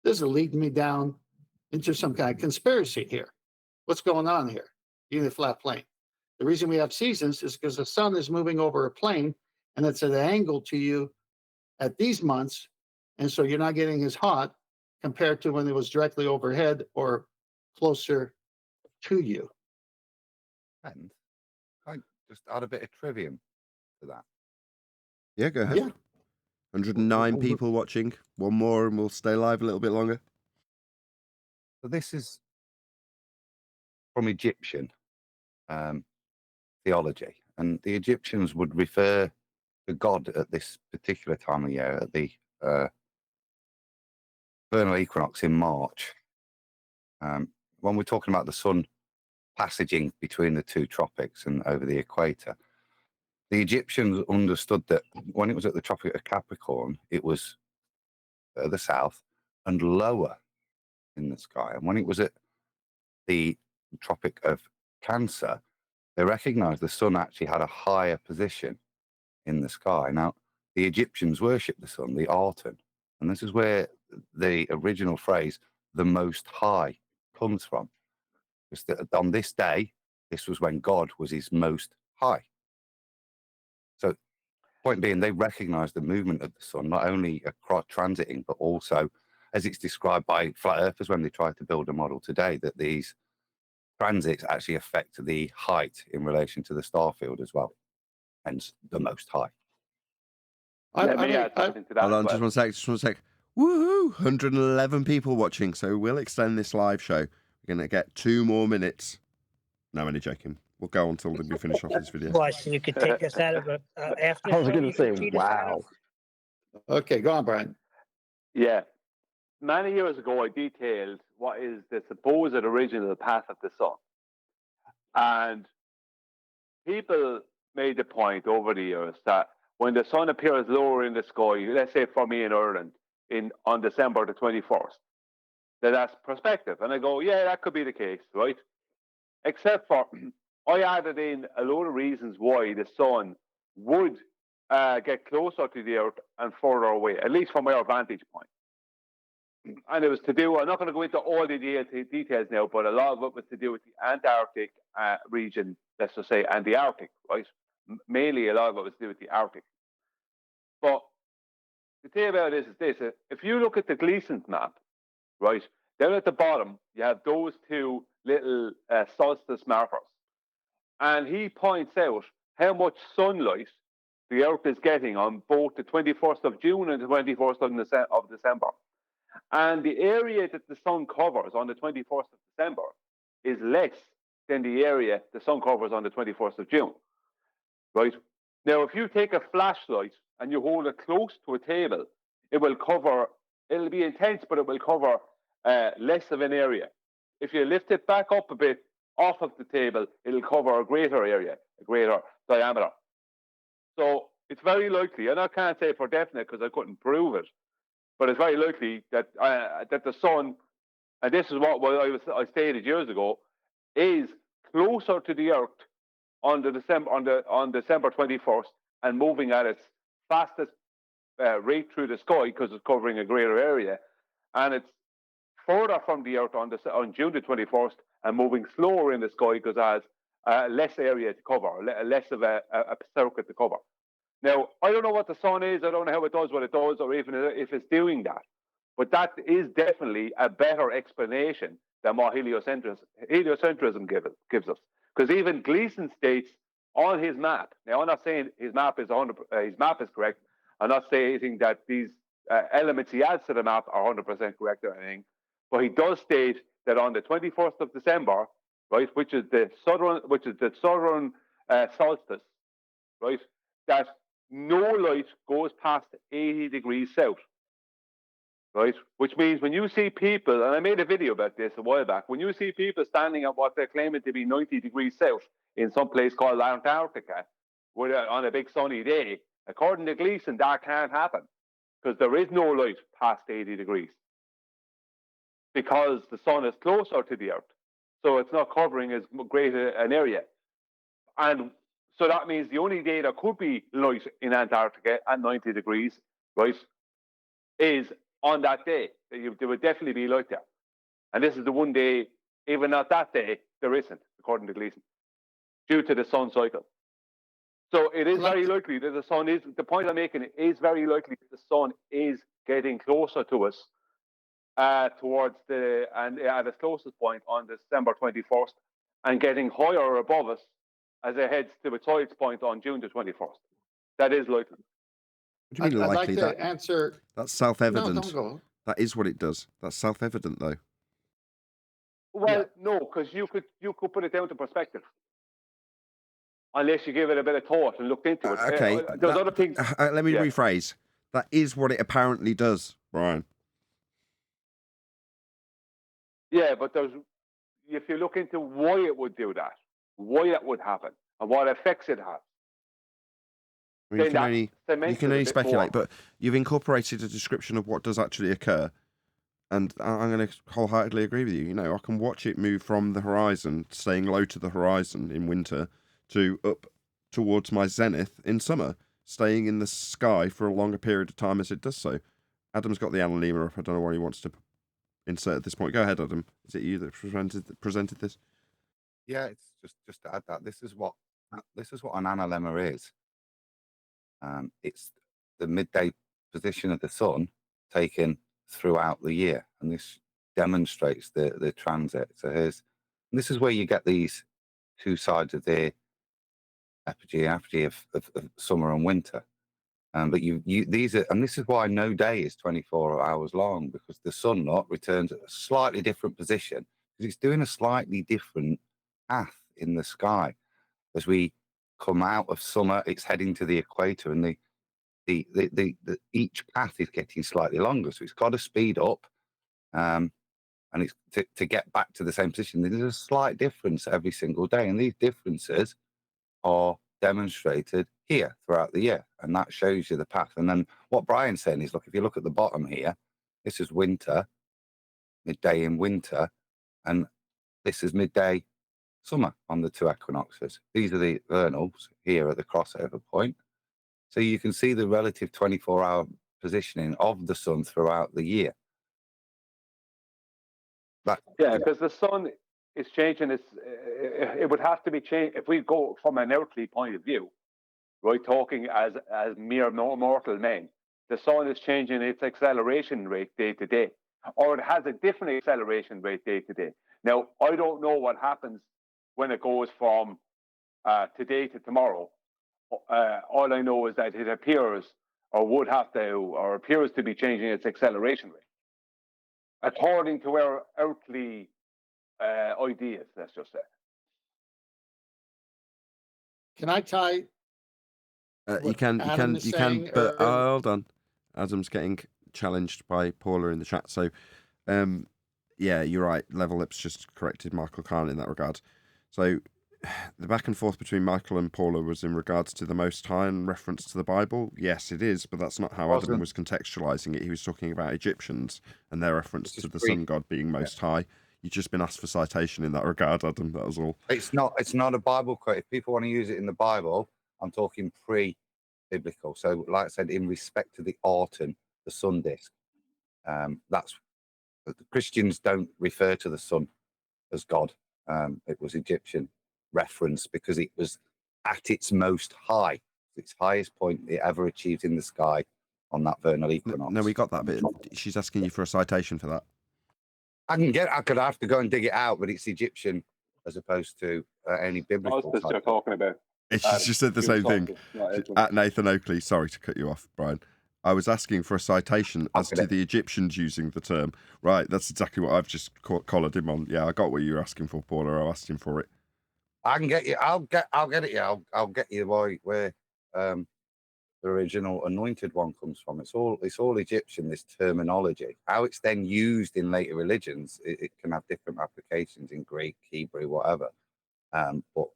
This is leading me down into some kind of conspiracy here. What's going on here? Using a flat plane. The reason we have seasons is because the sun is moving over a plane, and it's at an angle to you at these months, and so you're not getting as hot compared to when it was directly overhead or closer to you. And I just add a bit of trivium to that. Yeah, go ahead. Yeah. 109 people watching. One more and we'll stay live a little bit longer. So this is from Egyptian theology, and the Egyptians would refer to God at this particular time of year, at the vernal equinox in March. When we're talking about the sun passaging between the two tropics and over the equator, the Egyptians understood that when it was at the Tropic of Capricorn, it was at the south and lower in the sky. And when it was at the Tropic of Cancer, they recognized the sun actually had a higher position in the sky. Now, the Egyptians worshipped the sun, the Aten, and this is where the original phrase, the Most High, comes from. Because on this day, this was when God was his most high. So, point being, they recognized the movement of the sun, not only across transiting, but also, as it's described by flat earthers when they try to build a model today, that these transits actually affect the height in relation to the star field as well, hence the Most High. Let me add something to that. Hold on, as well. just one sec. Woohoo! 111 people watching, so we'll extend this live show. We're going to get 2 more minutes. No, I'm only joking. We'll go until we finish off this video. Why, so you could take us out of after I was show, going you to say, could cheat us out wow. of? Okay, go on, Brian. Yeah. Many years ago, I detailed what is the supposed original path of the sun. And people made the point over the years that when the sun appears lower in the sky, let's say for me in Ireland, on December the 21st, that's perspective. And I go, yeah, that could be the case, right? Except for I added in a load of reasons why the sun would get closer to the earth and further away, at least from our vantage point. And it was to do, I'm not going to go into all the details now, but a lot of it was to do with the Antarctic region, let's just say, and the Arctic, right? Mainly a lot of it was to do with the Arctic. But the thing about it is this, if you look at the Gleason's map, right, down at the bottom, you have those two little solstice markers. And he points out how much sunlight the Earth is getting on both the 21st of June and the 21st of December. And the area that the sun covers on the 21st of December is less than the area the sun covers on the 21st of June, right? Now, if you take a flashlight and you hold it close to a table, it'll be intense, but it will cover less of an area. If you lift it back up a bit off of the table, it'll cover a greater area, a greater diameter. So it's very likely, and I can't say for definite because I couldn't prove it, but it's very likely that that the sun, and this is what I stated years ago, is closer to the Earth on December 21st and moving at its fastest rate through the sky because it's covering a greater area, and it's further from the Earth on June the 21st and moving slower in the sky because it has less area to cover, less of a circuit to cover. Now, I don't know what the sun is. I don't know how it does what it does, or even if it's doing that. But that is definitely a better explanation than what heliocentrism gives us. Because even Gleason states on his map. Now, I'm not saying his map is correct. I'm not saying that these elements he adds to the map are 100% correct or anything. But he does state that on the 21st of December, right, which is the southern solstice, right, that no light goes past 80 degrees south, right? Which means when you see people, and I made a video about this a while back, when you see people standing at what they're claiming to be 90 degrees south in some place called Antarctica on a big sunny day, according to Gleason, that can't happen because there is no light past 80 degrees because the sun is closer to the Earth. So it's not covering as great an area. And so that means the only day there could be light in Antarctica at 90 degrees, right, is on that day. There would definitely be light there. And this is the one day, even not that day, there isn't, according to Gleason, due to the sun cycle. So it is very likely that the sun is, the point I'm making, it is very likely that the sun is getting closer to us towards and at its closest point on December 21st and getting higher above us as it heads to its highest point on June the 21st. That is likely. What do you mean I'd likely? like to answer. That's self-evident. No, don't go. That is what it does. That's self-evident, though. Well, no, because you could put it down to perspective. Unless you give it a bit of thought and looked into it. Okay. There's other things. Let me rephrase. That is what it apparently does, Brian. Yeah, but if you look into why it would do that, why it would happen, and what effects it has. I mean, you can only speculate, but you've incorporated a description of what does actually occur. And I'm going to wholeheartedly agree with you. You know, I can watch it move from the horizon, staying low to the horizon in winter, to up towards my zenith in summer, staying in the sky for a longer period of time as it does so. Adam's got the analemma up. I don't know what he wants to insert at this point. Go ahead, Adam. Is it you that presented this? Yeah, it's just to add that this is what an analemma is. It's the midday position of the sun taken throughout the year, and this demonstrates the transit. So this is where you get these two sides of the apogee of summer and winter. But these are, and this is why no day is 24 hours long, because the sun returns at a slightly different position because it's doing a slightly different path in the sky. As we come out of summer, it's heading to the equator, and each path is getting slightly longer, so it's got to speed up, and it's to get back to the same position. There's a slight difference every single day, and these differences are demonstrated here throughout the year, and that shows you the path. And then what Brian's saying is, look, if you look at the bottom here, this is winter, midday in winter, and this is midday summer on the two equinoxes. These are the vernals here at the crossover point. So you can see the relative 24-hour positioning of the sun throughout the year. Because the sun is changing. It would have to be changed if we go from an earthly point of view, right? Talking as mere mortal men, the sun is changing its acceleration rate day to day, or it has a different acceleration rate day to day. Now, I don't know what happens when it goes from today to tomorrow. All I know is that it appears, or appears to be changing its acceleration rate according to our earthly ideas, let's just say. Can I tie? You can, but hold on. Adam's getting challenged by Paula in the chat. So, yeah, you're right. Level Lips just corrected Michael Kahn in that regard. So, the back and forth between Michael and Paula was in regards to the Most High and reference to the Bible. Yes, it is, but that's not how Adam was contextualizing it. He was talking about Egyptians and their reference to the sun god being Most High. You've just been asked for citation in that regard, Adam. That was all. It's not a Bible quote. If people want to use it in the Bible, I'm talking pre-biblical. So, like I said, in respect to the Arton, the sun disk, that's the Christians don't refer to the sun as God. It was Egyptian reference because it was at its most high, its highest point it ever achieved in the sky on that vernal equinox. No, we got that bit. She's asking you for a citation for that. I could have to go and dig it out, but it's Egyptian as opposed to any biblical. That's what you're talking about. She just said the same thing. At Nathan Oakley, sorry to cut you off, Brian. I was asking for a citation as to the Egyptians using the term. Right, that's exactly what I've just collared him on. Yeah, I got what you were asking for, Paula. I asked him for it. I can get you. I'll get it. Yeah, I'll get you where the original anointed one comes from. It's all Egyptian. This terminology, how it's then used in later religions, it can have different applications in Greek, Hebrew, whatever. But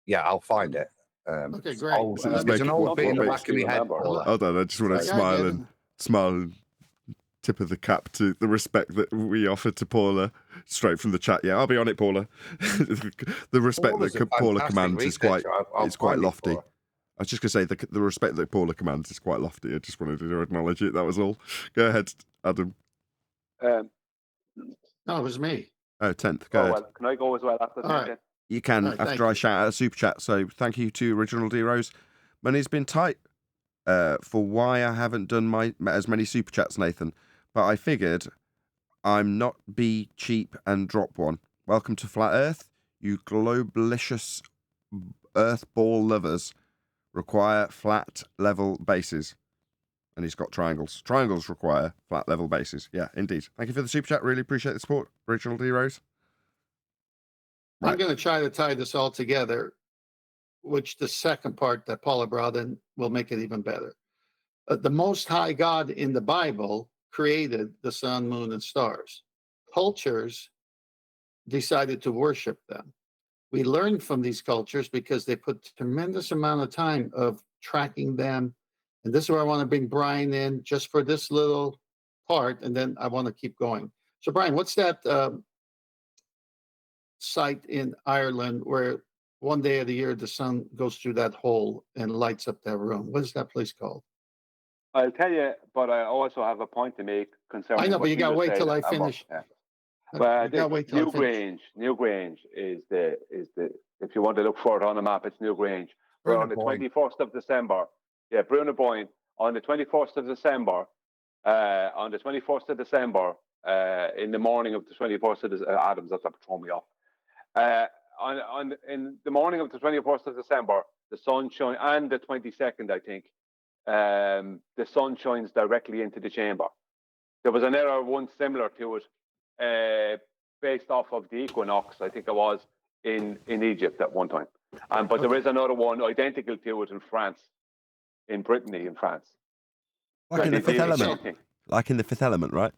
yeah, I'll find it. Okay, great. There's an old bit in the back of my head. Hold on, I just want to smile and smile, tip of the cap to the respect that we offer to Paula straight from the chat. Yeah, I'll be on it, Paula. The respect Paula's that a Paula fantastic commands is quite researcher. I'll it's quite find it lofty. for her. I was just going to say the respect that Paula commands is quite lofty. I just wanted to acknowledge it. That was all. Go ahead, Adam. No, it was me. Oh, 10th. Go ahead. Well, can I go as well after All that? right. You can All right, after thank I you. shout out a super chat. So thank you to Original D Rose. Money's been tight for why I haven't done as many super chats, Nathan. But I figured I'm not be cheap and drop one. Welcome to Flat Earth, you globalicious Earth ball lovers. Require flat level bases. And he's got triangles. Triangles require flat level bases. Yeah, indeed. Thank you for the super chat. Really appreciate the support, Original D Rose. I'm going to try to tie this all together, which the second part that Paula brought in will make it even better. The Most High God in the Bible created the sun, moon, and stars. Cultures decided to worship them. We learned from these cultures because they put tremendous amount of time of tracking them. And this is where I want to bring Brian in just for this little part, and then I want to keep going. So, Brian, what's that site in Ireland where one day of the year the sun goes through that hole and lights up that room? What is that place called? I'll tell you, but I also have a point to make concerning. I know, but what you got to just wait said till I about- finish. yeah. You But gotta wait till I finish. Newgrange is the if you want to look for it on the map, it's Newgrange. We're on the 21st of December. Yeah, Bruno Boyne on the 21st of December. On the 21st of December, in the morning of the 21st of Adams, that's throwing me off. In the morning of the 21st of December, the sun shines, and the 22nd, I think, the sun shines directly into the chamber. There was another one similar to it, based off of the equinox, I think it was, in Egypt at one time. But there is another one identical to it in France, in Brittany, in France. Like in the Fifth Element. Like in the Fifth Element, right?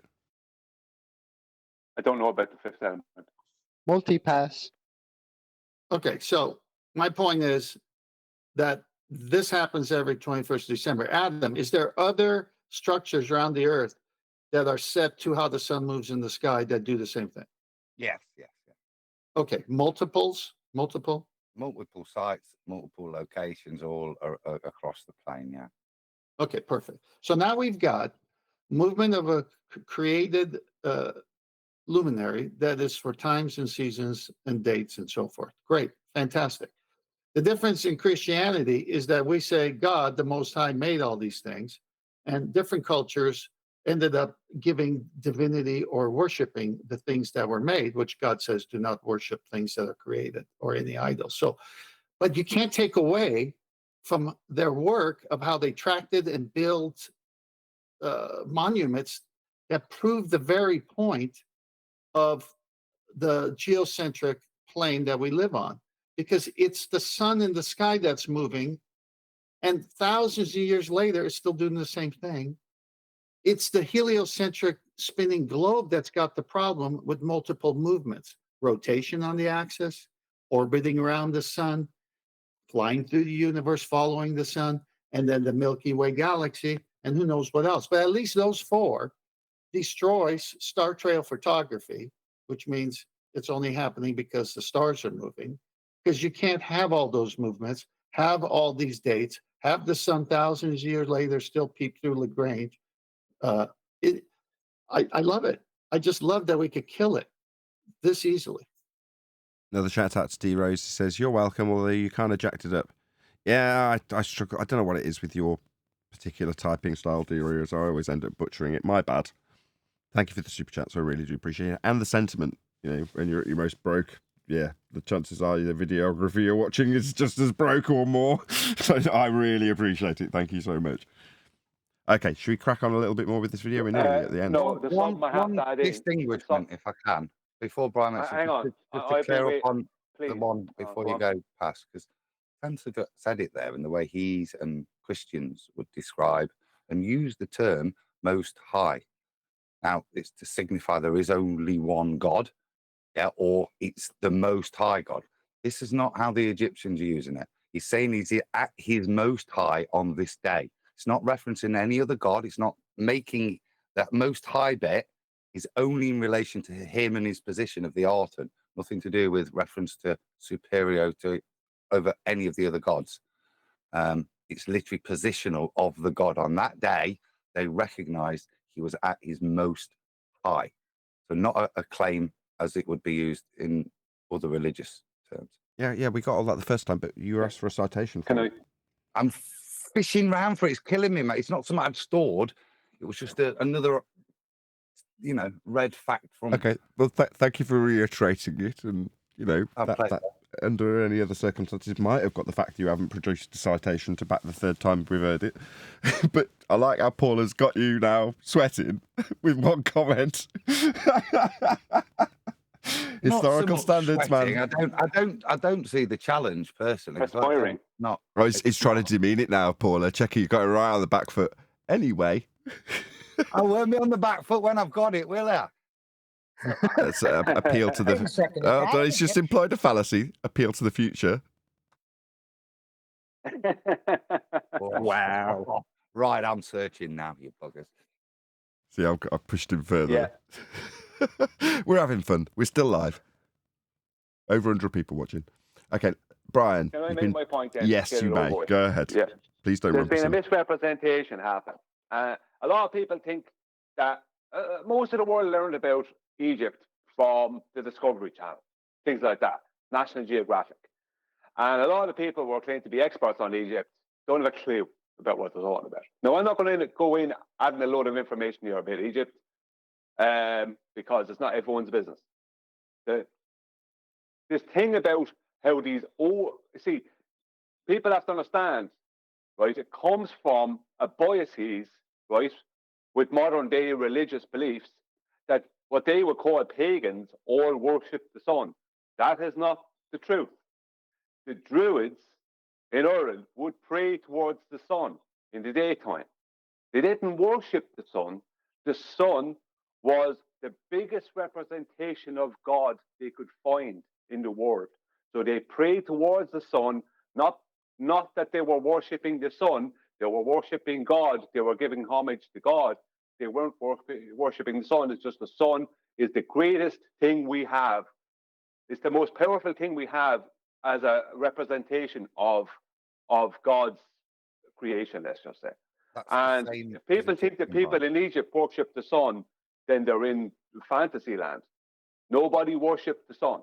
I don't know about the Fifth Element. Multi-pass. Okay, so my point is that this happens every 21st of December. Adam, is there other structures around the Earth that are set to how the sun moves in the sky that do the same thing? Yes. Okay, multiple sites, multiple locations, all across the plane. Yeah. Okay, perfect. So now we've got movement of a created luminary that is for times and seasons and dates and so forth. Great, fantastic. The difference in Christianity is that we say God, the Most High, made all these things, and different cultures ended up giving divinity or worshiping the things that were made, which God says do not worship things that are created or any idols. So, but you can't take away from their work of how they tracked it and built monuments that prove the very point of the geocentric plane that we live on, because it's the sun in the sky that's moving, and thousands of years later it's still doing the same thing. It's the heliocentric spinning globe that's got the problem with multiple movements: rotation on the axis, orbiting around the sun, flying through the universe, following the sun, and then the Milky Way galaxy, and who knows what else. But at least those four destroys star trail photography, which means it's only happening because the stars are moving, because you can't have all those movements, have all these dates, have the sun thousands of years later still peep through Lagrange. I love it. I just love that we could kill it this easily. Another shout out to D Rose. He says, "You're welcome, although you kind of jacked it up." Yeah, I struggle. I don't know what it is with your particular typing style, D Rose. I always end up butchering it. My bad. Thank you for the super chats. I really do appreciate it. And the sentiment. You know, when you're at your most broke, yeah, the chances are the videography you're watching is just as broke or more. So I really appreciate it. Thank you so much. Okay, should we crack on a little bit more with this video? We're nearly at the end. No, there's something I have to add in. Distinguishment, if I can, before Brian mentions, Hang on. just to clear up on please. the one before you go past, because Spencer said it there in the way he's and Christians would describe and use the term Most High. Now, it's to signify there is only one God, yeah, or it's the Most High God. This is not how the Egyptians are using it. He's saying he's at his most high on this day. It's not referencing any other God. It's not making that most high bit is only in relation to him and his position of the Arton, nothing to do with reference to superiority over any of the other gods. It's literally positional of the god. On that day, they recognized he was at his most high. So not a claim as it would be used in other religious terms. Yeah, we got all that the first time, but you asked for a citation. I'm fishing around for it. It's killing me, mate. It's not something I'd stored. It was just another, red fact from. Okay, well, thank you for reiterating it, and that under any other circumstances might have got the fact that you haven't produced a citation to back the third time we've heard it. But I like how Paul has got you now sweating with one comment. Historical standards, sweating. man. I don't see the challenge personally. Aspiring. Not. Right, he's trying to demean it now, Paula. Check it, you got it right on the back foot. Anyway. I won't be on the back foot when I've got it, will I? That's appeal to the. He's just employed a fallacy. Appeal to the future. Wow. Right, I'm searching now, you buggers. See, I've pushed him further. Yeah. We're having fun. We're still live. Over 100 people watching. Okay, Brian. Can I make my point then? Yes, you may. Go ahead. Yeah. Please don't. There's been a misrepresentation happen. A lot of people think that most of the world learned about Egypt from the Discovery Channel, things like that, National Geographic. And a lot of the people who are claimed to be experts on Egypt don't have a clue about what they're talking about. Now, I'm not going to go in adding a load of information here about Egypt because it's not everyone's business. This thing about how people have to understand, right? It comes from a biases, right, with modern day religious beliefs that what they would call pagans all worship the sun. That is not the truth. The Druids in Ireland would pray towards the sun in the daytime. They didn't worship the sun. The sun was the biggest representation of God they could find in the world. So they prayed towards the sun, not that they were worshipping the sun. They were worshipping God. They were giving homage to God. They weren't worshipping the sun. It's just the sun is the greatest thing we have. It's the most powerful thing we have as a representation of God's creation, let's just say. And if people think that people in Egypt worship the sun, then they're in fantasy land. Nobody worshipped the sun.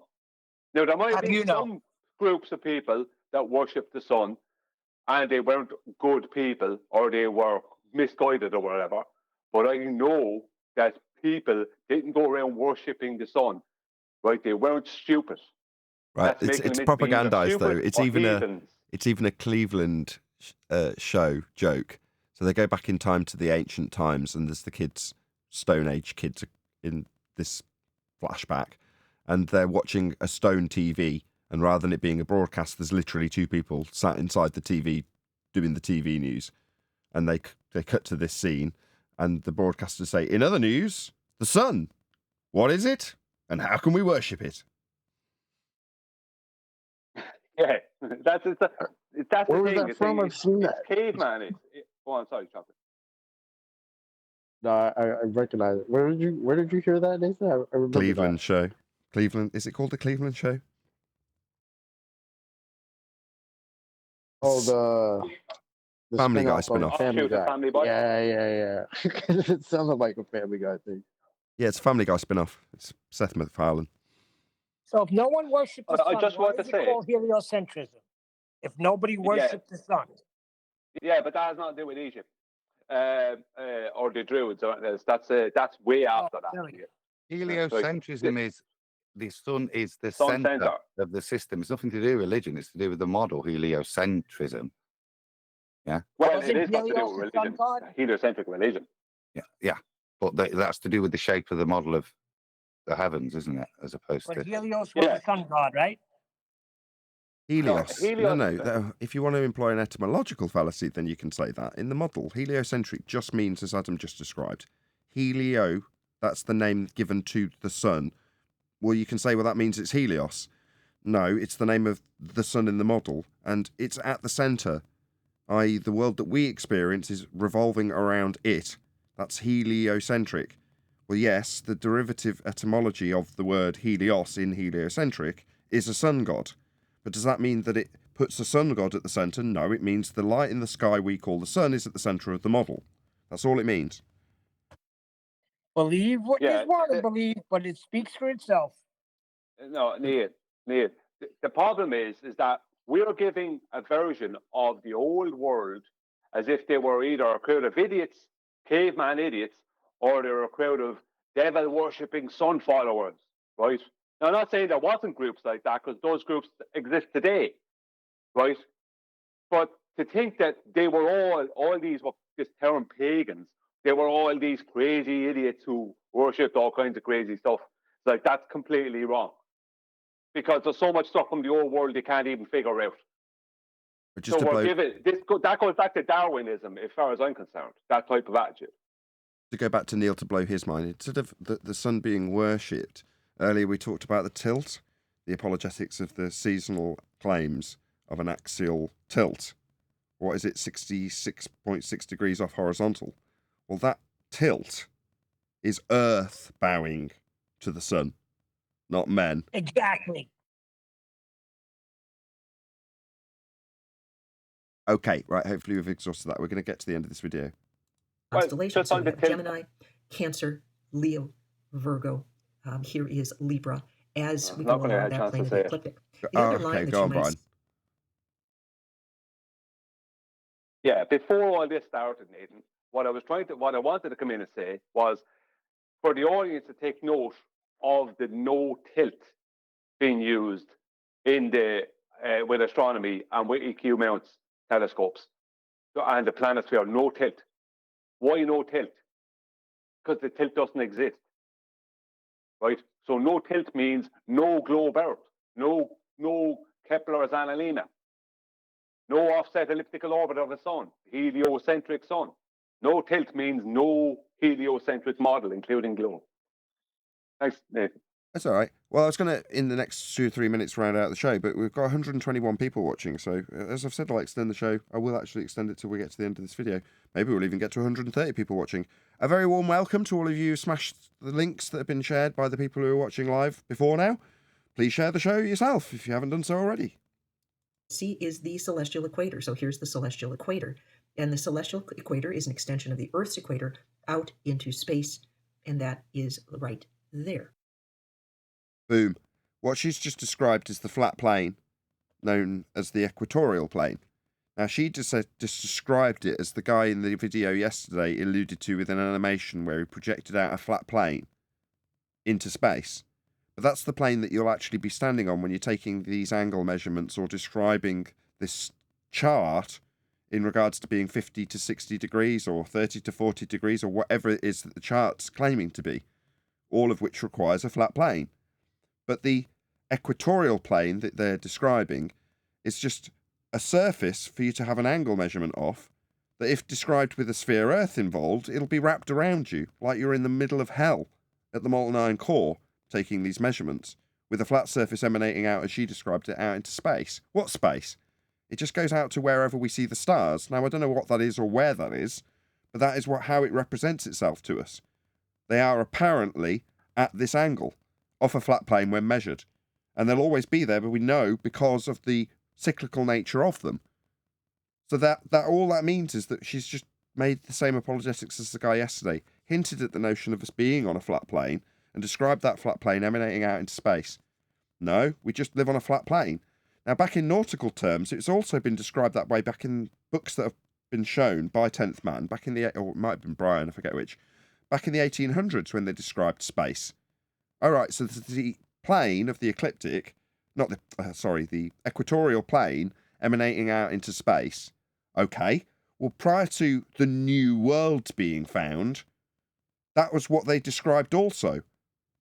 Now, there might be some groups of people that worship the sun, and they weren't good people, or they were misguided or whatever. But I know that people didn't go around worshipping the sun, right? They weren't stupid. Right, it's propagandized though. It's even a Cleveland show joke. So they go back in time to the ancient times, and there's the kids, Stone Age kids, in this flashback, and they're watching a stone TV. And rather than it being a broadcast, there's literally two people sat inside the TV doing the TV news. And they cut to this scene, and the broadcasters say, "In other news, the sun. What is it? And how can we worship it?" Yeah, that's the Where was thing. that from? I've seen that. It's caveman. Oh, I'm sorry, Chopper. No, I recognize it. Where did you hear that, Nathan? I remember Cleveland that. show. Cleveland. Is it called the Cleveland Show? Oh, the Family Guy spin-off of spin-off. Family Guy. Family Guy. Yeah. It sounded like a Family Guy thing. Yeah, it's a Family Guy spin-off. It's Seth MacFarlane. So if no one worshipped the sun, I just why want to is say it called heliocentrism? If nobody worshipped the sun. Yeah, but that has nothing to do with Egypt or the Druids or anything else. That's way after that. Really? Heliocentrism is the sun is the center of the system. It's nothing to do with religion. It's to do with the model heliocentrism. Yeah. Well, it is not to do with religion. Heliocentric religion. Yeah. But that's to do with the shape of the model of the heavens, isn't it? As opposed But to Helios was the sun god, right? Helios. Helios. No. If you want to employ an etymological fallacy, then you can say that. In the model, heliocentric just means, as Adam just described, helio, that's the name given to the sun. Well, you can say, well, that means it's Helios. No, it's the name of the sun in the model, and it's at the centre, i.e. the world that we experience is revolving around it. That's heliocentric. Well, yes, the derivative etymology of the word helios in heliocentric is a sun god. But does that mean that it puts a sun god at the centre? No, it means the light in the sky we call the sun is at the centre of the model. That's all it means. Believe what you want to believe, but it speaks for itself. No, Neil. The problem is that we're giving a version of the old world as if they were either a crowd of idiots, caveman idiots, or they were a crowd of devil-worshipping sun followers, right? Now, I'm not saying there wasn't groups like that, because those groups exist today, right? But to think that they were all these, what this term pagans, they were all these crazy idiots who worshipped all kinds of crazy stuff, like, that's completely wrong. Because there's so much stuff from the old world you can't even figure out. Just so that goes back to Darwinism, as far as I'm concerned, that type of attitude. To go back to Neil to blow his mind, instead of the sun being worshipped, earlier we talked about the tilt, the apologetics of the seasonal claims of an axial tilt. What is it, 66.6 degrees off horizontal? Well, that tilt is Earth bowing to the sun, not men. Exactly. Okay, right, hopefully we've exhausted that. We're going to get to the end of this video. Constellations, so we have Gemini, Cancer, Leo, Virgo. Here is Libra. As we go along that plane of the ecliptic. The other line that you might... Yeah, before all this started, Nathan, what I wanted to come in and say was for the audience to take note of the no tilt being used in the with astronomy and with EQ mounts telescopes and the Planisphere. No tilt. Why no tilt? Because the tilt doesn't exist, right? So no tilt means no globe Earth, no Kepler's Annalena, no offset elliptical orbit of a sun, heliocentric sun. No tilt means no heliocentric model, including globe. Thanks, Nathan. That's all right. Well, I was going to, in the next 2 or 3 minutes, round out the show, but we've got 121 people watching. So, as I've said, I'll extend the show. I will actually extend it till we get to the end of this video. Maybe we'll even get to 130 people watching. A very warm welcome to all of you who smashed the links that have been shared by the people who are watching live before now. Please share the show yourself if you haven't done so already. C is the celestial equator. So here's the celestial equator. And the celestial equator is an extension of the Earth's equator out into space. And that is right there. Boom. What she's just described is the flat plane, known as the equatorial plane. Now, she just described it as the guy in the video yesterday alluded to with an animation where he projected out a flat plane into space. But that's the plane that you'll actually be standing on when you're taking these angle measurements or describing this chart in regards to being 50 to 60 degrees or 30 to 40 degrees or whatever it is that the chart's claiming to be, all of which requires a flat plane. But the equatorial plane that they're describing is just a surface for you to have an angle measurement off that, if described with a sphere Earth involved, it'll be wrapped around you like you're in the middle of hell at the molten iron core taking these measurements with a flat surface emanating out, as she described it, out into space. What space? It just goes out to wherever we see the stars. Now, I don't know what that is or where that is, but that is how it represents itself to us. They are apparently at this angle off a flat plane when measured, and they'll always be there, but we know because of the cyclical nature of them. So that all that means is that she's just made the same apologetics as the guy yesterday, hinted at the notion of us being on a flat plane and described that flat plane emanating out into space. No, we just live on a flat plane. Now, back in nautical terms, it's also been described that way back in books that have been shown by 10th Man, back in the, or it might have been Brian, I forget which, back in the 1800s when they described space. All right, so the plane of the ecliptic, the equatorial plane emanating out into space. Okay, well, prior to the new world being found, that was what they described also.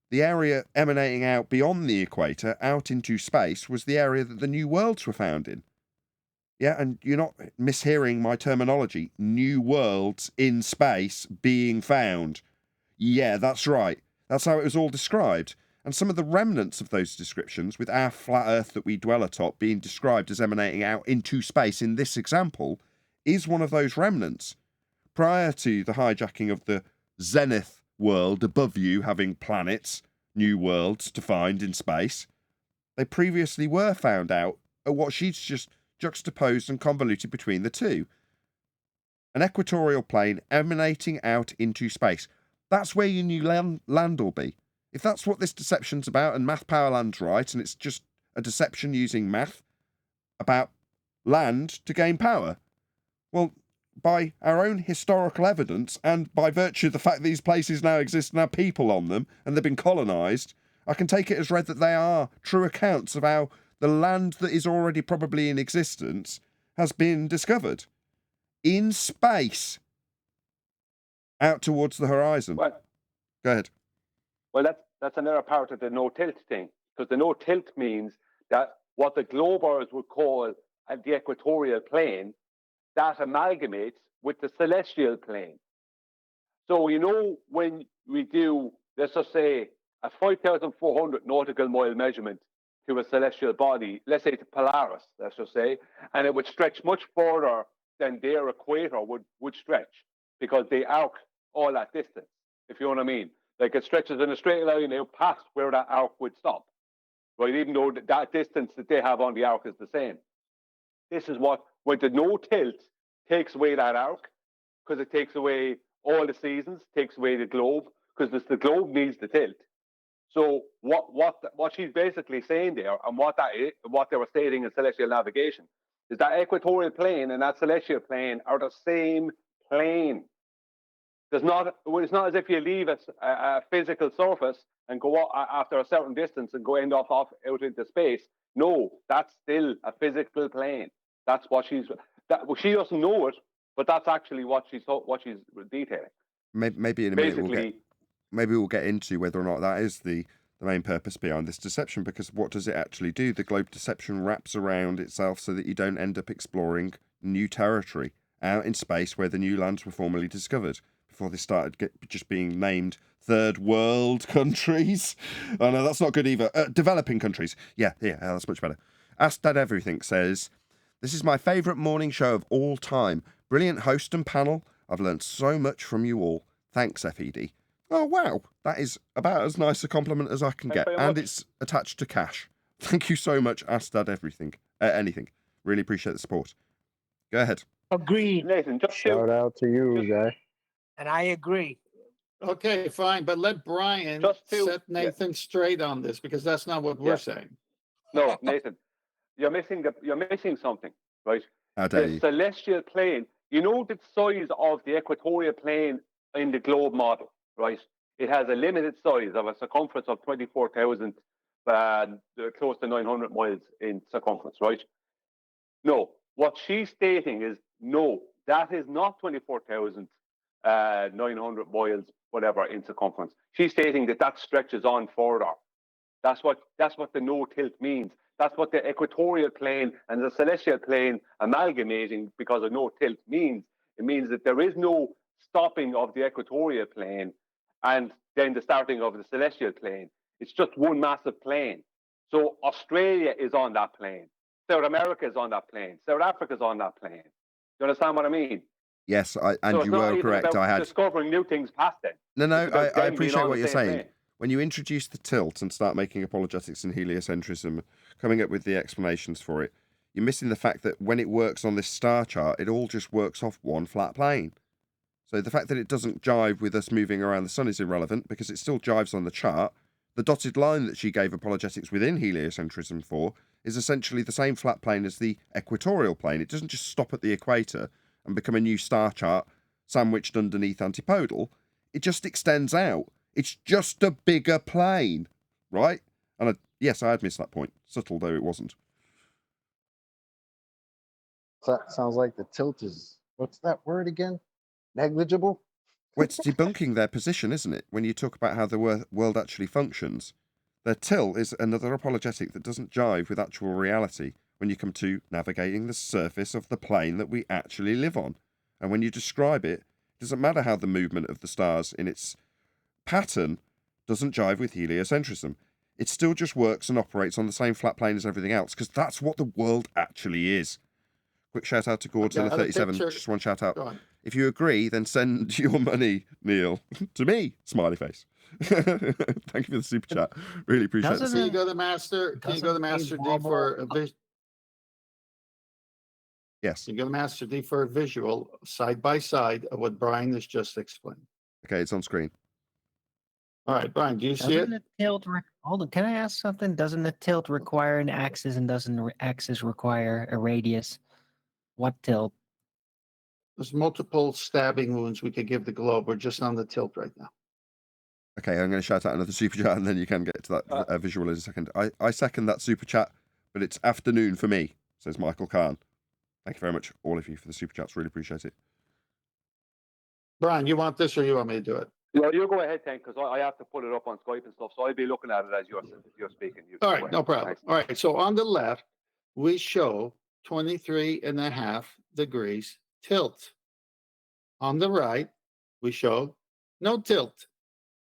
The area emanating out beyond the equator, out into space, was the area that the new worlds were found in. Yeah, and you're not mishearing my terminology. New worlds in space being found. Yeah, that's right. That's how it was all described. And some of the remnants of those descriptions, with our flat Earth that we dwell atop being described as emanating out into space in this example, is one of those remnants. prior to the hijacking of the zenith world above you having planets, new worlds to find in space, they previously were found out at what she's just juxtaposed and convoluted between the two. An equatorial plane emanating out into space. That's where your new land will be. If that's what this deception's about, and Math Powerland's right, and it's just a deception using math about land to gain power, well, by our own historical evidence, and by virtue of the fact these places now exist and have people on them, and they've been colonised, I can take it as read that they are true accounts of how the land that is already probably in existence has been discovered in space out towards the horizon. Well, go ahead. Well, that's another part of the no-tilt thing, because the no-tilt means that what the globers would call the equatorial plane, that amalgamates with the celestial plane. So, you know, when we do, let's just say, a 5,400 nautical mile measurement to a celestial body, let's say to Polaris, let's just say, and it would stretch much further than their equator would stretch, because they arc all that distance, if you know what I mean. Like, it stretches in a straight line out past where that arc would stop, right? Even though that distance that they have on the arc is the same. This is what, when the no-tilt takes away that arc, because it takes away all the seasons, takes away the globe, because the globe needs the tilt. So what she's basically saying there, and what they were stating in celestial navigation, is that equatorial plane and that celestial plane are the same plane. It's not as if you leave a physical surface and go after a certain distance and go end off out into space. No, that's still a physical plane. That's what she doesn't know it, but that's actually what she's detailing. Maybe in a minute we'll get into whether or not that is the main purpose behind this deception, because what does it actually do? The globe deception wraps around itself so that you don't end up exploring new territory out in space where the new lands were formerly discovered before they started just being named third world countries. Oh no, that's not good either. Developing countries. Yeah, that's much better. Ask Dad Everything says, "This is my favourite morning show of all time. Brilliant host and panel. I've learned so much from you all. Thanks, FED." Oh, wow. That is about as nice a compliment as I can get. And it's attached to cash. Thank you so much, Ask Dad Everything. Anything. Really appreciate the support. Go ahead. Agreed. Nathan, just shout out to you, guy. And I agree. Okay, fine, but let Brian set Nathan straight on this, because that's not what we're saying. No, Nathan, you're missing something, right? How dare the you? Celestial plane. You know the size of the equatorial plane in the globe model, right? It has a limited size of a circumference of 24,000, close to 900 miles in circumference, right? No, what she's stating is no, that is not 24,900 miles, whatever, in circumference. She's stating that stretches on further. That's what the no-tilt means. That's what the equatorial plane and the celestial plane amalgamating because of no-tilt means. It means that there is no stopping of the equatorial plane and then the starting of the celestial plane. It's just one massive plane. So Australia is on that plane. South America is on that plane. South Africa is on that plane. You understand what I mean? Yes, you were correct. I had discovering new things past it. No, I appreciate what you're saying. Plane. When you introduce the tilt and start making apologetics and heliocentrism, coming up with the explanations for it, you're missing the fact that when it works on this star chart, it all just works off one flat plane. So the fact that it doesn't jive with us moving around the sun is irrelevant, because it still jives on the chart. The dotted line that she gave apologetics within heliocentrism for is essentially the same flat plane as the equatorial plane. It doesn't just stop at the equator and become a new star chart sandwiched underneath antipodal. It just extends out. It's just a bigger plane, right? And yes, I had missed that point, subtle though it wasn't. That sounds like the tilt is, what's that word again? Negligible? Well, it's debunking their position, isn't it? When you talk about how the world actually functions. Their tilt is another apologetic that doesn't jive with actual reality when you come to navigating the surface of the plane that we actually live on. And when you describe it, it doesn't matter how the movement of the stars in its pattern doesn't jive with heliocentrism. It still just works and operates on the same flat plane as everything else, because that's what the world actually is. Quick shout out to Godzilla37. Just one shout out. If you agree, then send your money, Neil, to me. Smiley face. Thank you for the super chat. Really appreciate it. Can you go to Master? Can you go to Master D for a visual? Yes. You go to Master D for a visual side by side of what Brian has just explained. Okay, it's on screen. All right, Brian, do you see it? Doesn't the tilt hold on, can I ask something? Doesn't the tilt require an axis and doesn't the axis require a radius? What tilt? There's multiple stabbing wounds we could give the globe. We're just on the tilt right now. Okay, I'm going to shout out another super chat and then you can get to that visual in a second. I second that super chat, but it's afternoon for me, says Michael Kahn. Thank you very much, all of you, for the super chats. Really appreciate it. Brian, you want this or you want me to do it? Yeah, you go ahead, Tank, because I have to put it up on Skype and stuff, so I'll be looking at it as you're speaking. All right, no problem. All right, so on the left, we show 23.5 degrees tilt. On the right, we show no tilt.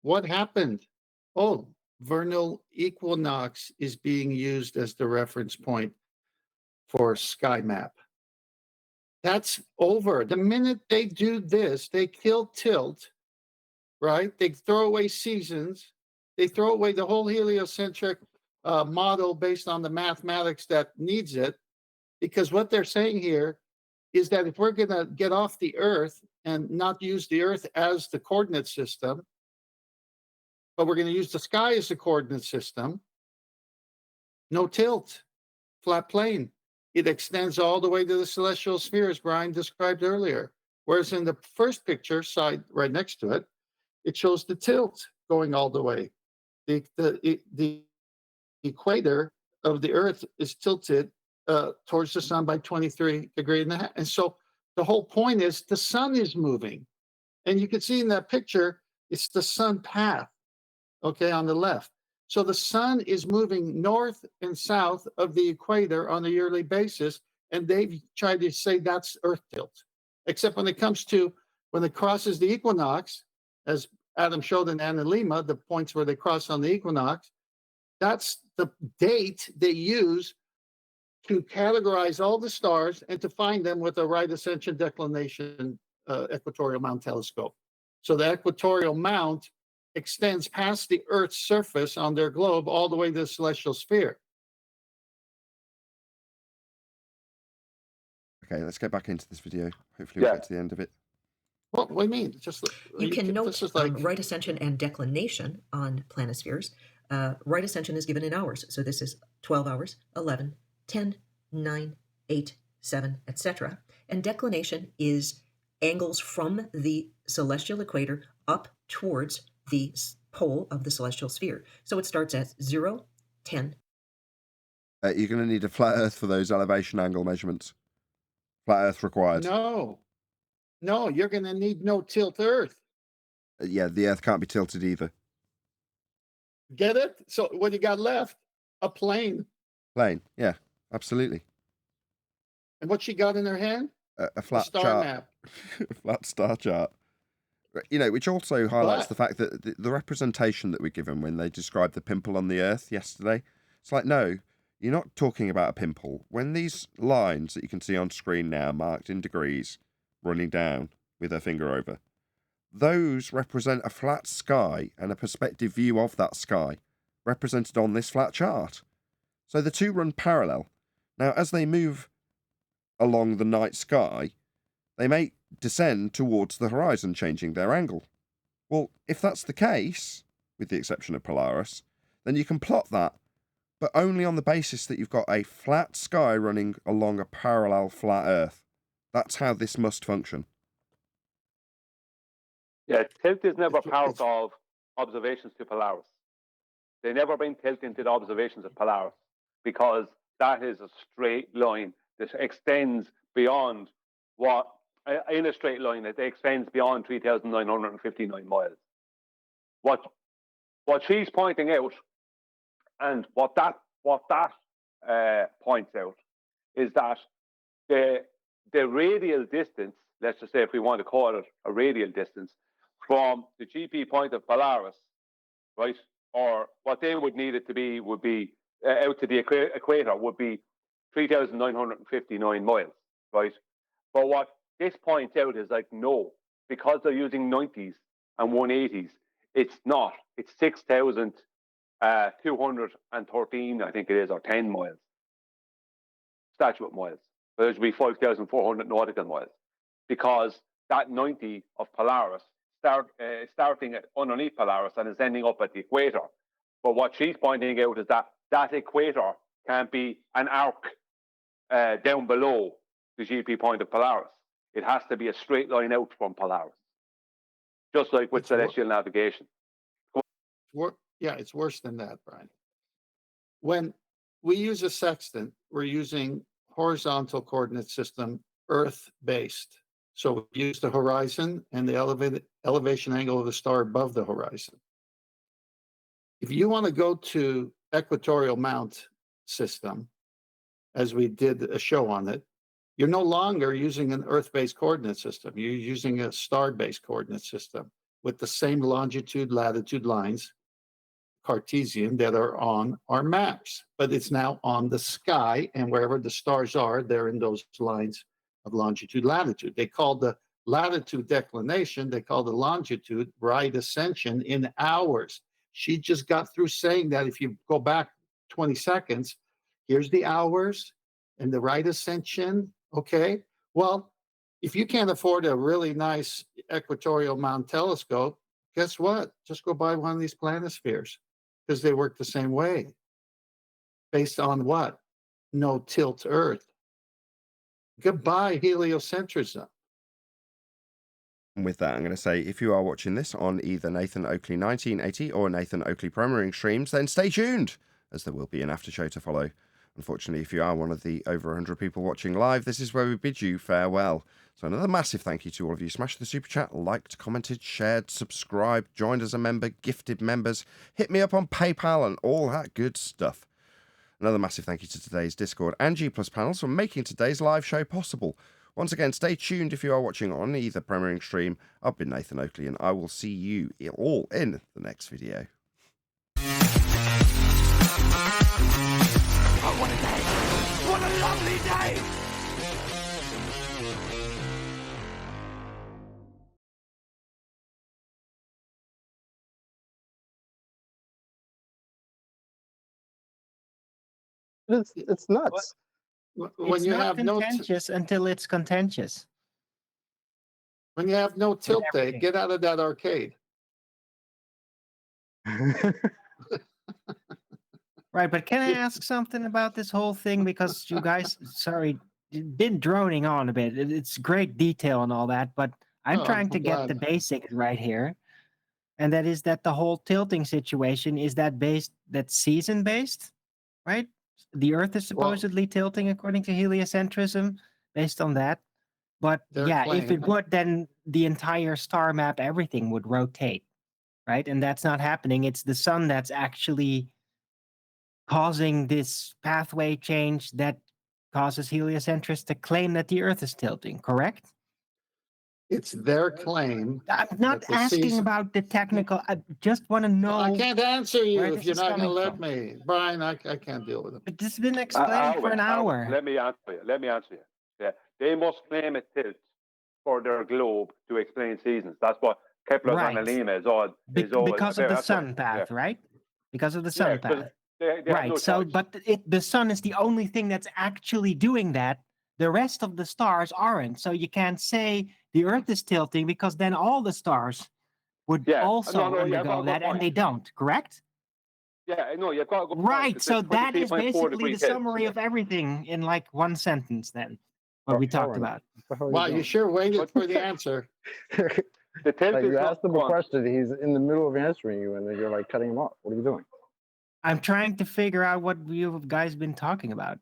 What happened? Oh, vernal equinox is being used as the reference point for sky map. That's over. The minute they do this, they kill tilt, right? They throw away seasons. They throw away the whole heliocentric model based on the mathematics that needs it. Because what they're saying here is that if we're going to get off the Earth and not use the Earth as the coordinate system, but we're going to use the sky as the coordinate system, no tilt, flat plane. It extends all the way to the celestial sphere, as Brian described earlier. Whereas in the first picture, side right next to it, it shows the tilt going all the way. The equator of the Earth is tilted towards the sun by 23.5 degrees. And so the whole point is the sun is moving. And you can see in that picture, it's the sun path, okay, on the left. So the sun is moving north and south of the equator on a yearly basis, and they've tried to say that's Earth tilt. Except when it comes to, when it crosses the equinox, as Adam showed in Analema, the points where they cross on the equinox, that's the date they use to categorize all the stars and to find them with a right ascension declination equatorial mount telescope. So the equatorial mount extends past the Earth's surface on their globe all the way to the celestial sphere. Okay, let's get back into this video. Hopefully we'll get to the end of it. What do you mean? Just you can note right ascension and declination on planispheres. Right ascension is given in hours. So this is 12 hours, 11, 10, 9, 8, 7, etc. And declination is angles from the celestial equator up towards the pole of the celestial sphere. So it starts at 0, 10. You're going to need a flat Earth for those elevation angle measurements. Flat Earth required. No, you're going to need no tilt Earth. Yeah, the Earth can't be tilted either. Get it? So what you got left? A plane. Plane, yeah, absolutely. And what she got in her hand? A flat star chart. map. A flat star chart. You know, which also highlights the fact that the representation that we're given when they described the pimple on the Earth yesterday, it's like, no, you're not talking about a pimple. When these lines that you can see on screen now, marked in degrees, running down with her finger over, those represent a flat sky and a perspective view of that sky represented on this flat chart. So the two run parallel. Now, as they move along the night sky, they may descend towards the horizon, changing their angle. Well, if that's the case, with the exception of Polaris, then you can plot that, but only on the basis that you've got a flat sky running along a parallel flat Earth. That's how this must function. Yeah, tilt is never part of observations to Polaris. They never bring tilt into the observations of Polaris because that is a straight line that extends beyond what, in a straight line, it extends beyond 3,959 miles. What she's pointing out, and what that points out, is that the radial distance, let's just say if we want to call it a radial distance, from the GP point of Polaris, right, or what they would need it to be would be out to the equator would be 3,959 miles, right? But what this points out is like, no, because they're using 90s and 180s, it's not. It's 6,213, I think it is, or 10 miles. Statute miles. But there should be 5,400 nautical miles. Because that 90 of Polaris starting underneath Polaris and is ending up at the equator. But what she's pointing out is that equator can't be an arc down below the GP point of Polaris. It has to be a straight line out from Polaris. Just like with celestial navigation. It's worse than that, Brian. When we use a sextant, we're using horizontal coordinate system, Earth-based. So we use the horizon and the elevation angle of the star above the horizon. If you want to go to equatorial mount system, as we did a show on it, you're no longer using an Earth-based coordinate system. You're using a star-based coordinate system with the same longitude, latitude lines, Cartesian, that are on our maps. But it's now on the sky, and wherever the stars are, they're in those lines of longitude, latitude. They call the latitude declination, they call the longitude right ascension in hours. She just got through saying that if you go back 20 seconds, here's the hours and the right ascension. Okay, well, if you can't afford a really nice equatorial mount telescope, guess what? Just go buy one of these planispheres, because they work the same way. Based on what? No tilt Earth. Goodbye, heliocentrism. And with that, I'm going to say, if you are watching this on either Nathan Oakley 1980 or Nathan Oakley Premiering streams, then stay tuned, as there will be an after show to follow. Unfortunately, if you are one of the over 100 people watching live, this is where we bid you farewell. So another massive thank you to all of you. Smashed the super chat, liked, commented, shared, subscribed, joined as a member, gifted members, hit me up on PayPal and all that good stuff. Another massive thank you to today's Discord and G Plus panels for making today's live show possible. Once again, stay tuned if you are watching on either Premiering stream. I've been Nathan Oakley, and I will see you all in the next video. Oh, what a day! What a lovely day! It's nuts. When It's you not have no contentious until it's contentious. when you have no tilt day, get out of that arcade. Right, but can I ask something about this whole thing? Because you guys, sorry, been droning on a bit. It's great detail and all that, but I'm trying to get the basics right here. And that is that the whole tilting situation, is that that's season based, right? The Earth is supposedly tilting according to heliocentrism based on that. But if it would, then the entire star map, everything would rotate, right? And that's not happening. It's the sun that's actually causing this pathway change that causes heliocentrists to claim that the Earth is tilting, correct? It's their claim. I'm not asking about the technical. I just want to know. I can't answer you if you're not going to let me. Brian, I can't deal with it. But this has been explained for an hour. Let me answer you. Yeah, they must claim it tilts for their globe to explain seasons. That's what Kepler's analemma is all. Because of the sun path, right? Because of the sun path. Right. So, but the sun is the only thing that's actually doing that. The rest of the stars aren't. So you can't say the Earth is tilting, because then all the stars would also undergo that, and they don't, correct? Yeah, no, you've got to go. Right, so that is basically the summary of everything in like one sentence then, what we talked about. Wow, you sure waited for the answer. You asked him a question, he's in the middle of answering you, and then you're like cutting him off. What are you doing? I'm trying to figure out what you guys been talking about.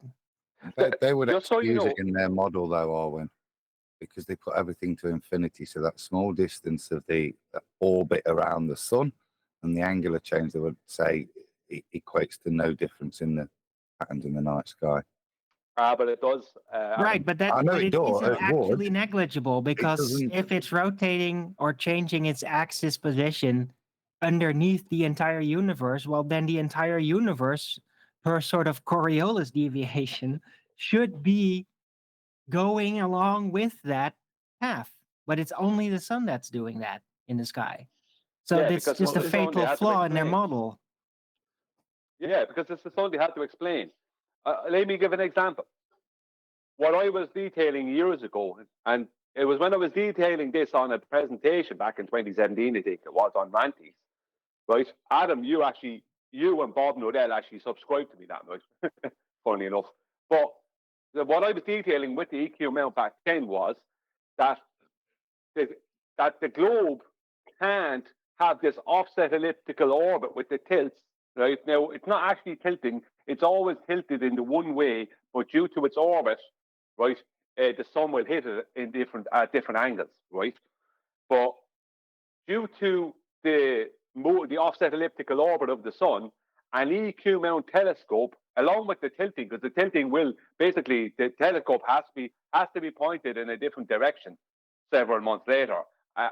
They would excuse it in their model, though, Arwen, because they put everything to infinity. So that small distance of the orbit around the sun and the angular change, they would say, it equates to no difference in the patterns in the night sky. But it does. Right, but that it isn't actually negligible, because if it's rotating or changing its axis position underneath the entire universe, well, then the entire universe, per sort of Coriolis deviation, should be going along with that half, but it's only the sun that's doing that in the sky. So Yeah, that's because just a it's the sun they fatal had to flaw in their explain. model. Yeah, because it's the sun they had to explain. Let me give an example. What I was detailing years ago, and it was when I was detailing this on a presentation back in 2017, I think it was, on Ranties, right? Adam, you and Bob Nodell actually subscribed to me that night, funny enough. But what I was detailing with the EQ mount back then was that the globe can't have this offset elliptical orbit with the tilts, right? Now, it's not actually tilting. It's always tilted in the one way, but due to its orbit, right, the sun will hit it in different angles, right? But due to the offset elliptical orbit of the sun, an EQ mount telescope, along with the tilting, because the tilting will basically, the telescope has to be pointed in a different direction several months later,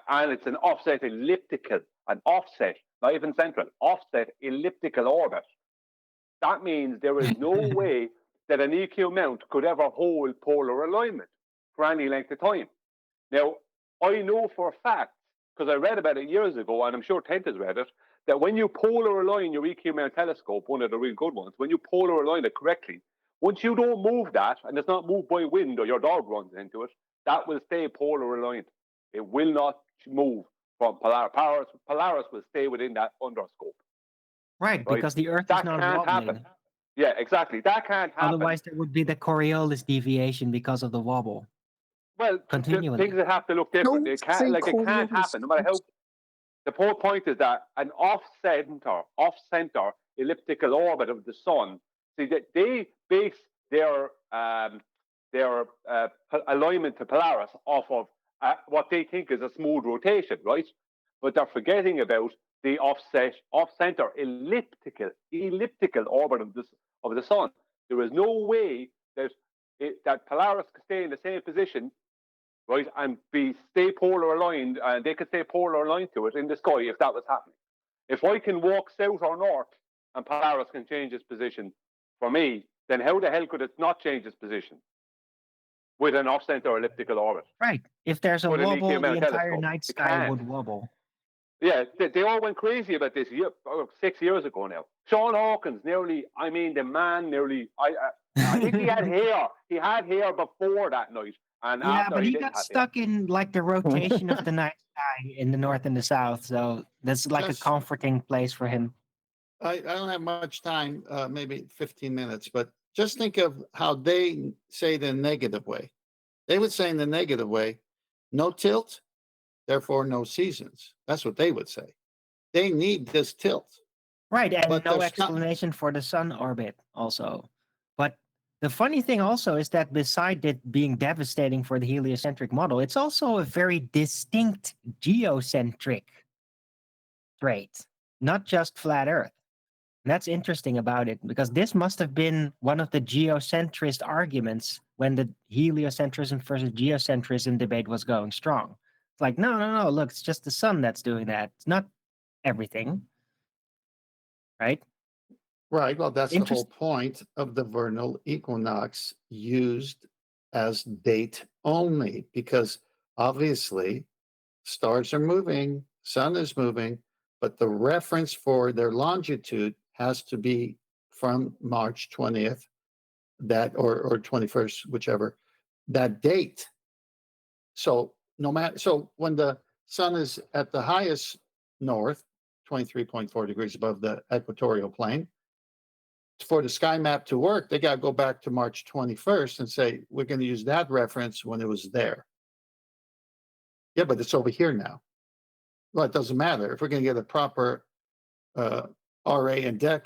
and it's an offset elliptical, an offset, not even central, offset elliptical orbit. That means there is no way that an EQ mount could ever hold polar alignment for any length of time. Now, I know for a fact, because I read about it years ago, and I'm sure Tent has read it, that when you polar align your EQ mount telescope, one of the real good ones, when you polar align it correctly, once you don't move that, and it's not moved by wind or your dog runs into it, that will stay polar aligned. It will not move from Polaris. Polaris will stay within that underscope. Right, because the Earth is not can't wobbling. happen. Yeah, exactly. That can't happen. Otherwise, there would be the Coriolis deviation because of the wobble. Well, continually. things that have to look different. It can't happen. No matter how. The whole point is that an off-center elliptical orbit of the sun. See, they base their alignment to Polaris off of what they think is a smooth rotation, right? But they're forgetting about the off-center elliptical orbit of the sun. There is no way that Polaris could stay in the same position, right, and stay polar aligned, and they could stay polar aligned to it in the sky if that was happening. If I can walk south or north and Polaris can change its position for me, then how the hell could it not change its position with an off-center elliptical orbit? Right. If there's a With an wobble, EQ the mount entire telescope. night It sky can't. would wobble. Yeah, they all went crazy about this 6 years ago now. Sean Hawkins the man I think he had hair. He had hair before that night. And Yeah, after but he didn't got have stuck in like the rotation of the night sky in the north and the south. So that's like a comforting place for him. I don't have much time, maybe 15 minutes, but just think of how they say the negative way. They would say in the negative way, no tilt, therefore no seasons. That's what they would say. They need this tilt. Right, and But no there's not- explanation for the sun orbit also. But the funny thing also is that beside it being devastating for the heliocentric model, it's also a very distinct geocentric trait, not just flat Earth. And that's interesting about it, because this must have been one of the geocentrist arguments when the heliocentrism versus geocentrism debate was going strong. It's like, no, look, it's just the sun that's doing that. It's not everything. Right? Right. Well, that's the whole point of the vernal equinox used as date only, because obviously stars are moving, sun is moving, but the reference for their longitude has to be from March 20th, that or 21st, whichever, that date. So when the sun is at the highest north, 23.4 degrees above the equatorial plane, for the sky map to work, they got to go back to March 21st and say, we're going to use that reference when it was there. Yeah, but it's over here now. Well, it doesn't matter. If we're going to get a proper RA and DEC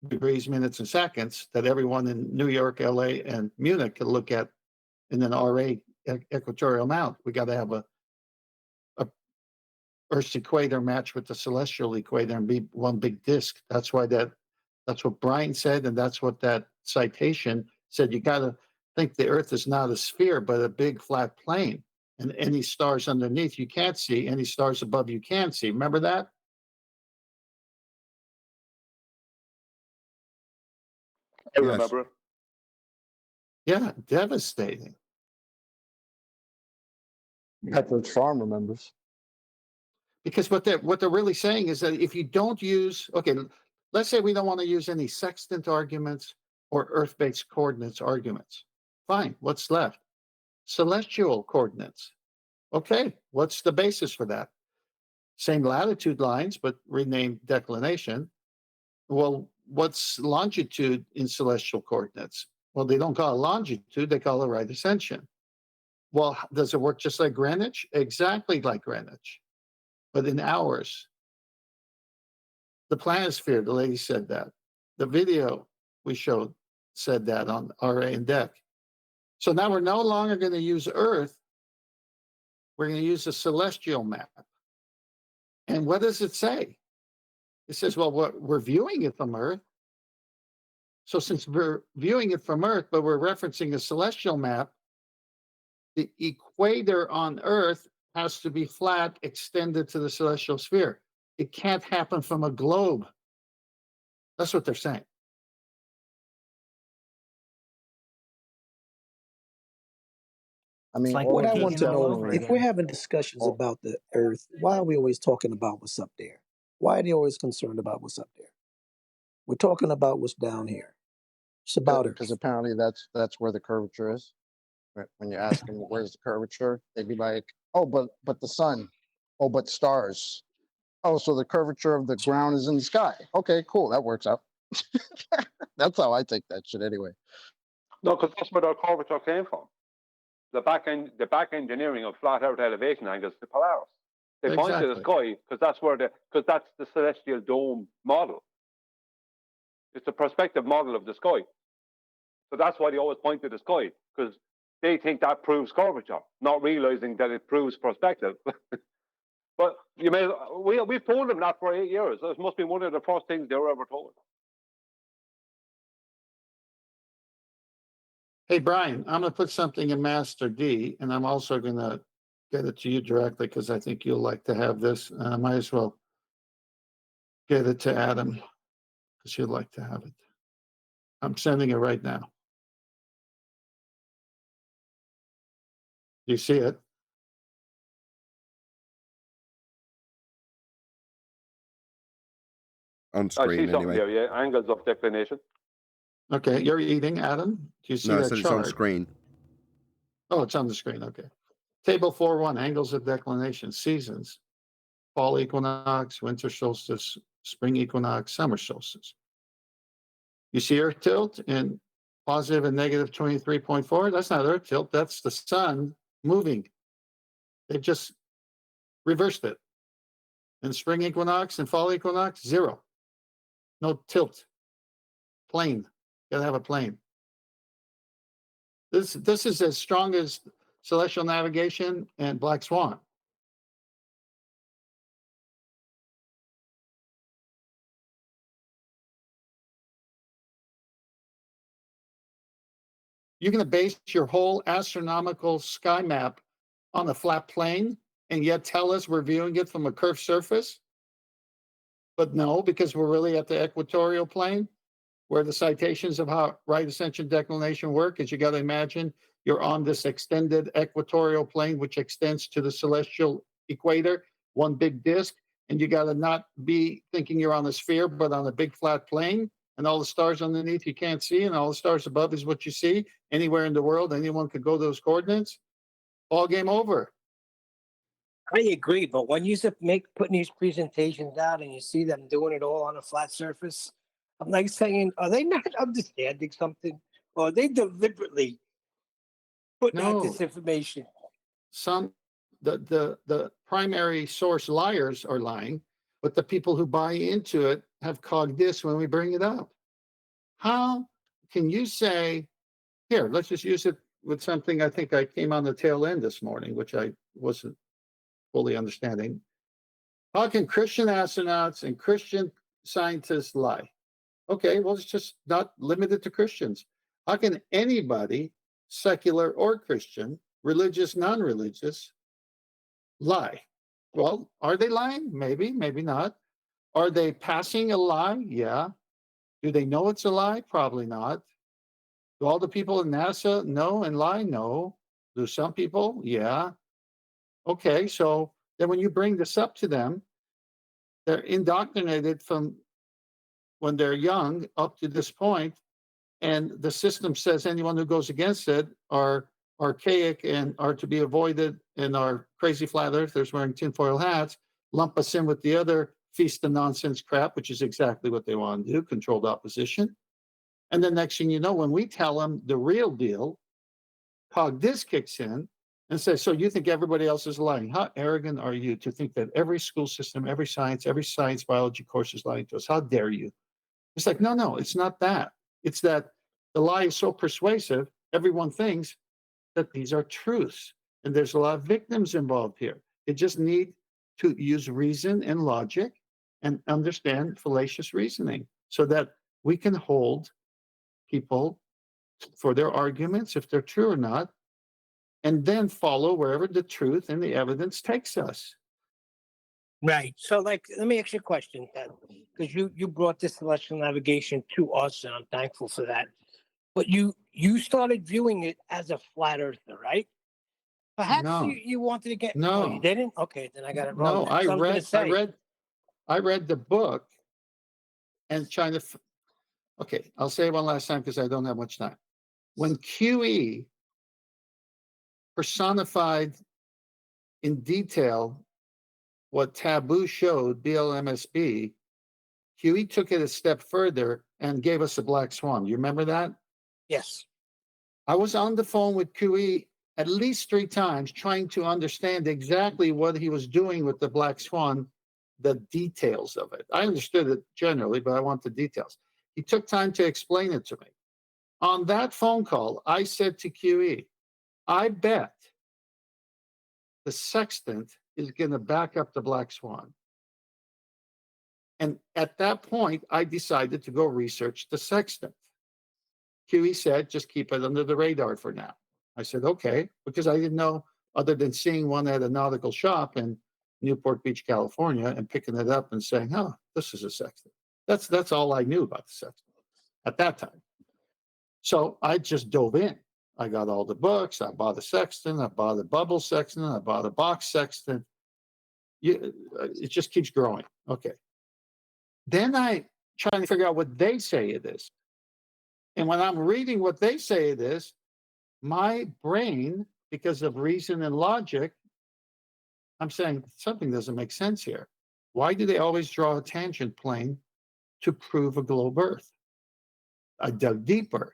degrees, minutes, and seconds that everyone in New York, LA, and Munich can look at in an RA equatorial mount, we got to have a Earth's equator match with the celestial equator and be one big disk. That's what Brian said, and that's what that citation said. You got to think the Earth is not a sphere, but a big flat plane. And any stars underneath you can't see, any stars above you can see. Remember that? I remember it. Yeah, devastating. That's what Sean remembers. Because what they're really saying is that if you don't use, okay, let's say we don't want to use any sextant arguments or Earth-based coordinates arguments. Fine, what's left? Celestial coordinates. Okay, what's the basis for that? Same latitude lines, but renamed declination. Well, what's longitude in celestial coordinates? Well, they don't call it longitude, they call it right ascension. Well, does it work just like Greenwich? Exactly like Greenwich, but in hours. The Planisphere, the lady said that. The video we showed said that on RA and Deck. So now we're no longer going to use Earth. We're going to use a celestial map. And what does it say? It says, well, we're viewing it from Earth. So since we're viewing it from Earth, but we're referencing a celestial map, the equator on Earth has to be flat, extended to the celestial sphere. It can't happen from a globe. That's what they're saying. I mean, What I want to know, over if again. we're having discussions about the Earth, why are we always talking about what's up there? Why are they always concerned about what's up there? We're talking about what's down here. It's about Earth. because apparently that's where the curvature is. When you ask them where's the curvature, they'd be like, "Oh, but the sun. Oh, but stars. Oh, so the curvature of the ground is in the sky. Okay, cool, that works out." That's how I take that shit anyway. No, because that's where our curvature came from. The back engineering of flat Earth elevation angles to Polaris. They point to the sky because that's the celestial dome model. It's the perspective model of the sky. So that's why they always point to the sky, because they think that proves curvature, not realizing that it proves perspective. But we've told them that for 8 years. This must be one of the first things they were ever told. Hey, Brian, I'm going to put something in Master D, and I'm also going to get it to you directly because I think you'll like to have this. I might as well get it to Adam because you'd like to have it. I'm sending it right now. You see it? On I screen, see something anyway. there, yeah. Angles of declination. Okay, you're eating, Adam. Do you see No, I that said chart? it's on screen. Oh, it's on the screen. Okay. Table 4.1, angles of declination, seasons, fall equinox, winter solstice, spring equinox, summer solstice. You see Earth tilt in positive and negative 23.4? That's not Earth tilt. That's the sun moving. They've just reversed it. And spring equinox and fall equinox, 0. No tilt. Plane. Gotta have a plane. This is as strong as celestial navigation and Black Swan. You're going to base your whole astronomical sky map on a flat plane and yet tell us we're viewing it from a curved surface? But no, because we're really at the equatorial plane, where the citations of how right ascension declination work is you got to imagine you're on this extended equatorial plane, which extends to the celestial equator, one big disk, and you got to not be thinking you're on a sphere, but on a big flat plane, and all the stars underneath you can't see, and all the stars above is what you see. Anywhere in the world, anyone could go those coordinates. All game over. I agree, but when you putting these presentations out and you see them doing it all on a flat surface, I'm like saying, are they not understanding something, or are they deliberately putting out this information? The primary source liars are lying, but the people who buy into it have cogged this when we bring it up. How can you say, here, let's just use it with something I think I came on the tail end this morning, which I wasn't fully understanding. How can Christian astronauts and Christian scientists lie? Okay, well, it's just not limited to Christians. How can anybody, secular or Christian, religious, non-religious, lie? Well, are they lying? Maybe, maybe not. Are they passing a lie? Yeah. Do they know it's a lie? Probably not. Do all the people in NASA know and lie? No. Do some people? Yeah. Okay, so then when you bring this up to them, they're indoctrinated from when they're young up to this point, and the system says anyone who goes against it are archaic and are to be avoided and are crazy flat earthers wearing tinfoil hats, lump us in with the other feast of nonsense crap, which is exactly what they want to do, controlled opposition. And the next thing you know, when we tell them the real deal, Cog this kicks in and says, so you think everybody else is lying? How arrogant are you to think that every school system, every science biology course is lying to us? How dare you? It's like, no, it's not that. It's that the lie is so persuasive, everyone thinks that these are truths. And there's a lot of victims involved here. They just need to use reason and logic and understand fallacious reasoning so that we can hold people for their arguments, if they're true or not, and then follow wherever the truth and the evidence takes us. Right. So, like, let me ask you a question, because you brought this celestial navigation to us, and I'm thankful for that. But you started viewing it as a flat earther, right? Perhaps No. you wanted to get. No. Oh, you didn't? Okay, then I got it wrong. No, then. So I read the book and trying to. Okay, I'll say it one last time because I don't have much time. When QE personified in detail what Taboo showed, BLMSB, QE took it a step further and gave us a black swan. You remember that? Yes. I was on the phone with QE at least 3 times trying to understand exactly what he was doing with the black swan, the details of it. I understood it generally, but I want the details. He took time to explain it to me. On that phone call, I said to QE, I bet the sextant is going to back up the black swan. And at that point, I decided to go research the sextant. QE said, just keep it under the radar for now. I said, okay, because I didn't know, other than seeing one at a nautical shop in Newport Beach, California, and picking it up and saying, oh, this is a sextant. That's all I knew about the sextant at that time. So I just dove in. I got all the books. I bought a sextant. I bought a bubble sextant. I bought a box sextant. It just keeps growing. Okay. Then I try to figure out what they say it is. And when I'm reading what they say it is, my brain, because of reason and logic, I'm saying something doesn't make sense here. Why do they always draw a tangent plane to prove a globe Earth? I dug deeper.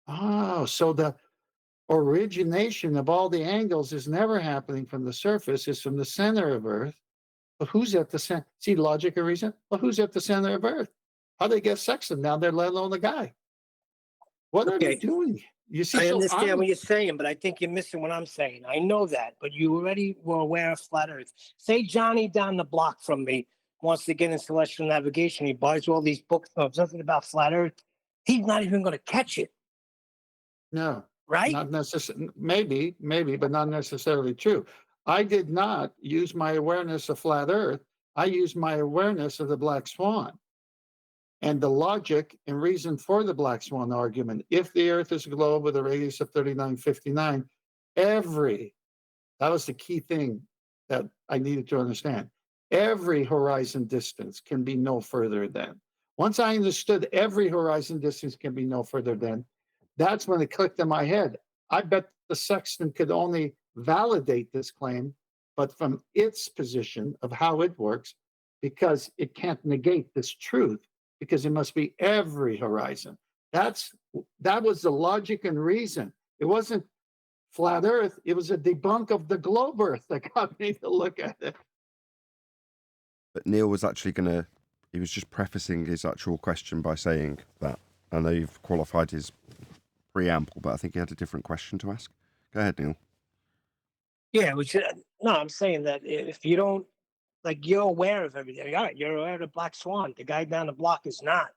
Oh, so the origination of all the angles is never happening from the surface, it's from the center of Earth. But who's at the center? See logic or reason? Well, who's at the center of Earth? How they get sextant down there, let alone the guy? What are they doing? You see, I understand what you're saying, but I think you're missing what I'm saying. I know that, but you already were aware of flat Earth. Say Johnny down the block from me wants to get in celestial navigation. He buys all these books of something about flat Earth. He's not even going to catch it. No. Right? Not necessarily. Maybe, but not necessarily true. I did not use my awareness of flat Earth. I used my awareness of the black swan. And the logic and reason for the black swan argument, if the Earth is a globe with a radius of 3959, that was the key thing that I needed to understand. Every horizon distance can be no further than. Once I understood every horizon distance can be no further than, that's when it clicked in my head. I bet the sextant could only validate this claim, but from its position of how it works, because it can't negate this truth, because it must be every horizon. That was the logic and reason. It wasn't flat Earth. It was a debunk of the globe Earth that got me to look at it. But Neil was actually he was just prefacing his actual question by saying that. I know you've qualified his preamble, but I think he had a different question to ask. Go ahead, Neil. Yeah, no, I'm saying that if you don't, like, you're aware of everything. All right, you're aware of the black swan. The guy down the block is not.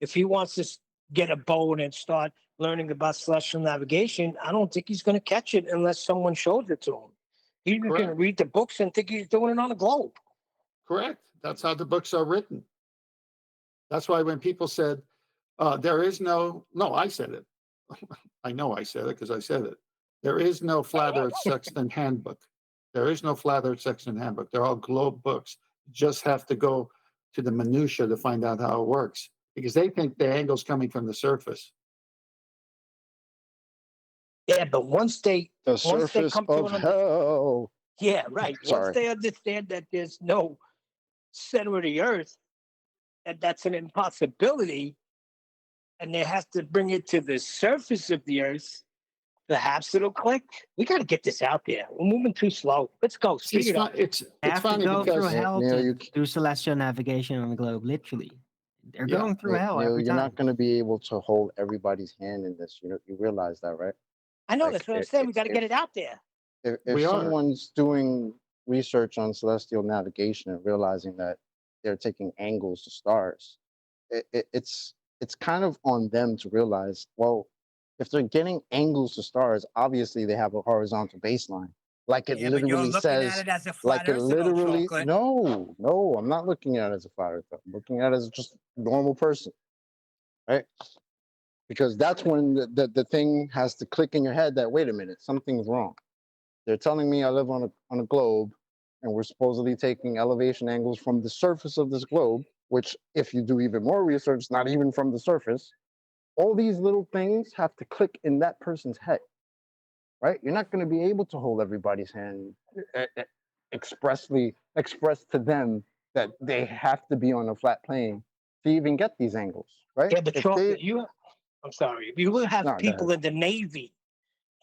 If he wants to get a boat and start learning about celestial navigation, I don't think he's going to catch it unless someone shows it to him. He's going to read the books and think he's doing it on a globe. Correct. That's how the books are written. That's why when people said, there is no, I said it. I know I said it because I said it. There is no flat Earth sextant handbook. There is no flat Earth section handbook. They're all globe books. You just have to go to the minutia to find out how it works because they think the angle's coming from the surface. Yeah, but once they surface come to of an hell. yeah, right. Once Sorry. they understand that there's no center of the earth, and that's an impossibility, and they have to bring it to the surface of the earth, perhaps it'll click. We got to get this out there. We're moving too slow. Let's go. Speed It's it up. it's Have to funny go through because hell Neil, to do celestial navigation on the globe. Literally, they're Yeah. going through hell Neil, every you're time. not going to be able to hold everybody's hand in this. You realize that, right? I know Like, that's what I'm saying. We got to get it out there. If We are. someone's doing research on celestial navigation and realizing that they're taking angles to stars, it's kind of on them to realize, well, if they're getting angles to stars, obviously they have a horizontal baseline. Like it Yeah, but you're literally looking says, at it as a like flat it earther, though, literally, Chocolate. no, I'm not looking at it as a flat earther. I'm looking at it as just a normal person, right? Because that's when the thing has to click in your head that, wait a minute, something's wrong. They're telling me I live on a globe, and we're supposedly taking elevation angles from the surface of this globe, which, if you do even more research, not even from the surface. All these little things have to click in that person's head, right? You're not going to be able to hold everybody's hand express to them that they have to be on a flat plane to even get these angles, right? Yeah, but Chocolate, I'm sorry. If you will have No, go people ahead. in the Navy,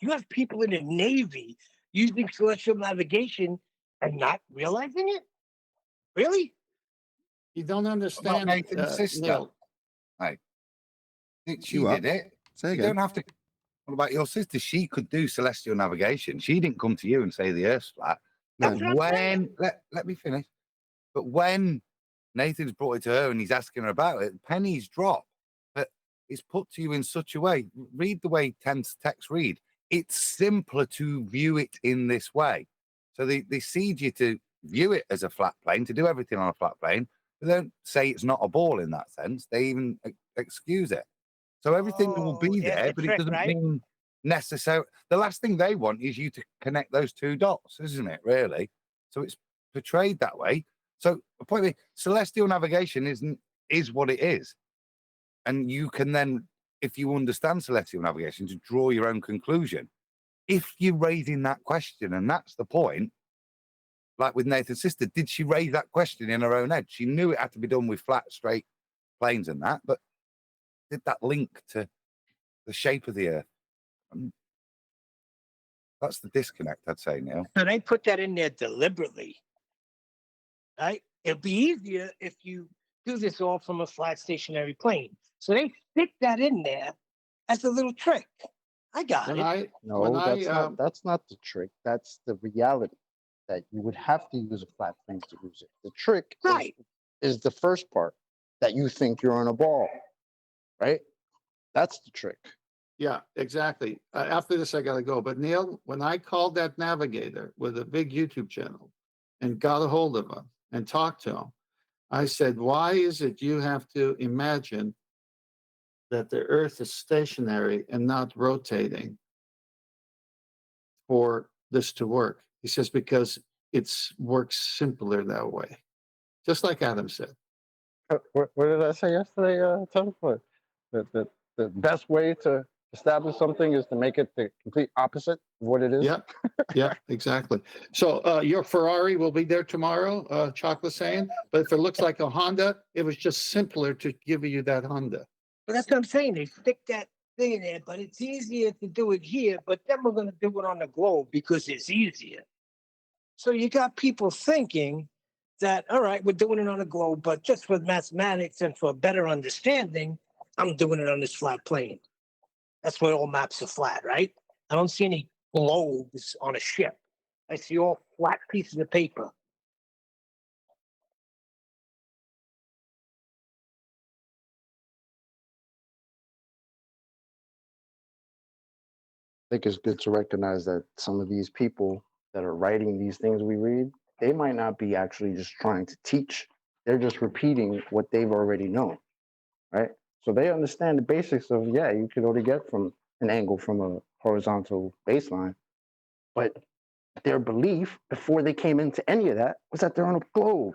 you have people in the Navy using celestial navigation and not realizing it? Really? you don't What about understand, Nathan's sister? Neil. Hey, she You did up? it. Say You again. don't have to. What about your sister? She could do celestial navigation. She didn't come to you and say the Earth's flat. That's But what I'm saying. let me finish. But when Nathan's brought it to her and he's asking her about it, pennies drop. But it's put to you in such a way. Read the way text read. It's simpler to view it in this way. So they seed you to view it as a flat plane, to do everything on a flat plane. They don't say it's not a ball in that sense. They even excuse it. So everything will be there's there, the but it trick, doesn't right? mean necessarily. The last thing they want is you to connect those two dots, isn't it? Really. So it's portrayed that way. So the point is, celestial navigation is what it is, and you can then, if you understand celestial navigation, to draw your own conclusion. If you're raising that question, and that's the point, like with Nathan's sister, did she raise that question in her own head? She knew it had to be done with flat, straight planes and that, but did that link to the shape of the Earth? That's the disconnect, I'd say, Neil. So they put that in there deliberately, right? It'd be easier if you do this all from a flat stationary plane. So they stick that in there as a little trick. I got When it. That's not the trick. That's the reality, that you would have to use a flat plane to use it. The trick Right. is the first part, that you think you're on a ball, right? That's the trick. Yeah, exactly. After this, I got to go. But Neil, when I called that navigator with a big YouTube channel and got a hold of him and talked to him, I said, why is it you have to imagine that the Earth is stationary and not rotating for this to work? He says, because it works simpler that way. Just like Adam said. What did I say yesterday, Tom? The best way to establish something is to make it the complete opposite of what it is. Yeah, yeah, exactly. So your Ferrari will be there tomorrow, Chocolate saying, but if it looks like a Honda, it was just simpler to give you that Honda. But that's what I'm saying. They stick that thing in there, but it's easier to do it here. But then we're going to do it on the globe because it's easier. So you got people thinking that, all right, we're doing it on the globe, but just for mathematics and for better understanding, I'm doing it on this flat plane. That's why all maps are flat, right? I don't see any globes on a ship. I see all flat pieces of paper. I think it's good to recognize that some of these people that are writing these things we read, they might not be actually just trying to teach. They're just repeating what they've already known, right? So they understand the basics of, yeah, you could only get from an angle from a horizontal baseline, but Their belief before they came into any of that was that they're on a globe.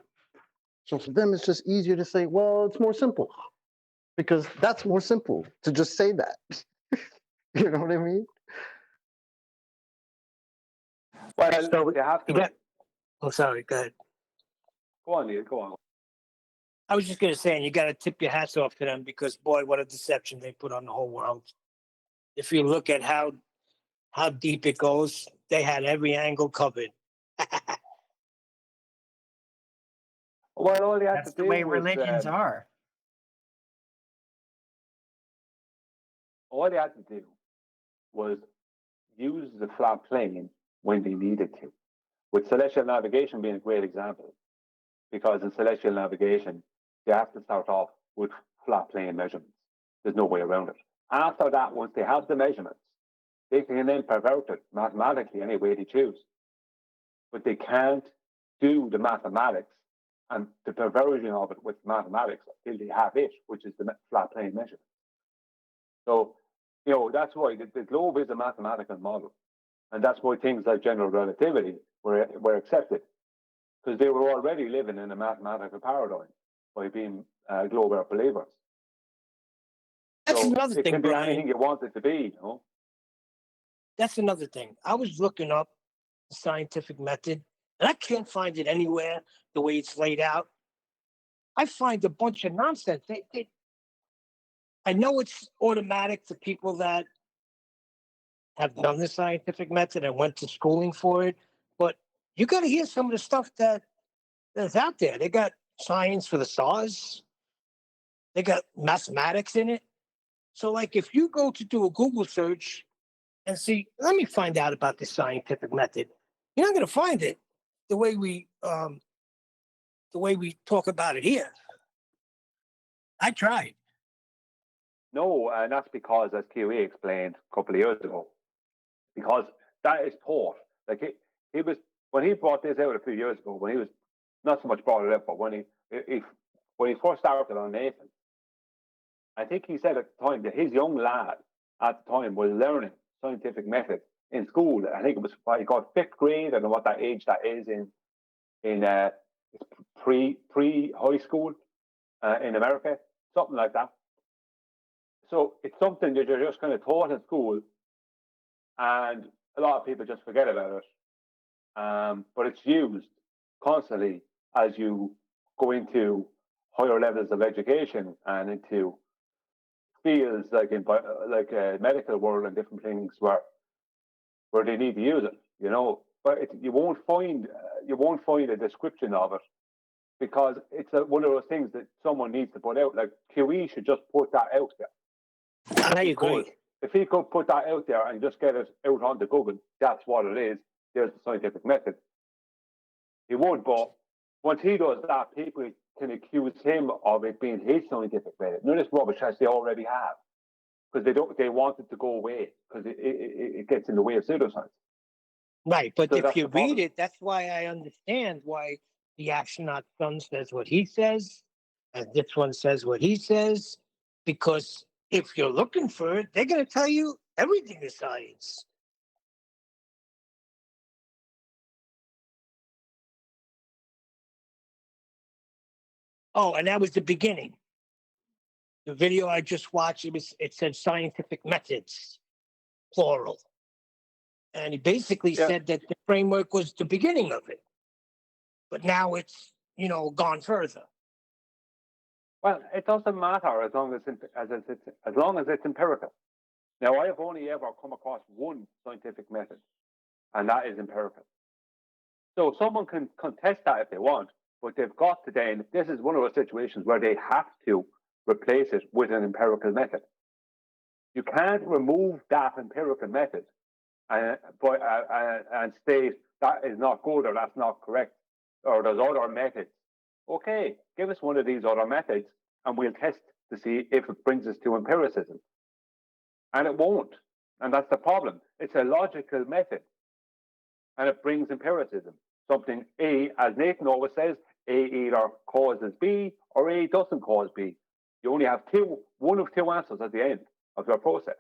So for them, it's just easier to say, well, it's more simple, because that's more simple to just say that. You know what I mean? Well, So they have to. you got, oh, sorry, go ahead. Go on, Neil. Go on. I was just going to say, and you got to tip your hats off to them because, boy, what a deception they put on the whole world. If you look at how deep it goes, they had every angle covered. Well, all they had That's to the do way was religions are. all they had to do was use the flat plane when they needed to. With celestial navigation being a great example, because in celestial navigation, they have to start off with flat plane measurements. There's no way around it. After that, once they have the measurements, they can then pervert it mathematically any way they choose. But they can't do the mathematics and the perversion of it with mathematics until they have it, which is the flat plane measurement. So, that's why the globe is a mathematical model. And that's why things like general relativity were accepted, because they were already living in a mathematical paradigm by being globe earth believers. That's so another it thing, can be Brian. anything you want it to be, That's another thing. I was looking up the scientific method, and I can't find it anywhere the way it's laid out. I find a bunch of nonsense. I know it's automatic to people that have done the scientific method and went to schooling for it, but you got to hear some of the stuff that's out there. They got science for the stars. They got mathematics in it. So, like, if you go to do a Google search and see, let me find out about the scientific method, you're not going to find it the way we talk about it here. I tried. No, and that's because, as QE explained a couple of years ago, because that is taught. Like he was, when he brought this out a few years ago, when he was not so much brought it up, but when he first started on Nathan, I think he said at the time that his young lad at the time was learning scientific method in school. I think it was he got 5th grade. I don't know what that age that is in pre high school in America, something like that. So it's something that you're just kind of taught in school, and a lot of people just forget about it. But it's used constantly as you go into higher levels of education and into fields like in medical world and different things where they need to use it. But you won't find a description of it, because it's one of those things that someone needs to put out. Like QE should just put that out there. I agree. If he could put that out there and just get it out onto Google, that's what it is. There's the scientific method. He would, but once he does that, people can accuse him of it being his scientific method. None of this rubbish as they already have, because they want it to go away, because it gets in the way of pseudoscience. Right, but So if that's you the problem. read it, that's why I understand why the astronaut son says what he says, and this one says what he says, because if you're looking for it, they're going to tell you everything is science. Oh, and that was the beginning. The video I just watched, it said scientific methods, plural. And he basically said that the framework was the beginning of it. But now it's, gone further. Well, it doesn't matter as long as it's empirical. Now, I have only ever come across one scientific method, and that is empirical. So someone can contest that if they want, but they've got to then, this is one of those situations where they have to replace it with an empirical method. You can't remove that empirical method and state that is not good or that's not correct, or there's other methods. Okay, give us one of these other methods and we'll test to see if it brings us to empiricism. And it won't. And that's the problem. It's a logical method. And it brings empiricism. Something A, as Nathan always says, A either causes B or A doesn't cause B. You only have one of two answers at the end of your process.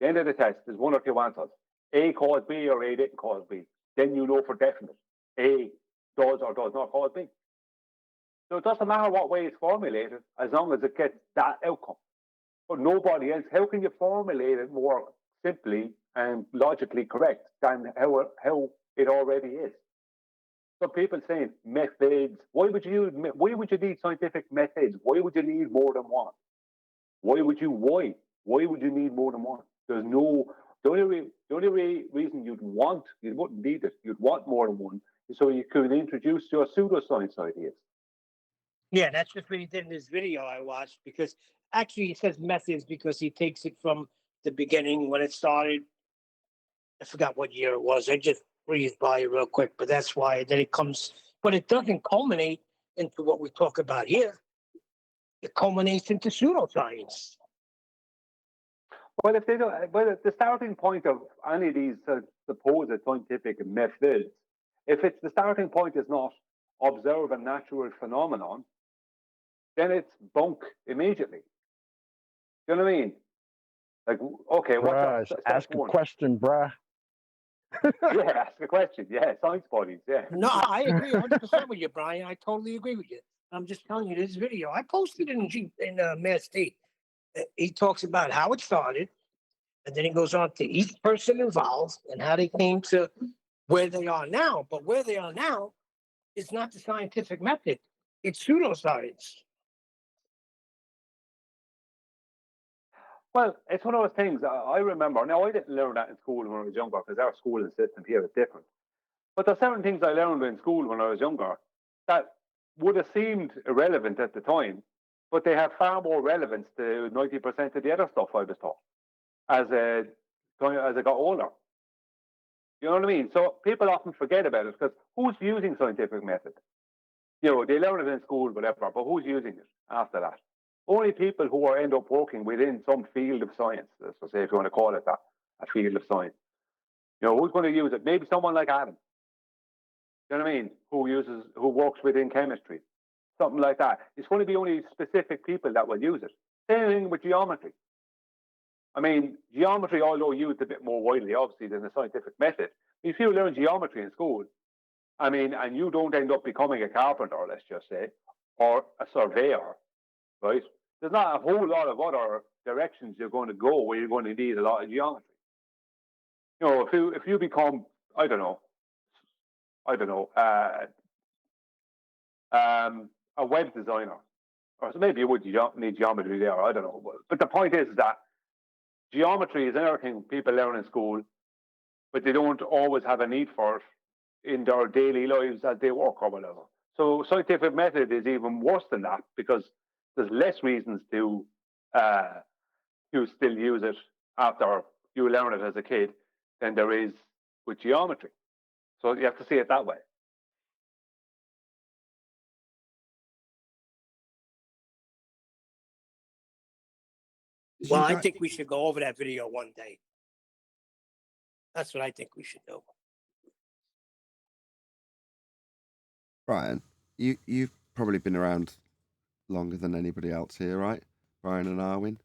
The end of the test is one or two answers. A caused B or A didn't cause B. then you know for definite A does or does not cause B. So it doesn't matter what way it's formulated as long as it gets that outcome. But nobody else, how can you formulate it more simply and logically correct than how it already is? Some people saying methods. Why would you need scientific methods? Why would you need more than one? Why would you need more than one? There's no. The only reason you wouldn't need it. You'd want more than one, so you could introduce your pseudoscience ideas. Yeah, that's just what he did in this video I watched, because actually he says methods because he takes it from the beginning when it started. I forgot what year it was. I just breezed by it real quick, but that's why. Then it comes, but it doesn't culminate into what we talk about here. It culminates into pseudoscience. Well, if they don't, well, the starting point of any of these supposed scientific methods, if it's the starting point is not observe a natural phenomenon, then it's bunk immediately. You know what I mean? Like, okay, Bruh, ask a question, bruh. Yeah, ask a question. Yeah, science bodies. Yeah. No, I agree 100% with you, Brian. I totally agree with you. I'm just telling you this video. I posted it in Mass State. He talks about how it started, and then he goes on to each person involved and how they came to where they are now. But where they are now is not the scientific method. It's pseudoscience. Well, it's one of those things. I remember. Now, I didn't learn that in school when I was younger because our schooling system here is different. But there's certain things I learned in school when I was younger that would have seemed irrelevant at the time, but they have far more relevance to 90% of the other stuff I was taught as I got older. You know what I mean? So people often forget about it because who's using scientific method? You know, they learn it in school, whatever, but who's using it after that? Only people who end up working within some field of science, let's say if you want to call it that, a field of science. You know, who's going to use it? Maybe someone like Adam. You know what I mean? Who works within chemistry, something like that. It's going to be only specific people that will use it. Same thing with geometry. I mean, geometry, although used a bit more widely, obviously, than the scientific method. If you learn geometry in school, I mean, and you don't end up becoming a carpenter, let's just say, or a surveyor, right? There's not a whole lot of other directions you're going to go where you're going to need a lot of geometry. You know, if you become, I don't know, a web designer, or so maybe you would need geometry there. I don't know, but the point is that geometry is another thing people learn in school, but they don't always have a need for it in their daily lives as they work or whatever. So scientific method is even worse than that because there's less reasons to still use it after you learn it as a kid than there is with geometry. So you have to see it that way. Well, I think we should go over that video one day. That's what I think we should do. Brian, you've probably been around longer than anybody else here, right? Brian and Arwin,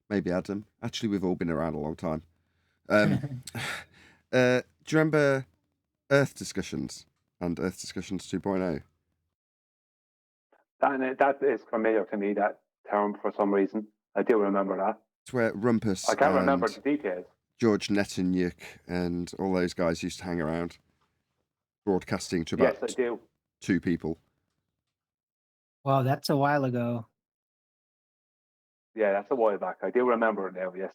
maybe Adam. Actually, we've all been around a long time. Do you remember Earth Discussions and Earth Discussions 2.0? That is familiar to me, that term, for some reason. I do remember that. It's where Rumpus I can't remember the details. George Netanyahu and all those guys used to hang around, broadcasting to about yes, I do. 2 people. Wow, that's a while ago. Yeah, that's a while back. I do remember it now, yes.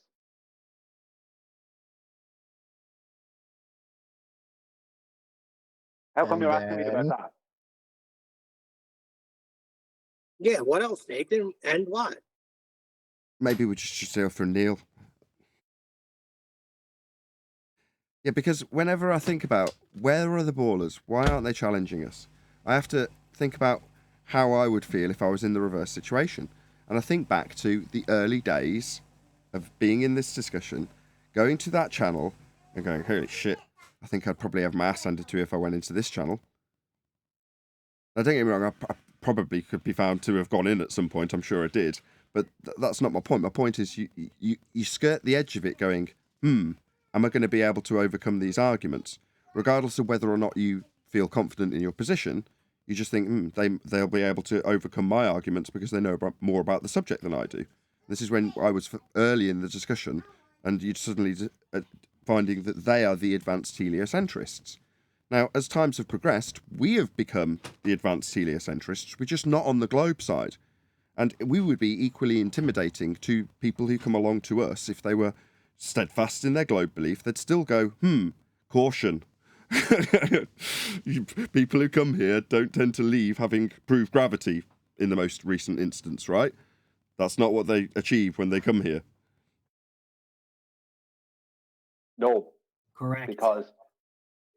How come you're asking me about that? Yeah, what else, Nathan? And what? Maybe we should stay off for Neil. Yeah, because whenever I think about where are the ballers, why aren't they challenging us? I have to think about how I would feel if I was in the reverse situation. And I think back to the early days of being in this discussion, going to that channel and going, holy shit, I think I'd probably have my ass handed to if I went into this channel. Now, don't get me wrong, I probably could be found to have gone in at some point. I'm sure I did. But that's not my point. My point is you skirt the edge of it going, am I going to be able to overcome these arguments? regardless of whether or not you feel confident in your position. You just think, they'll be able to overcome my arguments because they know more about the subject than I do. This is when I was early in the discussion, and you'd suddenly finding that they are the advanced heliocentrists. Now, as times have progressed, we have become the advanced heliocentrists. We're just not on the globe side. And we would be equally intimidating to people who come along to us if they were steadfast in their globe belief. They'd still go, caution. People who come here don't tend to leave having proved gravity in the most recent instance, right? That's not what they achieve when they come here. No. Correct. Because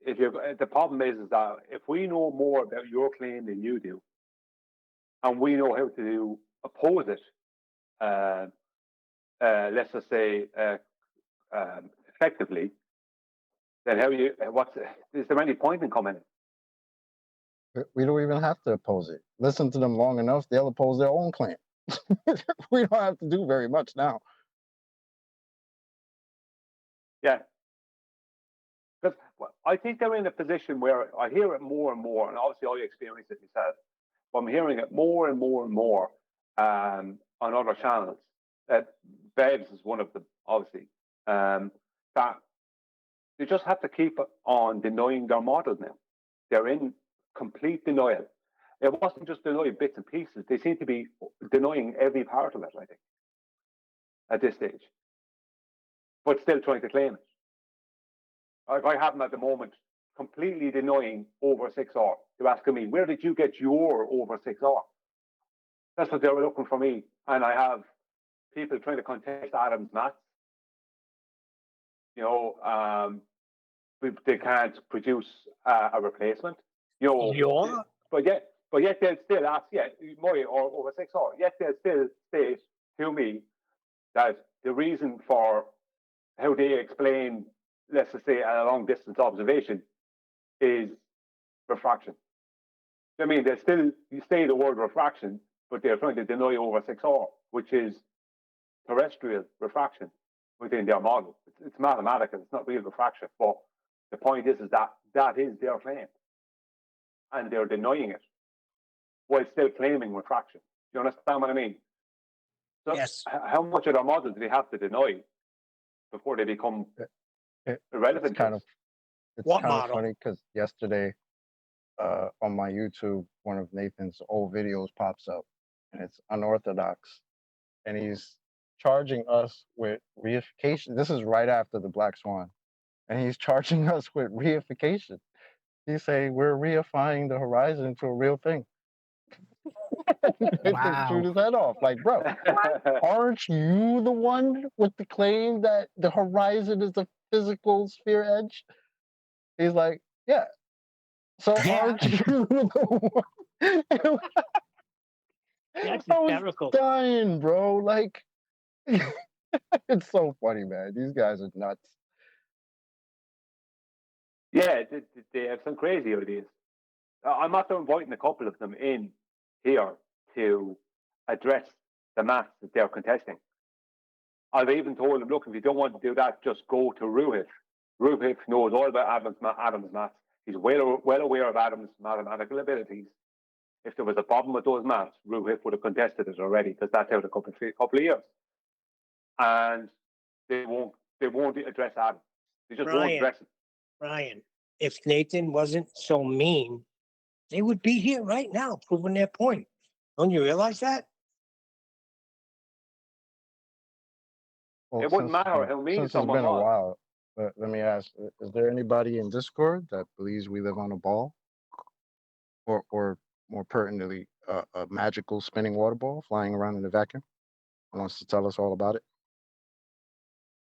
the problem is that if we know more about your claim than you do, and we know how to oppose it, let's just say effectively, then is there any point in coming in? We don't even have to oppose it. Listen to them long enough, they'll oppose their own claim. We don't have to do very much now. Yeah. Because I think they're in a position where I hear it more and more, and obviously I experience it myself, but I'm hearing it more and more and more on other channels. Babes is one of them, obviously, that they just have to keep on denying their model now. They're in complete denial. It wasn't just denying bits and pieces. They seem to be denying every part of it, I think, at this stage, but still trying to claim it. I have them at the moment completely denying over 6R. They're asking me, where did you get your over 6R? That's what they were looking for me. And I have people trying to contest Adam's maths. They can't produce a replacement. But yet they'll still ask, my or over 6R. Yet they'll still state to me that the reason for how they explain, let's just say, a long distance observation is refraction. I mean, they still say the word refraction, but they're trying to deny over 6R, which is terrestrial refraction within their model. It's mathematical, it's not real refraction. But the point is that is their claim. And they're denying it while still claiming refraction. Do you understand what I mean? So yes. How much of their model do they have to deny before they become irrelevant? It's kind of funny because yesterday on my YouTube, one of Nathan's old videos pops up, and it's unorthodox, and he's charging us with reification. This is right after the Black Swan, and he's charging us with reification. He's saying we're reifying the horizon to a real thing. Wow. Shoot his head off. Like, bro, aren't you the one with the claim that the horizon is a physical sphere edge? He's like, yeah. So aren't you the one? That's I was hysterical. dying, bro. Like, it's so funny, man. These guys are nuts. Yeah, they have some crazy ideas. I'm after inviting a couple of them in here to address the maths that they're contesting. I've even told them, look, if you don't want to do that, just go to Ruhif. Ruhif knows all about Adam's maths. He's well aware of Adam's mathematical abilities. If there was a problem with those maths, Ruhif would have contested it already, because that's out a couple of years. And they won't address Adam. They just won't address it. Brian, if Nathan wasn't so mean, they would be here right now proving their point. Don't you realize that? Well, it wouldn't matter how mean since someone it's been was. a while, let me ask, is there anybody in Discord that believes we live on a ball? Or more pertinently, a magical spinning water ball flying around in a vacuum? Wants to tell us all about it?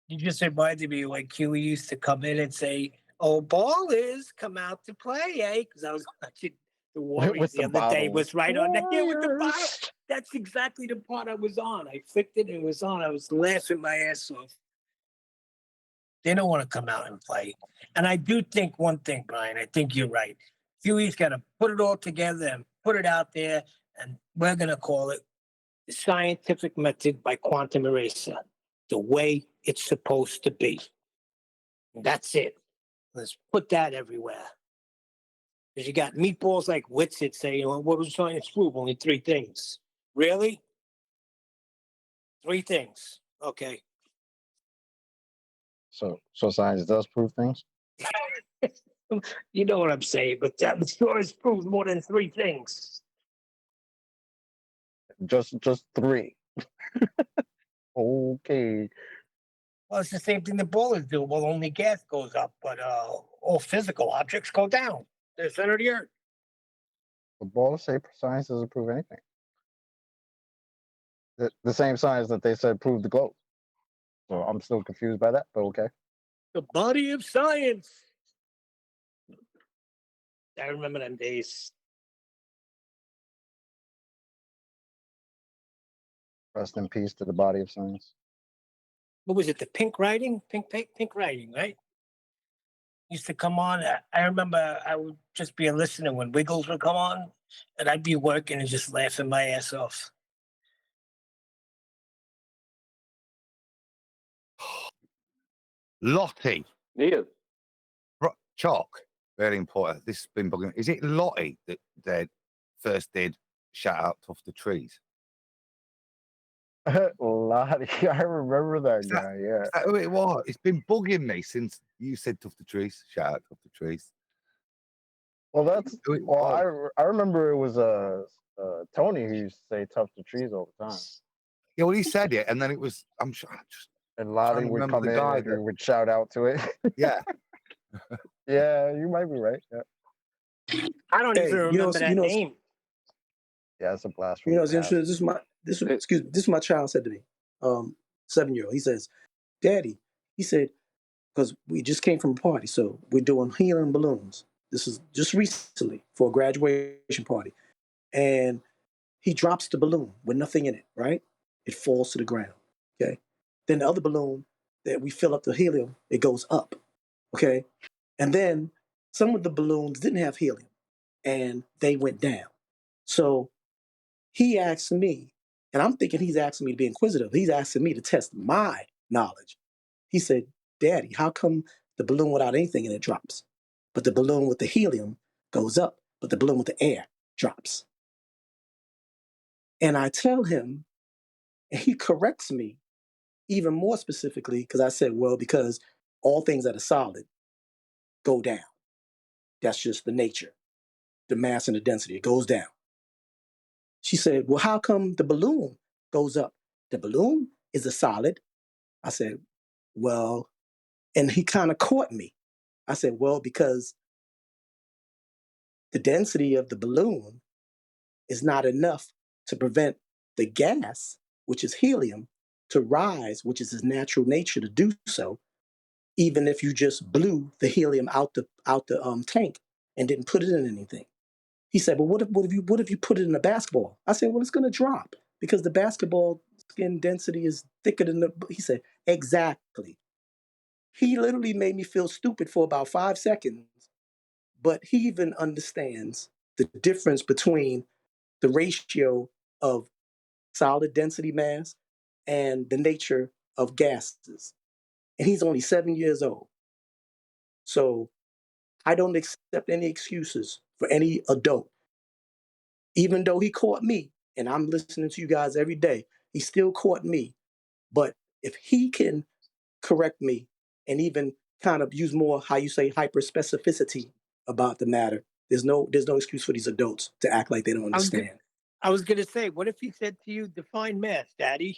You just reminded me when Huey used to come in and say, "Oh, ballers, come out to play, eh?" Because I was watching the Warriors With the the other day. bottle. Was right on that there with the bottle. That's exactly the part I was on. I flicked it and it was on. I was laughing my ass off. They don't want to come out and play. And I do think one thing, Brian, I think you're right. Huey's got to put it all together and put it out there, and we're going to call it the scientific method by quantum eraser, the way it's supposed to be. That's it. Let's put that everywhere. Because you got meatballs like Witsit saying, well, what was science prove? Only 3 things. Really? 3 things. Okay. So science does prove things. You know what I'm saying, but that sure has proved more than 3 things. Just 3. Okay. Well, it's the same thing the ballers do. Well, only gas goes up, but all physical objects go down. They're the center of the earth. The ballers say science doesn't prove anything. The same science that they said proved the globe. So I'm still confused by that, but okay. The body of science. I remember them days. Rest in peace to the body of science. What was it? The pink writing? Pink writing, right? Used to come on. I remember I would just be a listener when Wiggles would come on, and I'd be working and just laughing my ass off. Lottie. Neil. Chalk. Very important. This has been bugging. Is it Lottie that first did shout out off the trees? Lottie, I remember that guy. Yeah. Is that who it was? It's been bugging me since you said "Tough the trees." Shout out "Tough the trees." Well, I remember it was Tony who used to say "tough to trees" all the time. Yeah, well, he said it, and then it was. I'm sure. And Lottie would come in and he would shout out to it. Yeah. Yeah, you might be right. Yeah. I don't even remember that name. Yeah, it's a blasphemy. You know, it's interesting. This is my child said to me, 7-year-old. He says, "Daddy," he said, because we just came from a party, so we're doing helium balloons. This is just recently for a graduation party, and he drops the balloon with nothing in it. Right, it falls to the ground. Okay, then the other balloon that we fill up the helium, it goes up. Okay, and then some of the balloons didn't have helium, and they went down. So he asked me, and I'm thinking he's asking me to be inquisitive. He's asking me to test my knowledge. He said, "Daddy, how come the balloon without anything in it drops, but the balloon with the helium goes up, but the balloon with the air drops?" And I tell him, and he corrects me even more specifically, because I said, well, because all things that are solid go down. That's just the nature, the mass and the density. It goes down. She said, well, how come the balloon goes up? The balloon is a solid. I said, well, and he kind of caught me. I said, well, because the density of the balloon is not enough to prevent the gas, which is helium, to rise, which is its natural nature to do so, even if you just blew the helium out the tank and didn't put it in anything. He said, well, what if you put it in a basketball? I said, well, it's going to drop because the basketball skin density is thicker than the. He said, exactly. He literally made me feel stupid for about 5 seconds, but he even understands the difference between the ratio of solid density mass and the nature of gases. And he's only 7 years old. So I don't accept any excuses for any adult. Even though he caught me, and I'm listening to you guys every day, he still caught me. But if he can correct me and even kind of use more, how you say, hyper specificity about the matter, there's no excuse for these adults to act like they don't understand. I was gonna say, what if he said to you, "Define mass, Daddy"?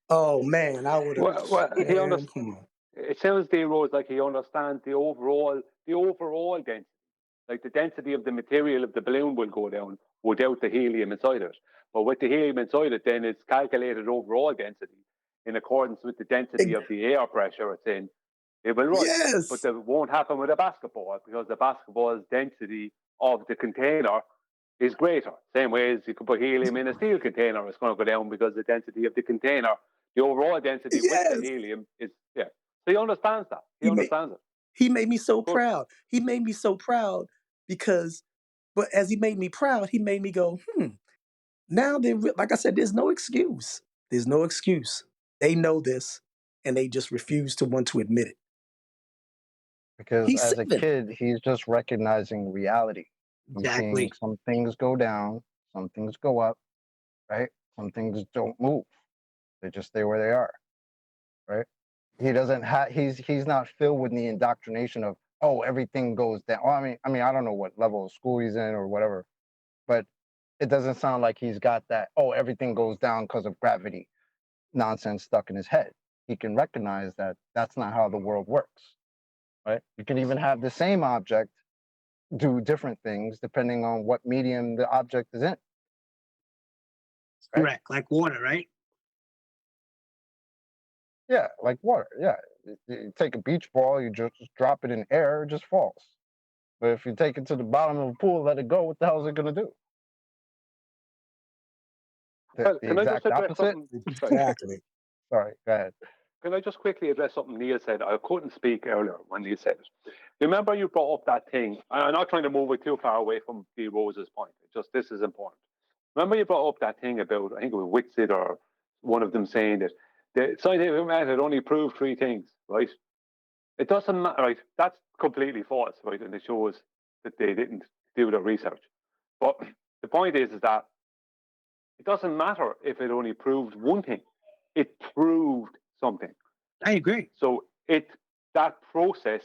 Oh man, I would have. Well, he understands. It sounds to Rose like he understands the overall density. Like the density of the material of the balloon will go down without the helium inside it. But with the helium inside it, then it's calculated overall density in accordance with the density of the air pressure it's in. It will rise. Yes. But that won't happen with a basketball because the basketball's density of the container is greater. Same way as you could put helium in a steel container, it's going to go down because the density of the container, the overall density with the helium is, yeah. So he understands that. He understands it. He made me so proud. He made me so proud because, but as he made me proud, he made me go, now like I said, there's no excuse. There's no excuse. They know this and they just refuse to want to admit it. Because He's as a 7. kid, he's just recognizing reality. He's seeing Exactly. some things go down, some things go up, right? Some things don't move. They just stay where they are, right? He doesn't have. He's not filled with the indoctrination of, oh, everything goes down. Well, I mean, I don't know what level of school he's in or whatever, but it doesn't sound like he's got that. Oh, everything goes down because of gravity nonsense stuck in his head. He can recognize that that's not how the world works, right? You can even have the same object do different things depending on what medium the object is in. Right? Correct. Like water, right? Yeah, like water. Yeah. You take a beach ball, you just drop it in air, it just falls. But if you take it to the bottom of a pool, let it go, what the hell is it going to do? The Can I just exact address opposite? something? Exactly. Sorry, go ahead. Can I just quickly address something Neil said? I couldn't speak earlier when Neil said it. Remember, you brought up that thing. I'm not trying to move it too far away from D. Rose's point. It's just this is important. Remember, you brought up that thing about, I think it was Wixit or one of them saying that the scientific method only proved 3 things, right? It doesn't matter, right? That's completely false, right? And it shows that they didn't do their research. But the point is that it doesn't matter if it only proved one thing. It proved something. I agree. So that process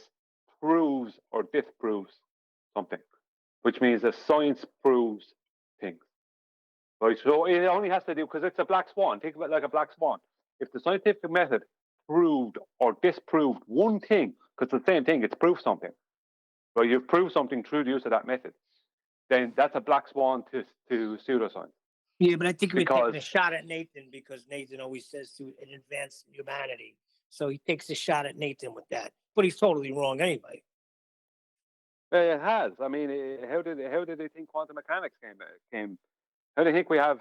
proves or disproves something, which means that science proves things. Right? So it only has to do, because it's a black swan. Think of it like a black swan. If the scientific method proved or disproved one thing, because it's the same thing, it's proved something. But you've proved something through the use of that method, then that's a black swan to pseudoscience. Yeah, but I think we're Because- taking a shot at Nathan because Nathan always says to advance humanity. So he takes a shot at Nathan with that. But he's totally wrong anyway. It has. I mean, how did they think quantum mechanics came? How do they think we have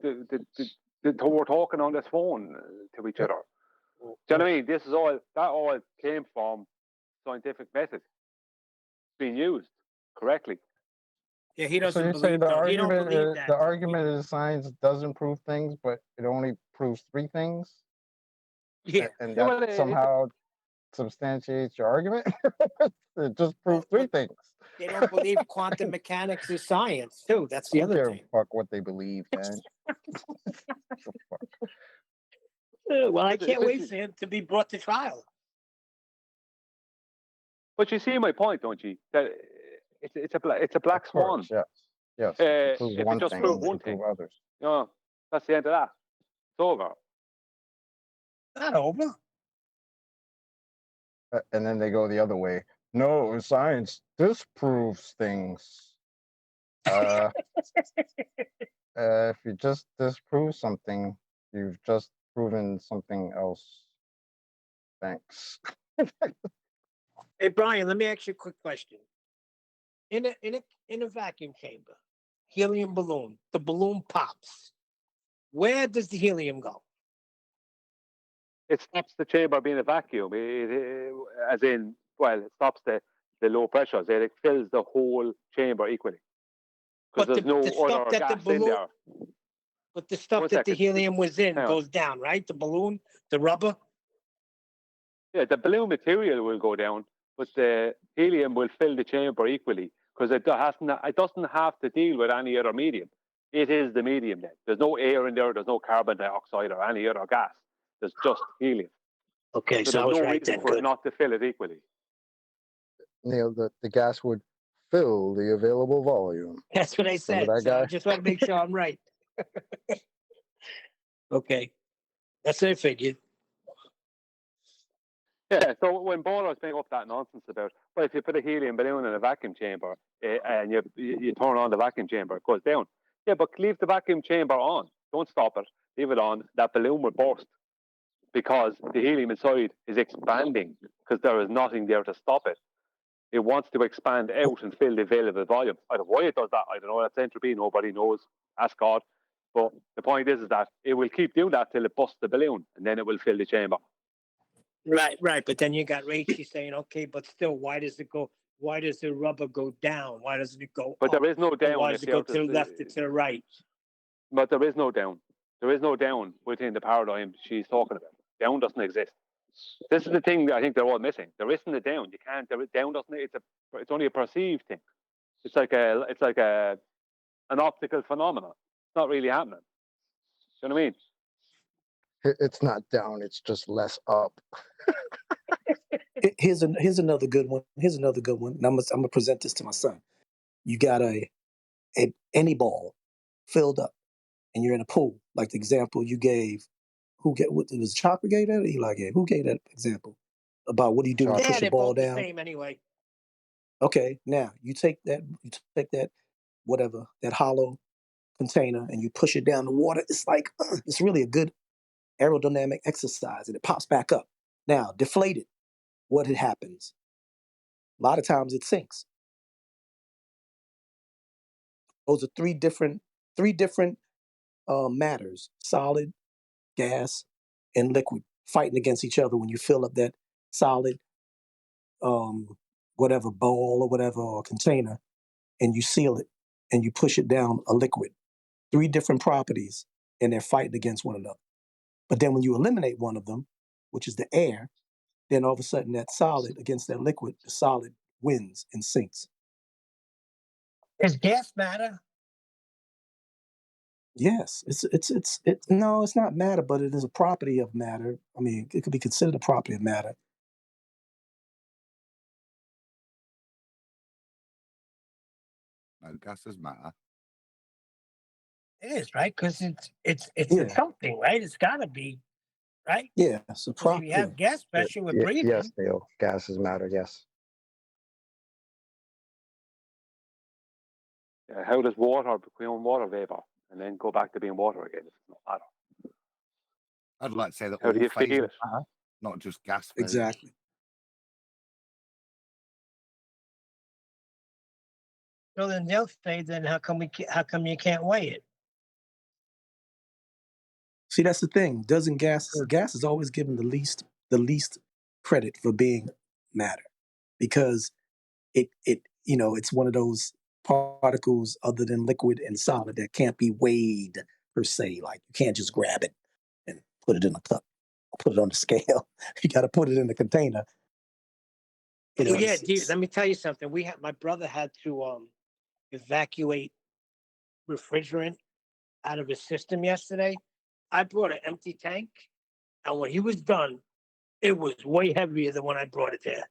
we're talking on this phone to each other? Do you know what I mean? That all came from scientific method being used correctly. Yeah, he So doesn't you say believe the that. He don't argument believe is, that. the argument is science doesn't prove things, but it only proves 3 things? Yeah. And Yeah, that well, somehow substantiates your argument? It just proves 3 things. They don't believe quantum mechanics is science, too. That's the I don't other give thing. a fuck what they believe, man. Well, I But- can't but wait you- for him to be brought to trial. But you see my point, don't you? That it's a black Of swan. course, yes. Yes. It proves If it one just thing, proves it doesn't one thing, prove others. no, that's the end of that. It's over. Not over. And then they go the other way. No, science disproves things. If you just disprove something, you've just proven something else. Thanks. Hey, Brian, let me ask you a quick question. In a vacuum chamber, helium balloon, the balloon pops. Where does the helium go? It stops the chamber being a vacuum. As in, well, it stops the low pressures. It fills the whole chamber equally. Because But there's the no stuff other that the gas in balloon- there. But the stuff One that the second. helium was in Hang on. goes down, right? The balloon, the rubber. Yeah, the balloon material will go down, but the helium will fill the chamber equally because it doesn't have to deal with any other medium. It is the medium then. There's no air in there. There's no carbon dioxide or any other gas. There's just helium. Okay, so I there's was no right reason then. for it Good. not to fill it equally. Neil, the gas would fill the available volume. That's what I said. Remember that So I guy? just want to make sure I'm right. Okay, that's what I figured. Yeah, so when Boiler's bring up that nonsense about, well, if you put a helium balloon in a vacuum chamber and you turn on the vacuum chamber, it goes down. Yeah, but leave the vacuum chamber on. Don't stop it. Leave it on. That balloon will burst because the helium inside is expanding because there is nothing there to stop it. It wants to expand out and fill the available volume. I don't know why it does that. I don't know. That's entropy. Nobody knows. Ask God. But the point is that it will keep doing that till it busts the balloon and then it will fill the chamber. Right. But then you got Rachel saying, okay, but still, why does the rubber go down? Why doesn't it go But up? there is no down. Why does it go to the left or to the right? But there is no down. There is no down within the paradigm she's talking about. Down doesn't exist. This is the thing that I think they're all missing. There isn't a down. You can't. Down doesn't. It's only a perceived thing. It's like an optical phenomenon. It's not really happening. You know what I mean? It's not down. It's just less up. Here's another good one. Here's another good one. And I'm gonna present this to my son. You got any ball filled up, and you're in a pool, like the example you gave. What it was Chopper gave that or Eli gave? Who gave that example about what do you do when you Yeah, push a they're ball both the down? same anyway. Okay, now you take that whatever that hollow container and you push it down the water. It's like it's really a good aerodynamic exercise, and it pops back up. Now deflated, what happens? A lot of times it sinks. Those are three different matters: solid, gas, and liquid fighting against each other when you fill up that solid whatever bowl or whatever or container and you seal it and you push it down a liquid. Three different properties, and they're fighting against one another. But then when you eliminate one of them, which is the air, then all of a sudden that solid against that liquid, the solid wins and sinks. Does gas matter? Yes, it's no, it's not matter, but it is a property of matter. I mean, it could be considered a property of matter. No, gases matter. It is, right? Because it's Yeah. something, right? It's got to be, right? Yeah, it's a 'Cause if property. you have gas pressure, we're breathing. Yes, Neil. Gases matter. Yes. How does water become water vapor and then go back to being water again? It's not matter. I'd like to say that How all do you feel phases it? matter, not just gas phases. Exactly. So then they'll say, then how come you can't weigh it? See, that's the thing. Doesn't gas is always given the least credit for being matter because it it's one of those particles other than liquid and solid that can't be weighed per se. Like you can't just grab it and put it in a cup, put it on the scale. You got to put it in the container. Well, yeah, dude, let me tell you something. My brother had to evacuate refrigerant out of his system yesterday. I brought an empty tank, and when he was done, it was way heavier than when I brought it there.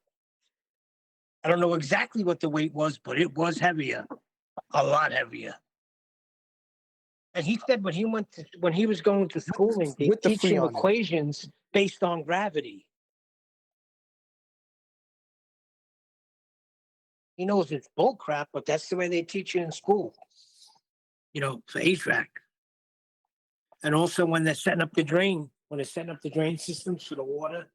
I don't know exactly what the weight was, but it was heavier, a lot heavier. And he said when he was going to schooling, they with the teach him Freon in it. equations based on gravity. He knows it's bull crap, but that's the way they teach it in school. For HVAC. And also when they're setting up the drain systems for the water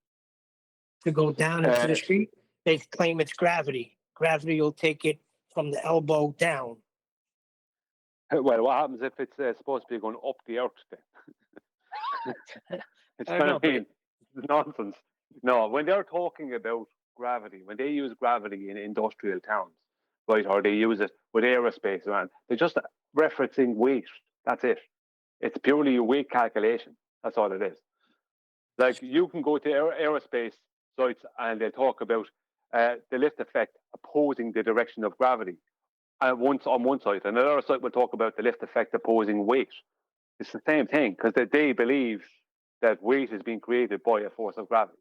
to go down into the street, they claim it's gravity. Gravity will take it from the elbow down. Well, what happens if it's supposed to be going up the earth then? It's I don't know, it's nonsense. No, when they're talking about gravity, when they use gravity in industrial towns, right, or they use it with aerospace, man, they're just referencing weight. That's it. It's purely a weight calculation. That's all it is. Like you can go to aerospace sites and they talk about the lift effect opposing the direction of gravity. On one side, and another side will talk about the lift effect opposing weight. It's the same thing because they believe that weight is being created by a force of gravity.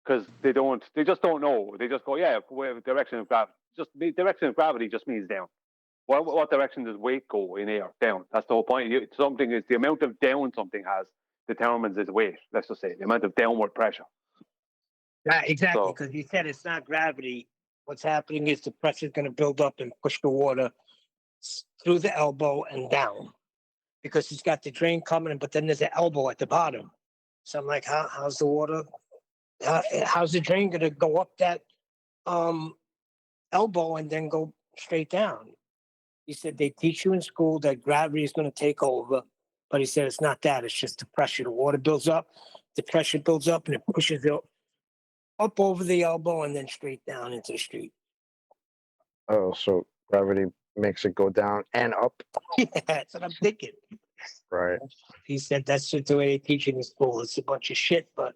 Because they just don't know. They just go, yeah, direction of gravity. Just the direction of gravity just means down. What direction does weight go in air? Down. That's the whole point. Something is the amount of down something has determines its weight. Let's just say the amount of downward pressure. Yeah, exactly. Because he said it's not gravity. What's happening is the pressure is going to build up and push the water through the elbow and down. Because he's got the drain coming, but then there's an elbow at the bottom. So I'm like, how's the water? How's the drain going to go up that elbow and then go straight down? He said they teach you in school that gravity is going to take over, but he said it's not that. It's just the pressure. The water builds up, the pressure builds up, and it pushes it up over the elbow and then straight down into the street. Oh, so gravity makes it go down and up. Yeah, that's what I'm thinking. Right. He said that's just the way they teach it in school. It's a bunch of shit, but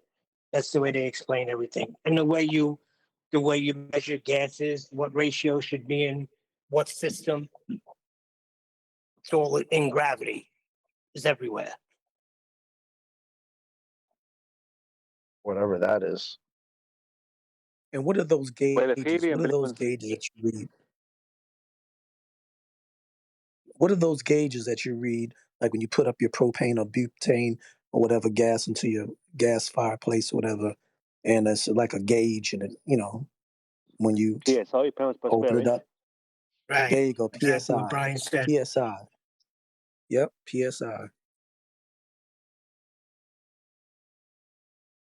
That's the way they explain everything. And the way you measure gases, what ratio should be in what system. It's all in gravity. It's everywhere. Whatever that is. And what are those Well, gauges? Ethereum What are those balloons. gauges that you read? What are those gauges that you read? Like when you put up your propane or butane or whatever gas into your gas fireplace or whatever, and it's like a gauge, and when you PSI, pounds per open square it inch. up, Right. there you go, Exactly what PSI, Brian said. PSI. Yep, PSI. I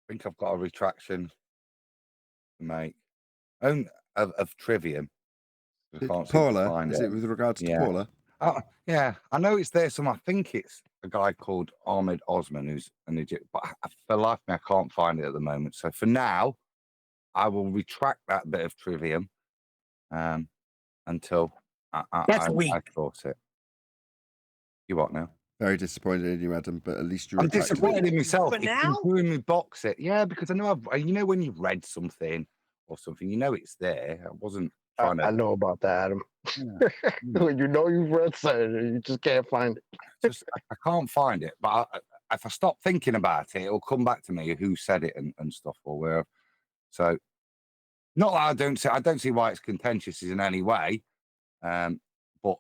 think I've got a retraction to make. Of trivium. I can't seem to Paula, find is it. it with regards to Yeah. Paula? Yeah, I know it's there. I think it's a guy called Ahmed Osman, who's an Egypt, but for the life of me, I can't find it at the moment. So for now, I will retract that bit of trivium until That's I weak. source it. You what now? Very disappointed in you, Adam, but at least you I'm retracted disappointed it. in myself. For It's now? been doing me box it. Yeah, because I know when you've read something or something, you know it's there. I wasn't trying to. I know about that, Adam. Yeah. When you know you've read something, you just can't find it. I can't find it, but if I stop thinking about it, it'll come back to me who said it and stuff or where. So, not that I don't see why it's contentious in any way, but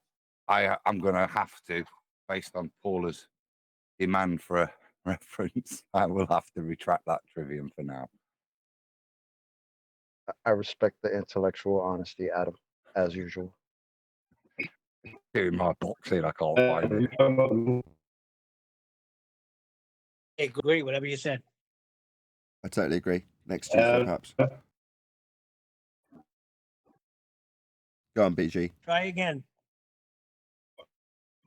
I'm going to have to, based on Paula's demand for a reference, I will have to retract that trivium for now. I respect the intellectual honesty, Adam, as usual. Doing my boxing, I can't find it. Hey, agree, whatever you said. I totally agree. Next Tuesday, perhaps. Go on, BG. Try again.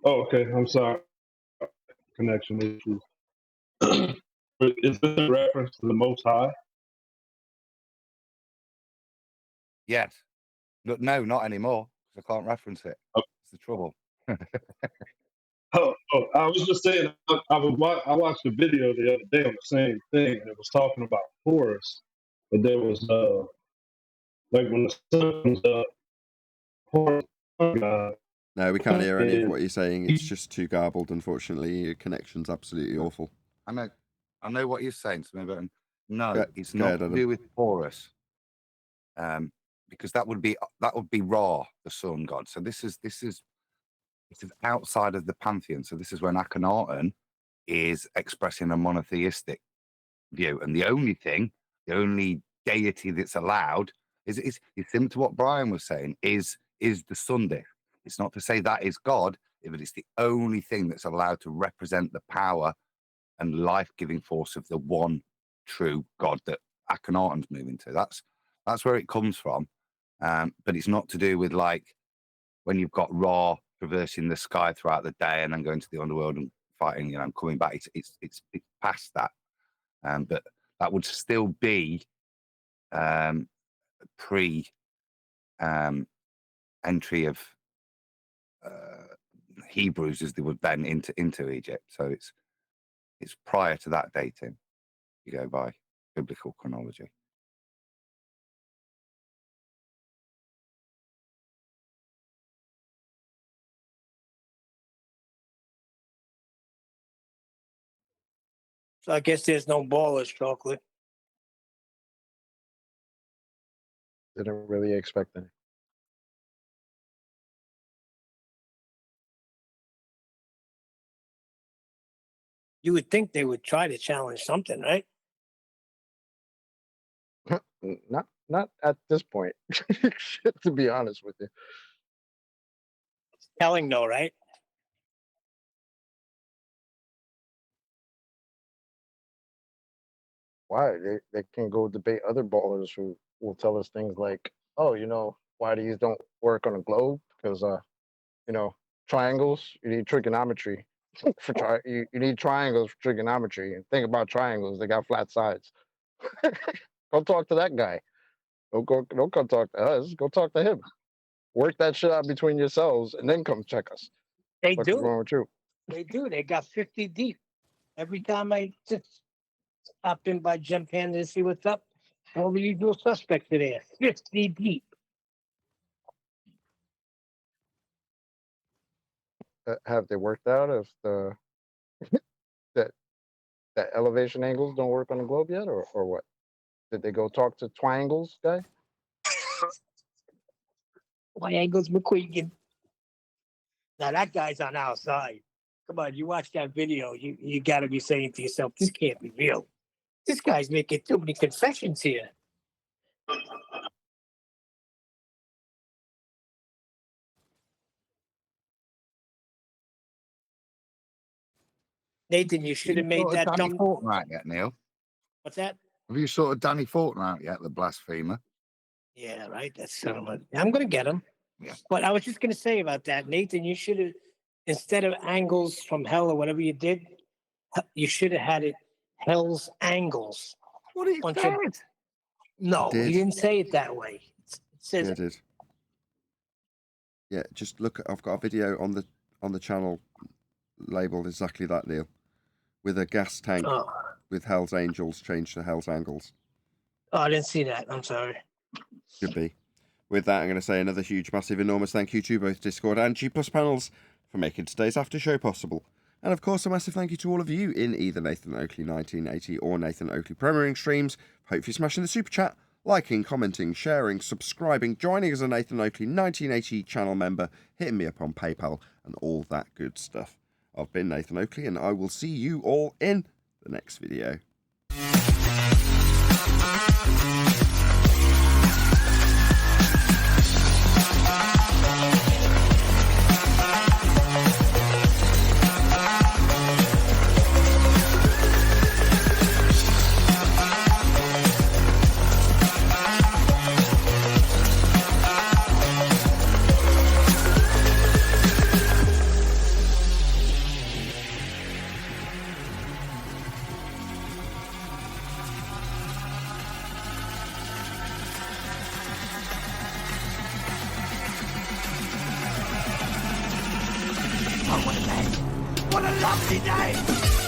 Oh, okay. I'm sorry. Connection issues. Is this a reference to the Most High? Yes. No, not anymore, because I can't reference it. Oh. It's the trouble. Oh, I was just saying, I watched a video the other day on the same thing, and it was talking about Horus, but there was like when the sun comes up, Horus, God. No, we can't hear any of what you're saying. It's just too garbled, unfortunately. Your connection's absolutely awful. I know what you're saying to me, but no, it's go not ahead, to Adam. do with Horus, because that would be Ra, the sun god. So this is outside of the pantheon. So this is when Akhenaten is expressing a monotheistic view, and the only deity that's allowed is similar to what Brian was saying. Is the sun disk. It's not to say that is God, but it's the only thing that's allowed to represent the power and life-giving force of the one true God that Akhenaten's moving to. That's where it comes from. But it's not to do with like when you've got Ra traversing the sky throughout the day and then going to the underworld and fighting, and coming back. It's past that. But that would still be pre entry of Hebrews as they would then into Egypt. So it's prior to that dating. You go by biblical chronology. So I guess there's no ballers, chocolate. Didn't really expect any. You would think they would try to challenge something, right? Not at this point, to be honest with you. Telling though, right? Why? They can go debate other ballers who will tell us things like, oh, why these don't work on a globe? Because, triangles, you need trigonometry. You need triangles for trigonometry. And think about triangles, they got flat sides. Go talk to that guy. Don't come talk to us. Go talk to him. Work that shit out between yourselves and then come check us. They What's do. wrong with you? They do. They got 50 deep. Every time I just Stop in by Gem Panda to see what's up. All the usual suspects are there, 50 deep. Have they worked out if the that elevation angles don't work on the globe yet, or what? Did they go talk to Twangles guy? Triangles McQueen. Now that guy's on our side. Come on, you watch that video, you got to be saying to yourself, this can't be real. This guy's making too many confessions here. Nathan, you should have made sorted that Danny dumb. Fortner out yet, Neil? What's that? Have you sorted Danny Fortner out yet, the blasphemer? Yeah, right. That's I'm going to get him. Yeah. But I was just going to say about that, Nathan. You should have, instead of angles from hell or whatever you did, you should have had it hell's angles. What did you say? No, Did. he didn't say it that way. It says Yeah, I did. Yeah, just look. I've got a video on the channel labeled exactly that, Neil, with a gas tank with Hell's Angels changed to Hell's Angles. Oh, I didn't see that. I'm sorry. Could be. With that, I'm going to say another huge, massive, enormous thank you to both Discord and G Plus panels for making today's after show possible. And of course, a massive thank you to all of you in either Nathan Oakley 1980 or Nathan Oakley premiering streams. Hopefully smashing the super chat, liking, commenting, sharing, subscribing, joining as a Nathan Oakley 1980 channel member, hitting me up on PayPal, and all that good stuff. I've been Nathan Oakley, and I will see you all in the next video. What a lovely day!